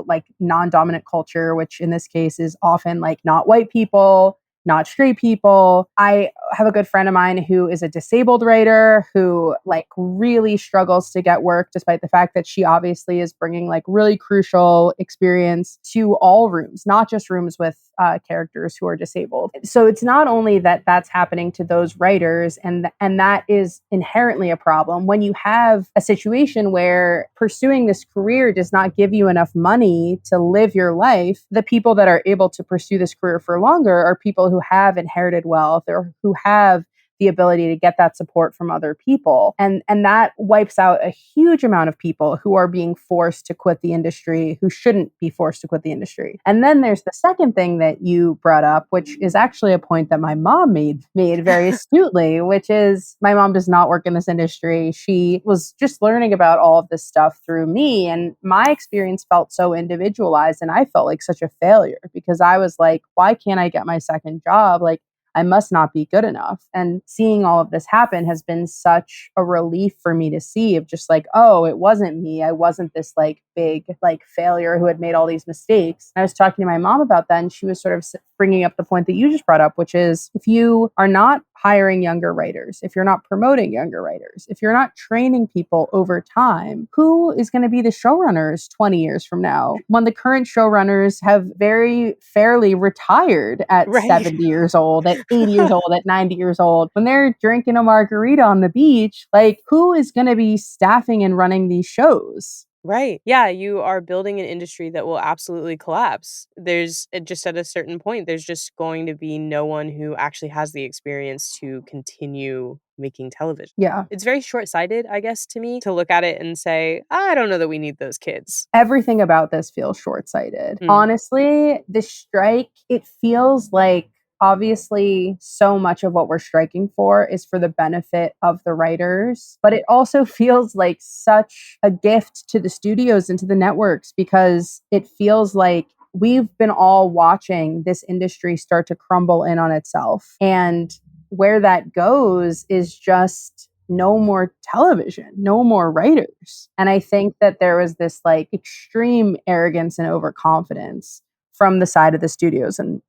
like non-dominant culture, which in this case is often like not white people, not straight people. I have a good friend of mine who is a disabled writer who like really struggles to get work, despite the fact that she obviously is bringing like really crucial experience to all rooms, not just rooms with characters who are disabled. So it's not only that that's happening to those writers, and that is inherently a problem. When you have a situation where pursuing this career does not give you enough money to live your life, the people that are able to pursue this career for longer are people who have inherited wealth or who have the ability to get that support from other people. And that wipes out a huge amount of people who are being forced to quit the industry, who shouldn't be forced to quit the industry. And then there's the second thing that you brought up, which is actually a point that my mom made very astutely, which is my mom does not work in this industry. She was just learning about all of this stuff through me. And my experience felt so individualized, and I felt like such a failure because I was like, why can't I get my second job? Like, I must not be good enough. And seeing all of this happen has been such a relief for me to see, of just like, oh, it wasn't me. I wasn't this like big like failure who had made all these mistakes. And I was talking to my mom about that, and she was sort of bringing up the point that you just brought up, which is if you are not hiring younger writers, if you're not promoting younger writers, if you're not training people over time, who is going to be the showrunners 20 years from now when the current showrunners have very fairly retired at 70 years old, at 80 years old, at 90 years old, when they're drinking a margarita on the beach? Like, who is going to be staffing and running these shows? Right. Yeah, you are building an industry that will absolutely collapse. There's just at a certain point, there's just going to be no one who actually has the experience to continue making television. Yeah. It's very short-sighted, I guess, to me, to look at it and say, I don't know that we need those kids. Everything about this feels short-sighted. Honestly, the strike, it feels like obviously so much of what we're striking for is for the benefit of the writers, but it also feels like such a gift to the studios and to the networks, because it feels like we've been all watching this industry start to crumble in on itself. And where that goes is just no more television, no more writers. And I think that there was this like extreme arrogance and overconfidence from the side of the studios and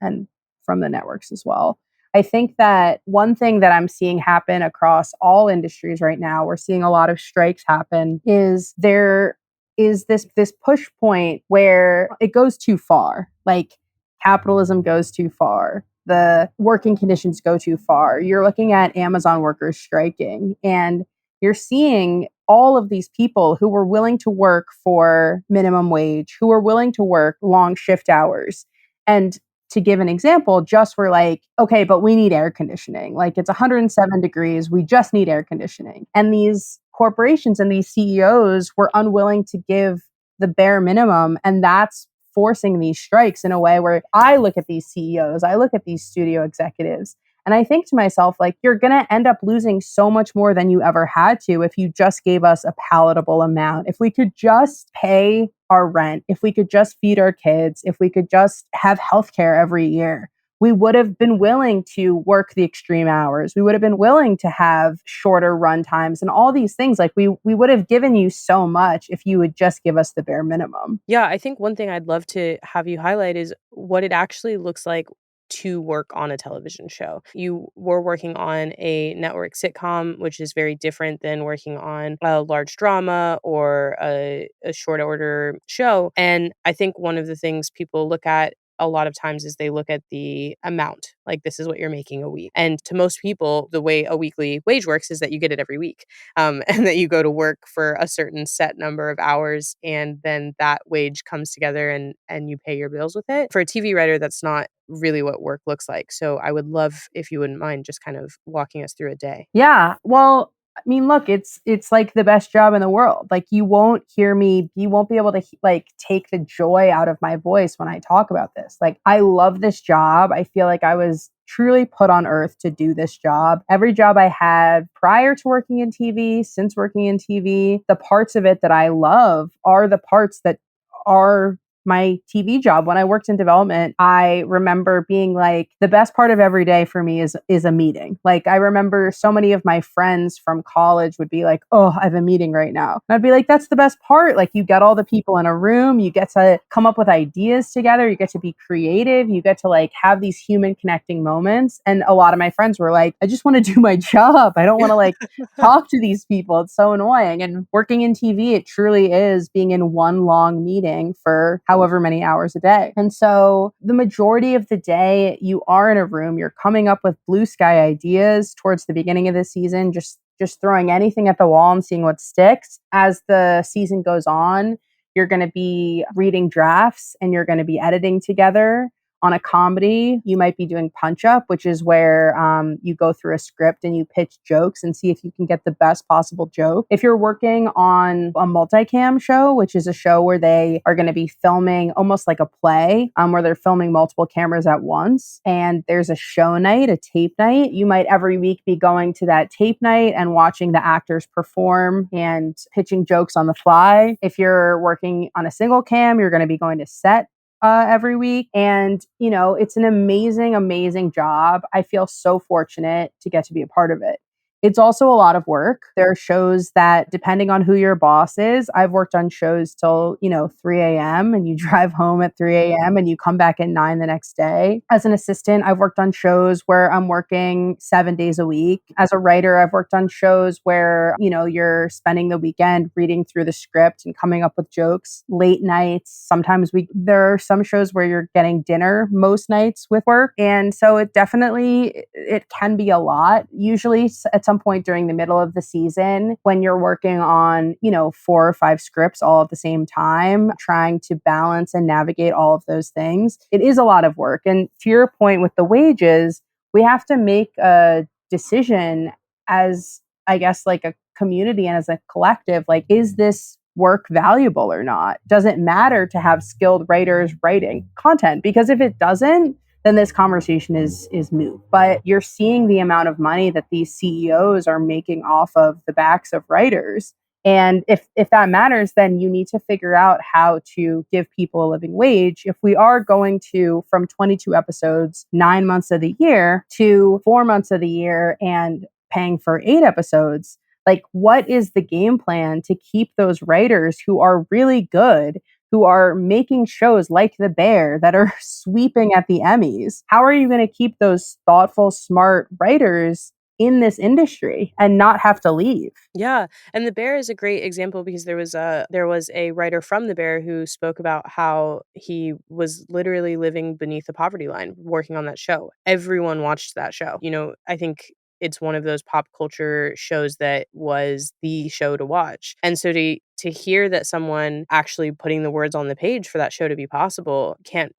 from the networks as well. I think that one thing that I'm seeing happen across all industries right now, we're seeing a lot of strikes happen, is there is this push point where it goes too far. Like, capitalism goes too far. The working conditions go too far. You're looking at Amazon workers striking, and you're seeing all of these people who were willing to work for minimum wage, who were willing to work long shift hours. And to give an example, just were like, okay, but we need air conditioning. Like, it's 107 degrees. We just need air conditioning. And these corporations and these CEOs were unwilling to give the bare minimum. And that's forcing these strikes in a way where I look at these CEOs, I look at these studio executives, and I think to myself, like, you're going to end up losing so much more than you ever had to if you just gave us a palatable amount. If we could just pay our rent, if we could just feed our kids, if we could just have healthcare every year, we would have been willing to work the extreme hours. We would have been willing to have shorter run times and all these things. Like we would have given you so much if you would just give us the bare minimum. Yeah, I think one thing I'd love to have you highlight is what it actually looks like to work on a television show. You were working on a network sitcom, which is very different than working on a large drama or a short order show. And I think one of the things people look at a lot of times is they look at the amount, like this is what you're making a week. And to most people, the way a weekly wage works is that you get it every week, and that you go to work for a certain set number of hours, and then that wage comes together and you pay your bills with it. For a TV writer, that's not really what work looks like. So I would love if you wouldn't mind just kind of walking us through a day. Yeah. Well, I mean, look, it's like the best job in the world. Like you won't hear me, you won't be able to like take the joy out of my voice when I talk about this. Like I love this job. I feel like I was truly put on earth to do this job. Every job I had prior to working in TV, since working in TV, the parts of it that I love are the parts that are my TV job. When I worked in development, I remember being like, the best part of every day for me is a meeting. Like I remember so many of my friends from college would be like, oh, I have a meeting right now. And I'd be like, that's the best part. Like you get all the people in a room, you get to come up with ideas together, you get to be creative, you get to like have these human connecting moments. And a lot of my friends were like, I just want to do my job. I don't want to like talk to these people. It's so annoying. And working in TV, it truly is being in one long meeting for however many hours a day. And so the majority of the day you are in a room, you're coming up with blue sky ideas towards the beginning of the season, just throwing anything at the wall and seeing what sticks. As the season goes on, you're going to be reading drafts and you're going to be editing together. On a comedy, you might be doing punch up, which is where you go through a script and you pitch jokes and see if you can get the best possible joke. If you're working on a multicam show, which is a show where they are going to be filming almost like a play, where they're filming multiple cameras at once, and there's a show night, a tape night, you might every week be going to that tape night and watching the actors perform and pitching jokes on the fly. If you're working on a single cam, you're going to be going to set every week. And, you know, it's an amazing, amazing job. I feel so fortunate to get to be a part of it. It's also a lot of work. There are shows that, depending on who your boss is, I've worked on shows till, 3 a.m. and you drive home at 3 a.m. and you come back at 9 the next day. As an assistant, I've worked on shows where I'm working 7 days a week. As a writer, I've worked on shows where, you're spending the weekend reading through the script and coming up with jokes. Late nights, sometimes there are some shows where you're getting dinner most nights with work. And so it can be a lot. Usually at some point during the middle of the season, when you're working on, 4 or 5 scripts all at the same time, trying to balance and navigate all of those things, it is a lot of work. And to your point with the wages, we have to make a decision as, I guess, like a community and as a collective, like, is this work valuable or not? Does it matter to have skilled writers writing content? Because if it doesn't, then this conversation is moot. But you're seeing the amount of money that these CEOs are making off of the backs of writers. And if that matters, then you need to figure out how to give people a living wage. If we are going to, from 22 episodes, 9 months of the year to 4 months of the year and paying for 8 episodes, like, what is the game plan to keep those writers who are really good, who are making shows like The Bear that are sweeping at the Emmys? How are you going to keep those thoughtful, smart writers in this industry and not have to leave? Yeah, and The Bear is a great example because there was a writer from The Bear who spoke about how he was literally living beneath the poverty line working on that show. Everyone watched that show. I think it's one of those pop culture shows that was the show to watch. And so to hear that someone actually putting the words on the page for that show to be possible can't,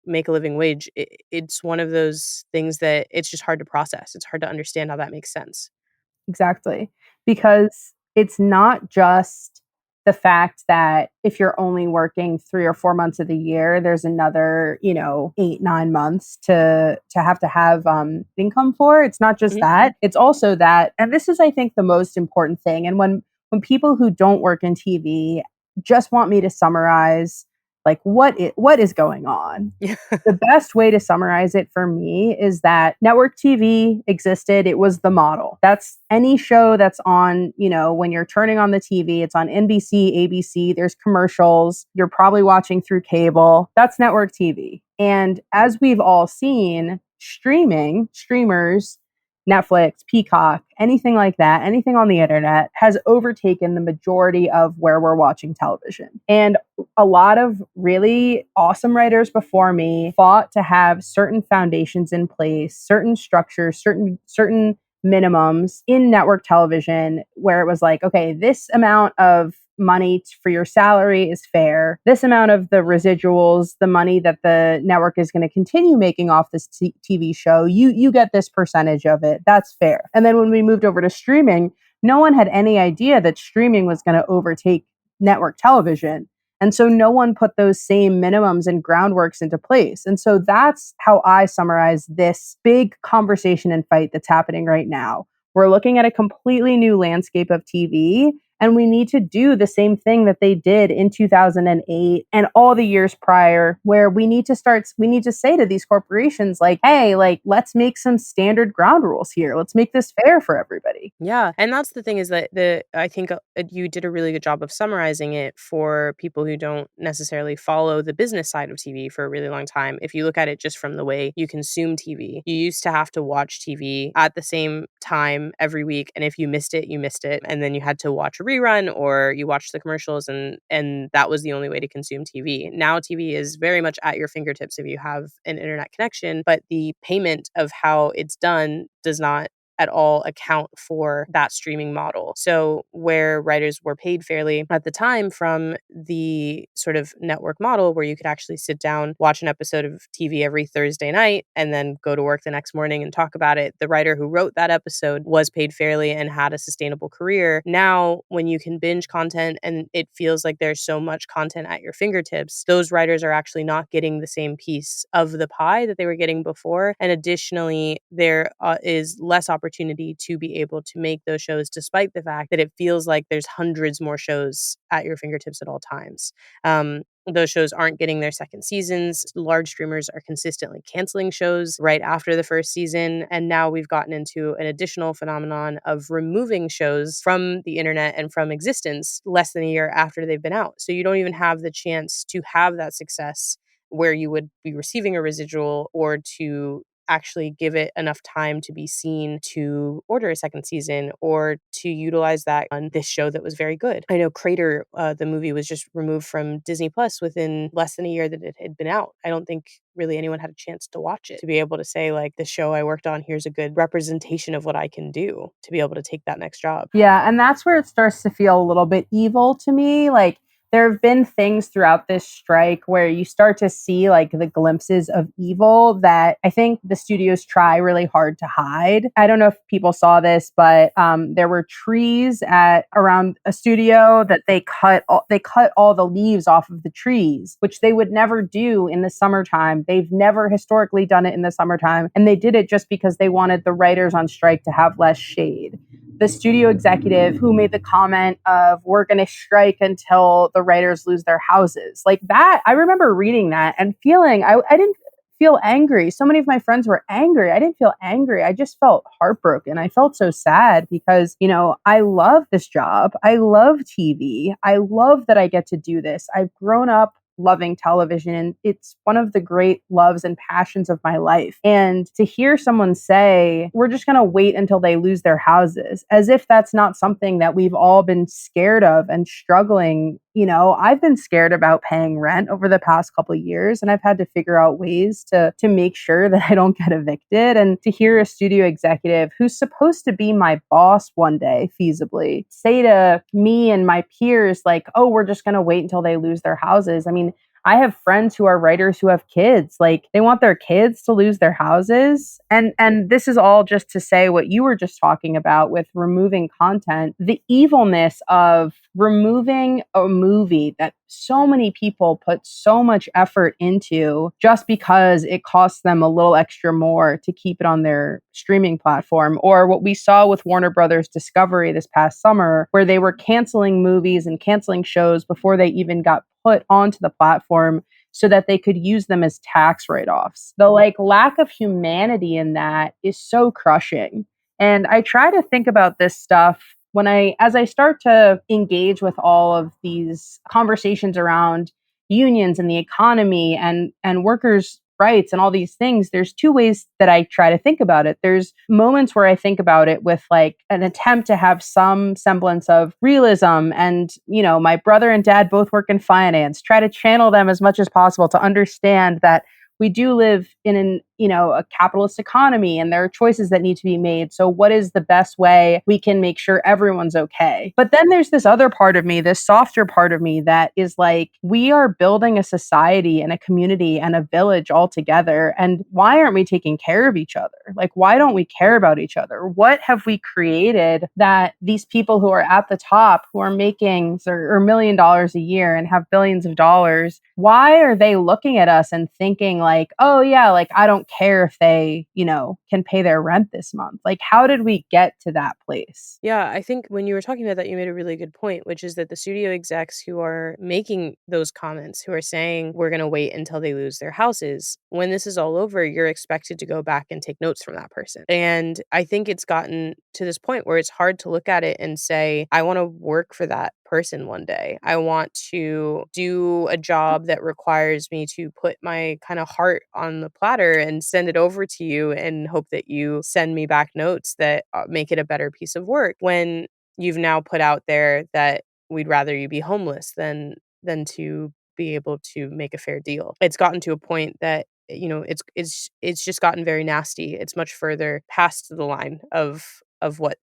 make a living wage, it's one of those things that it's just hard to process. It's hard to understand how that makes sense. Exactly. Because it's not just the fact that if you're only working 3 or 4 months of the year, there's another, 8-9 months to have income for. It's not just that, it's also that, and this is, I think, the most important thing. And when people who don't work in TV just want me to summarize, like, what is going on, the best way to summarize it for me is that network TV existed. It was the model. That's any show that's on, when you're turning on the TV, it's on NBC, ABC, there's commercials, you're probably watching through cable. That's network TV. And as we've all seen, streamers, Netflix, Peacock, anything like that, anything on the internet has overtaken the majority of where we're watching television. And a lot of really awesome writers before me fought to have certain foundations in place, certain structures, certain minimums in network television where it was like, okay, this amount of money for your salary is fair. This amount of the residuals, the money that the network is going to continue making off this TV show, you get this percentage of it. That's fair. And then when we moved over to streaming, no one had any idea that streaming was going to overtake network television. And so no one put those same minimums and groundworks into place. And so that's how I summarize this big conversation and fight that's happening right now. We're looking at a completely new landscape of TV. And we need to do the same thing that they did in 2008 and all the years prior, where we need to say to these corporations, like, hey, like, let's make some standard ground rules here. Let's make this fair for everybody. Yeah. And that's the thing, is that I think you did a really good job of summarizing it for people who don't necessarily follow the business side of TV for a really long time. If you look at it just from the way you consume TV, you used to have to watch TV at the same time every week. And if you missed it, you missed it. And then you had to watch a rerun or you watched the commercials, and that was the only way to consume TV. Now TV is very much at your fingertips if you have an internet connection, but the payment of how it's done does not at all account for that streaming model. So where writers were paid fairly at the time from the sort of network model where you could actually sit down, watch an episode of TV every Thursday night, and then go to work the next morning and talk about it, the writer who wrote that episode was paid fairly and had a sustainable career. Now, when you can binge content and it feels like there's so much content at your fingertips, those writers are actually not getting the same piece of the pie that they were getting before. And additionally, there is less opportunity to be able to make those shows, despite the fact that it feels like there's hundreds more shows at your fingertips at all times. Those shows aren't getting their second seasons. Large streamers are consistently canceling shows right after the first season. And now we've gotten into an additional phenomenon of removing shows from the internet and from existence less than a year after they've been out. So you don't even have the chance to have that success where you would be receiving a residual or to actually give it enough time to be seen to order a second season or to utilize that on this show that was very good. I know Crater, the movie, was just removed from Disney Plus within less than a year that it had been out. I don't think really anyone had a chance to watch it, to be able to say, like, the show I worked on, here's a good representation of what I can do to be able to take that next job. Yeah, and that's where it starts to feel a little bit evil to me. Like, there have been things throughout this strike where you start to see like the glimpses of evil that I think the studios try really hard to hide. I don't know if people saw this, but there were trees around a studio that they cut all the leaves off of the trees, which they would never do in the summertime. They've never historically done it in the summertime. And they did it just because they wanted the writers on strike to have less shade. The studio executive who made the comment of, we're going to strike until the writers lose their houses. Like that, I remember reading that and feeling, I didn't feel angry. So many of my friends were angry. I didn't feel angry. I just felt heartbroken. I felt so sad because, I love this job. I love TV. I love that I get to do this. I've grown up loving television. It's one of the great loves and passions of my life. And to hear someone say, we're just going to wait until they lose their houses, as if that's not something that we've all been scared of and struggling. I've been scared about paying rent over the past couple of years, and I've had to figure out ways to make sure that I don't get evicted. And to hear a studio executive who's supposed to be my boss one day, feasibly, say to me and my peers, like, oh, we're just going to wait until they lose their houses. I mean, I have friends who are writers who have kids. Like, they want their kids to lose their houses. And this is all just to say what you were just talking about with removing content, the evilness of removing a movie that so many people put so much effort into just because it costs them a little extra more to keep it on their streaming platform. Or what we saw with Warner Brothers Discovery this past summer, where they were canceling movies and canceling shows before they even got put onto the platform so that they could use them as tax write-offs. The lack of humanity in that is so crushing. And I try to think about this stuff as I start to engage with all of these conversations around unions and the economy and workers' rights and all these things. There's two ways that I try to think about it. There's moments where I think about it with like an attempt to have some semblance of realism. And, my brother and dad both work in finance, try to channel them as much as possible to understand that we do live in a capitalist economy and there are choices that need to be made. So what is the best way we can make sure everyone's okay? But then there's this other part of me, this softer part of me that is like, we are building a society and a community and a village all together. And why aren't we taking care of each other? Like, why don't we care about each other? What have we created that these people who are at the top, who are making or $1 million a year and have billions of dollars, why are they looking at us and thinking like, oh yeah, like I don't care if they, can pay their rent this month? Like, how did we get to that place? Yeah, I think when you were talking about that, you made a really good point, which is that the studio execs who are making those comments, who are saying we're going to wait until they lose their houses, when this is all over, you're expected to go back and take notes from that person. And I think it's gotten to this point where it's hard to look at it and say, I want to work for that person one day. I want to do a job that requires me to put my kind of heart on the platter and send it over to you and hope that you send me back notes that make it a better piece of work, when you've now put out there that we'd rather you be homeless than to be able to make a fair deal. It's gotten to a point that it's just gotten very nasty. It's much further past the line of what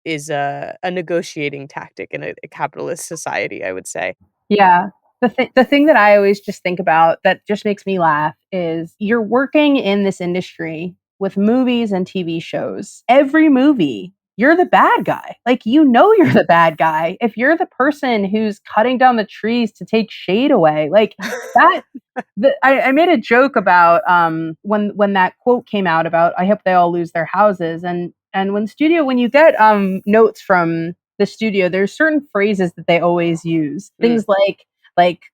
is a negotiating tactic in a capitalist society, I would say. Yeah. The thing that I always just think about that just makes me laugh is you're working in this industry with movies and TV shows. Every movie, you're the bad guy. Like, you're the bad guy. If you're the person who's cutting down the trees to take shade away, like that. I made a joke about when that quote came out about I hope they all lose their houses, and when you get notes from the studio, there's certain phrases that they always use. Things like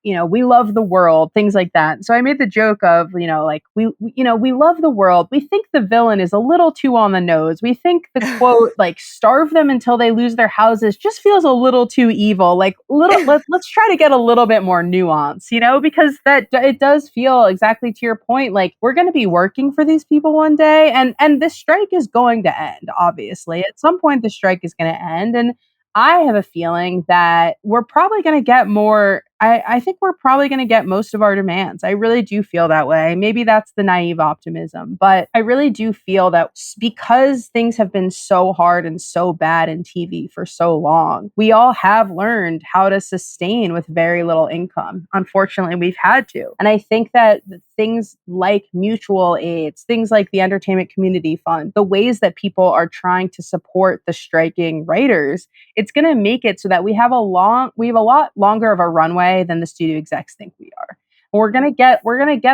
we love the world, things like that. So I made the joke of, we love the world. We think the villain is a little too on the nose. We think the quote, like, starve them until they lose their houses, just feels a little too evil. Like, let's try to get a little bit more nuance, because that it does feel, exactly to your point, like we're going to be working for these people one day, and this strike is going to end. Obviously, at some point, the strike is going to end, and I have a feeling that we're probably going to get more. I think we're probably going to get most of our demands. I really do feel that way. Maybe that's the naive optimism, but I really do feel that because things have been so hard and so bad in TV for so long, we all have learned how to sustain with very little income. Unfortunately, we've had to. And I think that things like mutual aids, things like the Entertainment Community Fund, the ways that people are trying to support the striking writers, it's going to make it so that we have a lot longer of a runway than the studio execs think we are. We're gonna get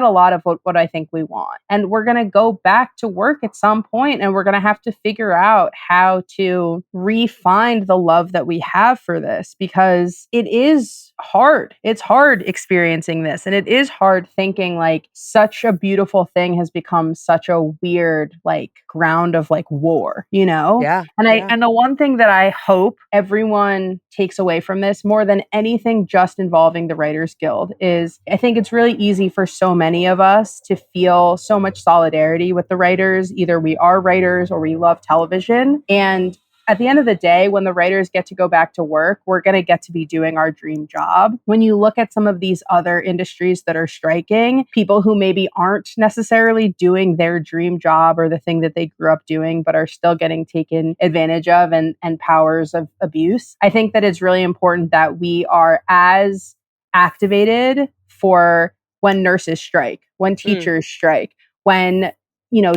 a lot of what I think we want, and we're gonna go back to work at some point, and we're gonna have to figure out how to re-find the love that we have for this, because it is hard. It's hard experiencing this, and it is hard thinking like such a beautiful thing has become such a weird ground of war, Yeah. And the one thing that I hope everyone takes away from this more than anything just involving the Writers Guild is, I think it's really easy for so many of us to feel so much solidarity with the writers. Either we are writers or we love television. And at the end of the day, when the writers get to go back to work, we're going to get to be doing our dream job. When you look at some of these other industries that are striking, people who maybe aren't necessarily doing their dream job or the thing that they grew up doing, but are still getting taken advantage of and powers of abuse, I think that it's really important that we are as activated for when nurses strike, when teachers strike, when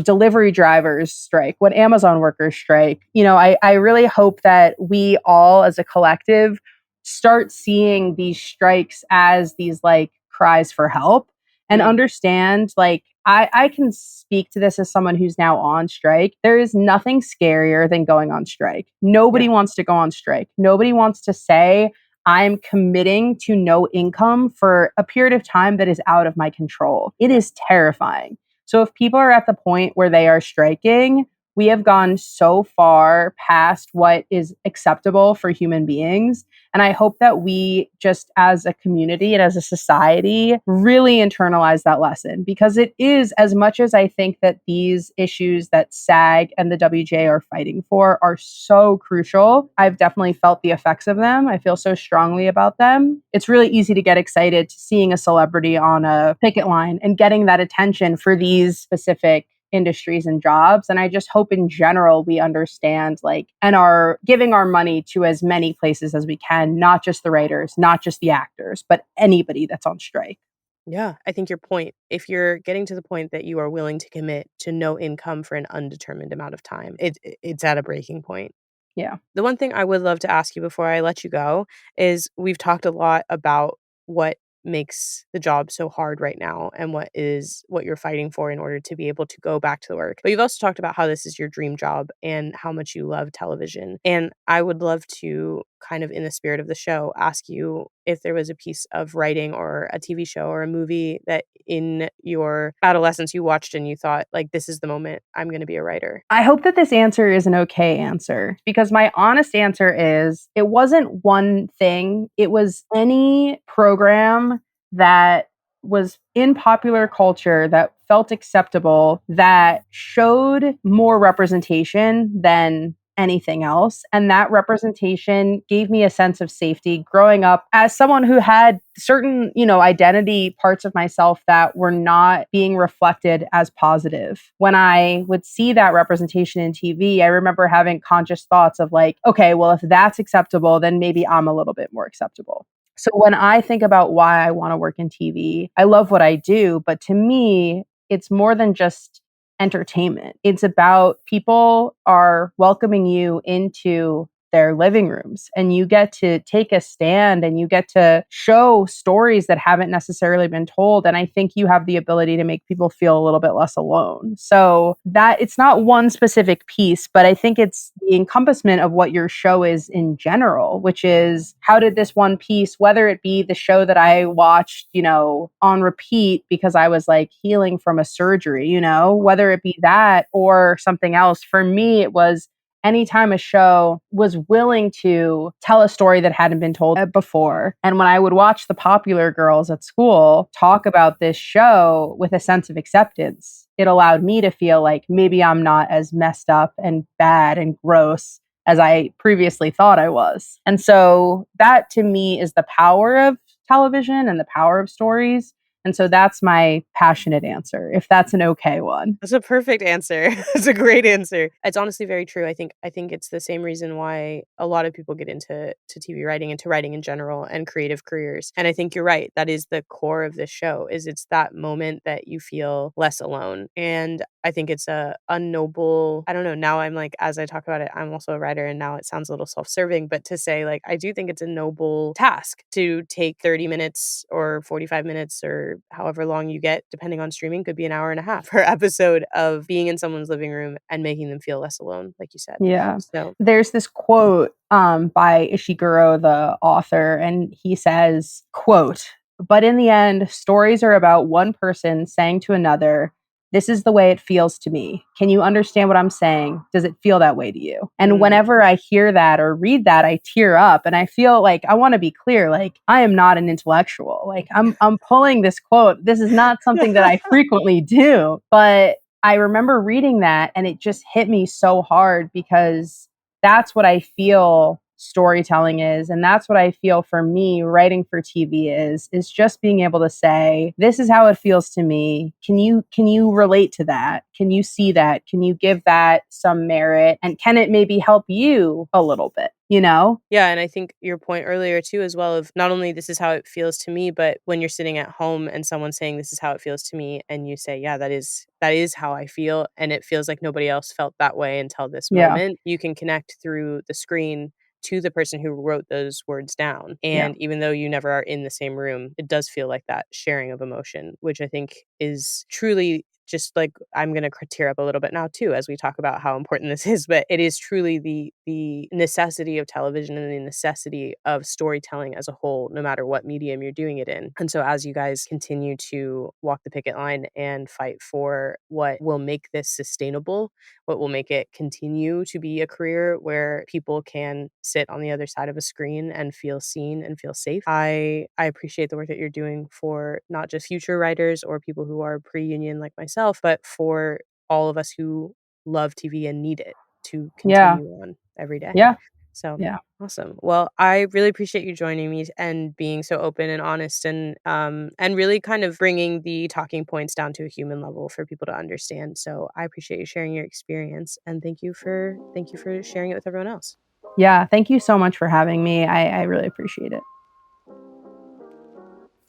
delivery drivers strike, when Amazon workers strike. I really hope that we all as a collective start seeing these strikes as these like cries for help and understand like I can speak to this as someone who's now on strike. There is nothing scarier than going on strike. Nobody wants to go on strike. Nobody wants to say, I'm committing to no income for a period of time that is out of my control. It is terrifying. So if people are at the point where they are striking, we have gone so far past what is acceptable for human beings. And I hope that we just as a community and as a society really internalize that lesson, because it is, as much as I think that these issues that SAG and the WGA are fighting for are so crucial, I've definitely felt the effects of them. I feel so strongly about them. It's really easy to get excited to seeing a celebrity on a picket line and getting that attention for these specific industries and jobs. And I just hope in general we understand and are giving our money to as many places as we can, not just the writers, not just the actors, but anybody that's on strike. Yeah, I think your point, if you're getting to the point that you are willing to commit to no income for an undetermined amount of time, it's at a breaking point. Yeah. The one thing I would love to ask you before I let you go is we've talked a lot about what makes the job so hard right now and what you're fighting for in order to be able to go back to the work. But you've also talked about how this is your dream job and how much you love television. And I would love to kind of in the spirit of the show ask you if there was a piece of writing or a TV show or a movie that in your adolescence you watched and you thought like, this is the moment I'm going to be a writer. I hope that this answer is an okay answer, because my honest answer is it wasn't one thing. It was any program that was in popular culture that felt acceptable, that showed more representation than anything else. And that representation gave me a sense of safety growing up as someone who had certain, identity parts of myself that were not being reflected as positive. When I would see that representation in TV, I remember having conscious thoughts of like, okay, well, if that's acceptable, then maybe I'm a little bit more acceptable. So when I think about why I want to work in TV, I love what I do, but to me, it's more than just entertainment. It's about people are welcoming you into their living rooms and you get to take a stand and you get to show stories that haven't necessarily been told. And I think you have the ability to make people feel a little bit less alone. So that it's not one specific piece, but I think it's the encompassment of what your show is in general, which is how did this one piece, whether it be the show that I watched, on repeat because I was like healing from a surgery, whether it be that or something else. For me, it was anytime a show was willing to tell a story that hadn't been told before. And when I would watch the popular girls at school talk about this show with a sense of acceptance, it allowed me to feel like maybe I'm not as messed up and bad and gross as I previously thought I was. And so that to me is the power of television and the power of stories. And so that's my passionate answer, if that's an okay one. That's a perfect answer. It's a great answer. It's honestly very true. I think it's the same reason why a lot of people get into TV writing, into writing in general and creative careers. And I think you're right. That is the core of this show, is it's that moment that you feel less alone. And I think it's a noble, I don't know, now I'm like, as I talk about it, I'm also a writer and now it sounds a little self-serving, but to say like, I do think it's a noble task to take 30 minutes or 45 minutes or however long you get, depending on streaming, could be an hour and a half per episode of being in someone's living room and making them feel less alone, like you said. Yeah. So there's this quote by Ishiguro, the author, and he says, quote, "But in the end, stories are about one person saying to another, this is the way it feels to me. Can you understand what I'm saying? Does it feel that way to you?" And whenever I hear that or read that, I tear up and I feel like I want to be clear, like I am not an intellectual. Like I'm pulling this quote. This is not something that I frequently do, but I remember reading that and it just hit me so hard because that's what I feel storytelling is. And that's what I feel for me writing for TV is just being able to say, this is how it feels to me. Can you relate to that? Can you see that? Can you give that some merit? And can it maybe help you a little bit? you know? Yeah, and I think your point earlier too as well of not only this is how it feels to me, but when you're sitting at home and someone's saying this is how it feels to me and you say, yeah, that is how I feel, and it feels like nobody else felt that way until this Yeah. moment, you can connect through the screen to the person who wrote those words down. And even though you never are in the same room, it does feel like that sharing of emotion, which I think is truly just like, I'm going to tear up a little bit now too, as we talk about how important this is, but it is truly the necessity of television and the necessity of storytelling as a whole, no matter what medium you're doing it in. And so as you guys continue to walk the picket line and fight for what will make this sustainable, what will make it continue to be a career where people can sit on the other side of a screen and feel seen and feel safe, I appreciate the work that you're doing for not just future writers or people who are pre-union like myself, but for all of us who love TV and need it to continue on every day. Yeah. So Yeah. awesome. Well, I really appreciate you joining me and being so open and honest and really kind of bringing the talking points down to a human level for people to understand. So I appreciate you sharing your experience, and thank you for sharing it with everyone else. Yeah. Thank you so much for having me. I really appreciate it.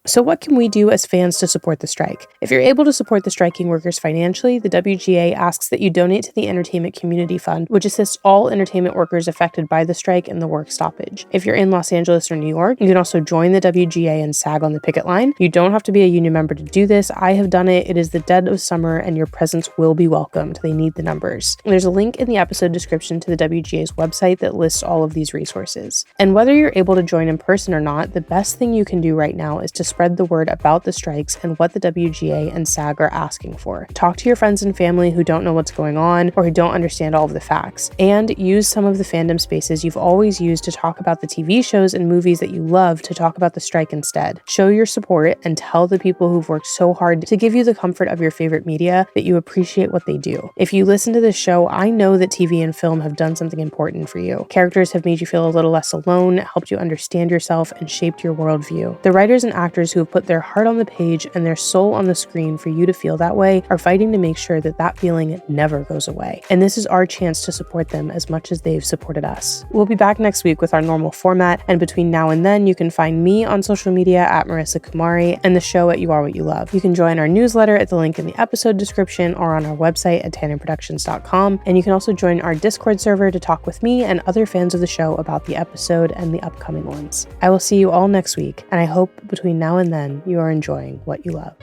So what can we do as fans to support the strike? If you're able to support the striking workers financially, the WGA asks that you donate to the Entertainment Community Fund, which assists all entertainment workers affected by the strike and the work stoppage. If you're in Los Angeles or New York, you can also join the WGA and SAG on the picket line. You don't have to be a union member to do this. I have done it. It is the dead of summer, and your presence will be welcomed. They need the numbers. There's a link in the episode description to the WGA's website that lists all of these resources. And whether you're able to join in person or not, the best thing you can do right now is to spread the word about the strikes and what the WGA and SAG are asking for. Talk to your friends and family who don't know what's going on or who don't understand all of the facts, and use some of the fandom spaces you've always used to talk about the TV shows and movies that you love to talk about the strike instead. Show your support and tell the people who've worked so hard to give you the comfort of your favorite media that you appreciate what they do. If you listen to this show, I know that TV and film have done something important for you. Characters have made you feel a little less alone, helped you understand yourself, and shaped your worldview. The writers and actors who have put their heart on the page and their soul on the screen for you to feel that way are fighting to make sure that that feeling never goes away. And this is our chance to support them as much as they've supported us. We'll be back next week with our normal format, and between now and then, you can find me on social media at Marissa Kumari and the show at You Are What You Love. You can join our newsletter at the link in the episode description or on our website at tandonproductions.com, and you can also join our Discord server to talk with me and other fans of the show about the episode and the upcoming ones. I will see you all next week, and I hope between now and then you are enjoying what you love.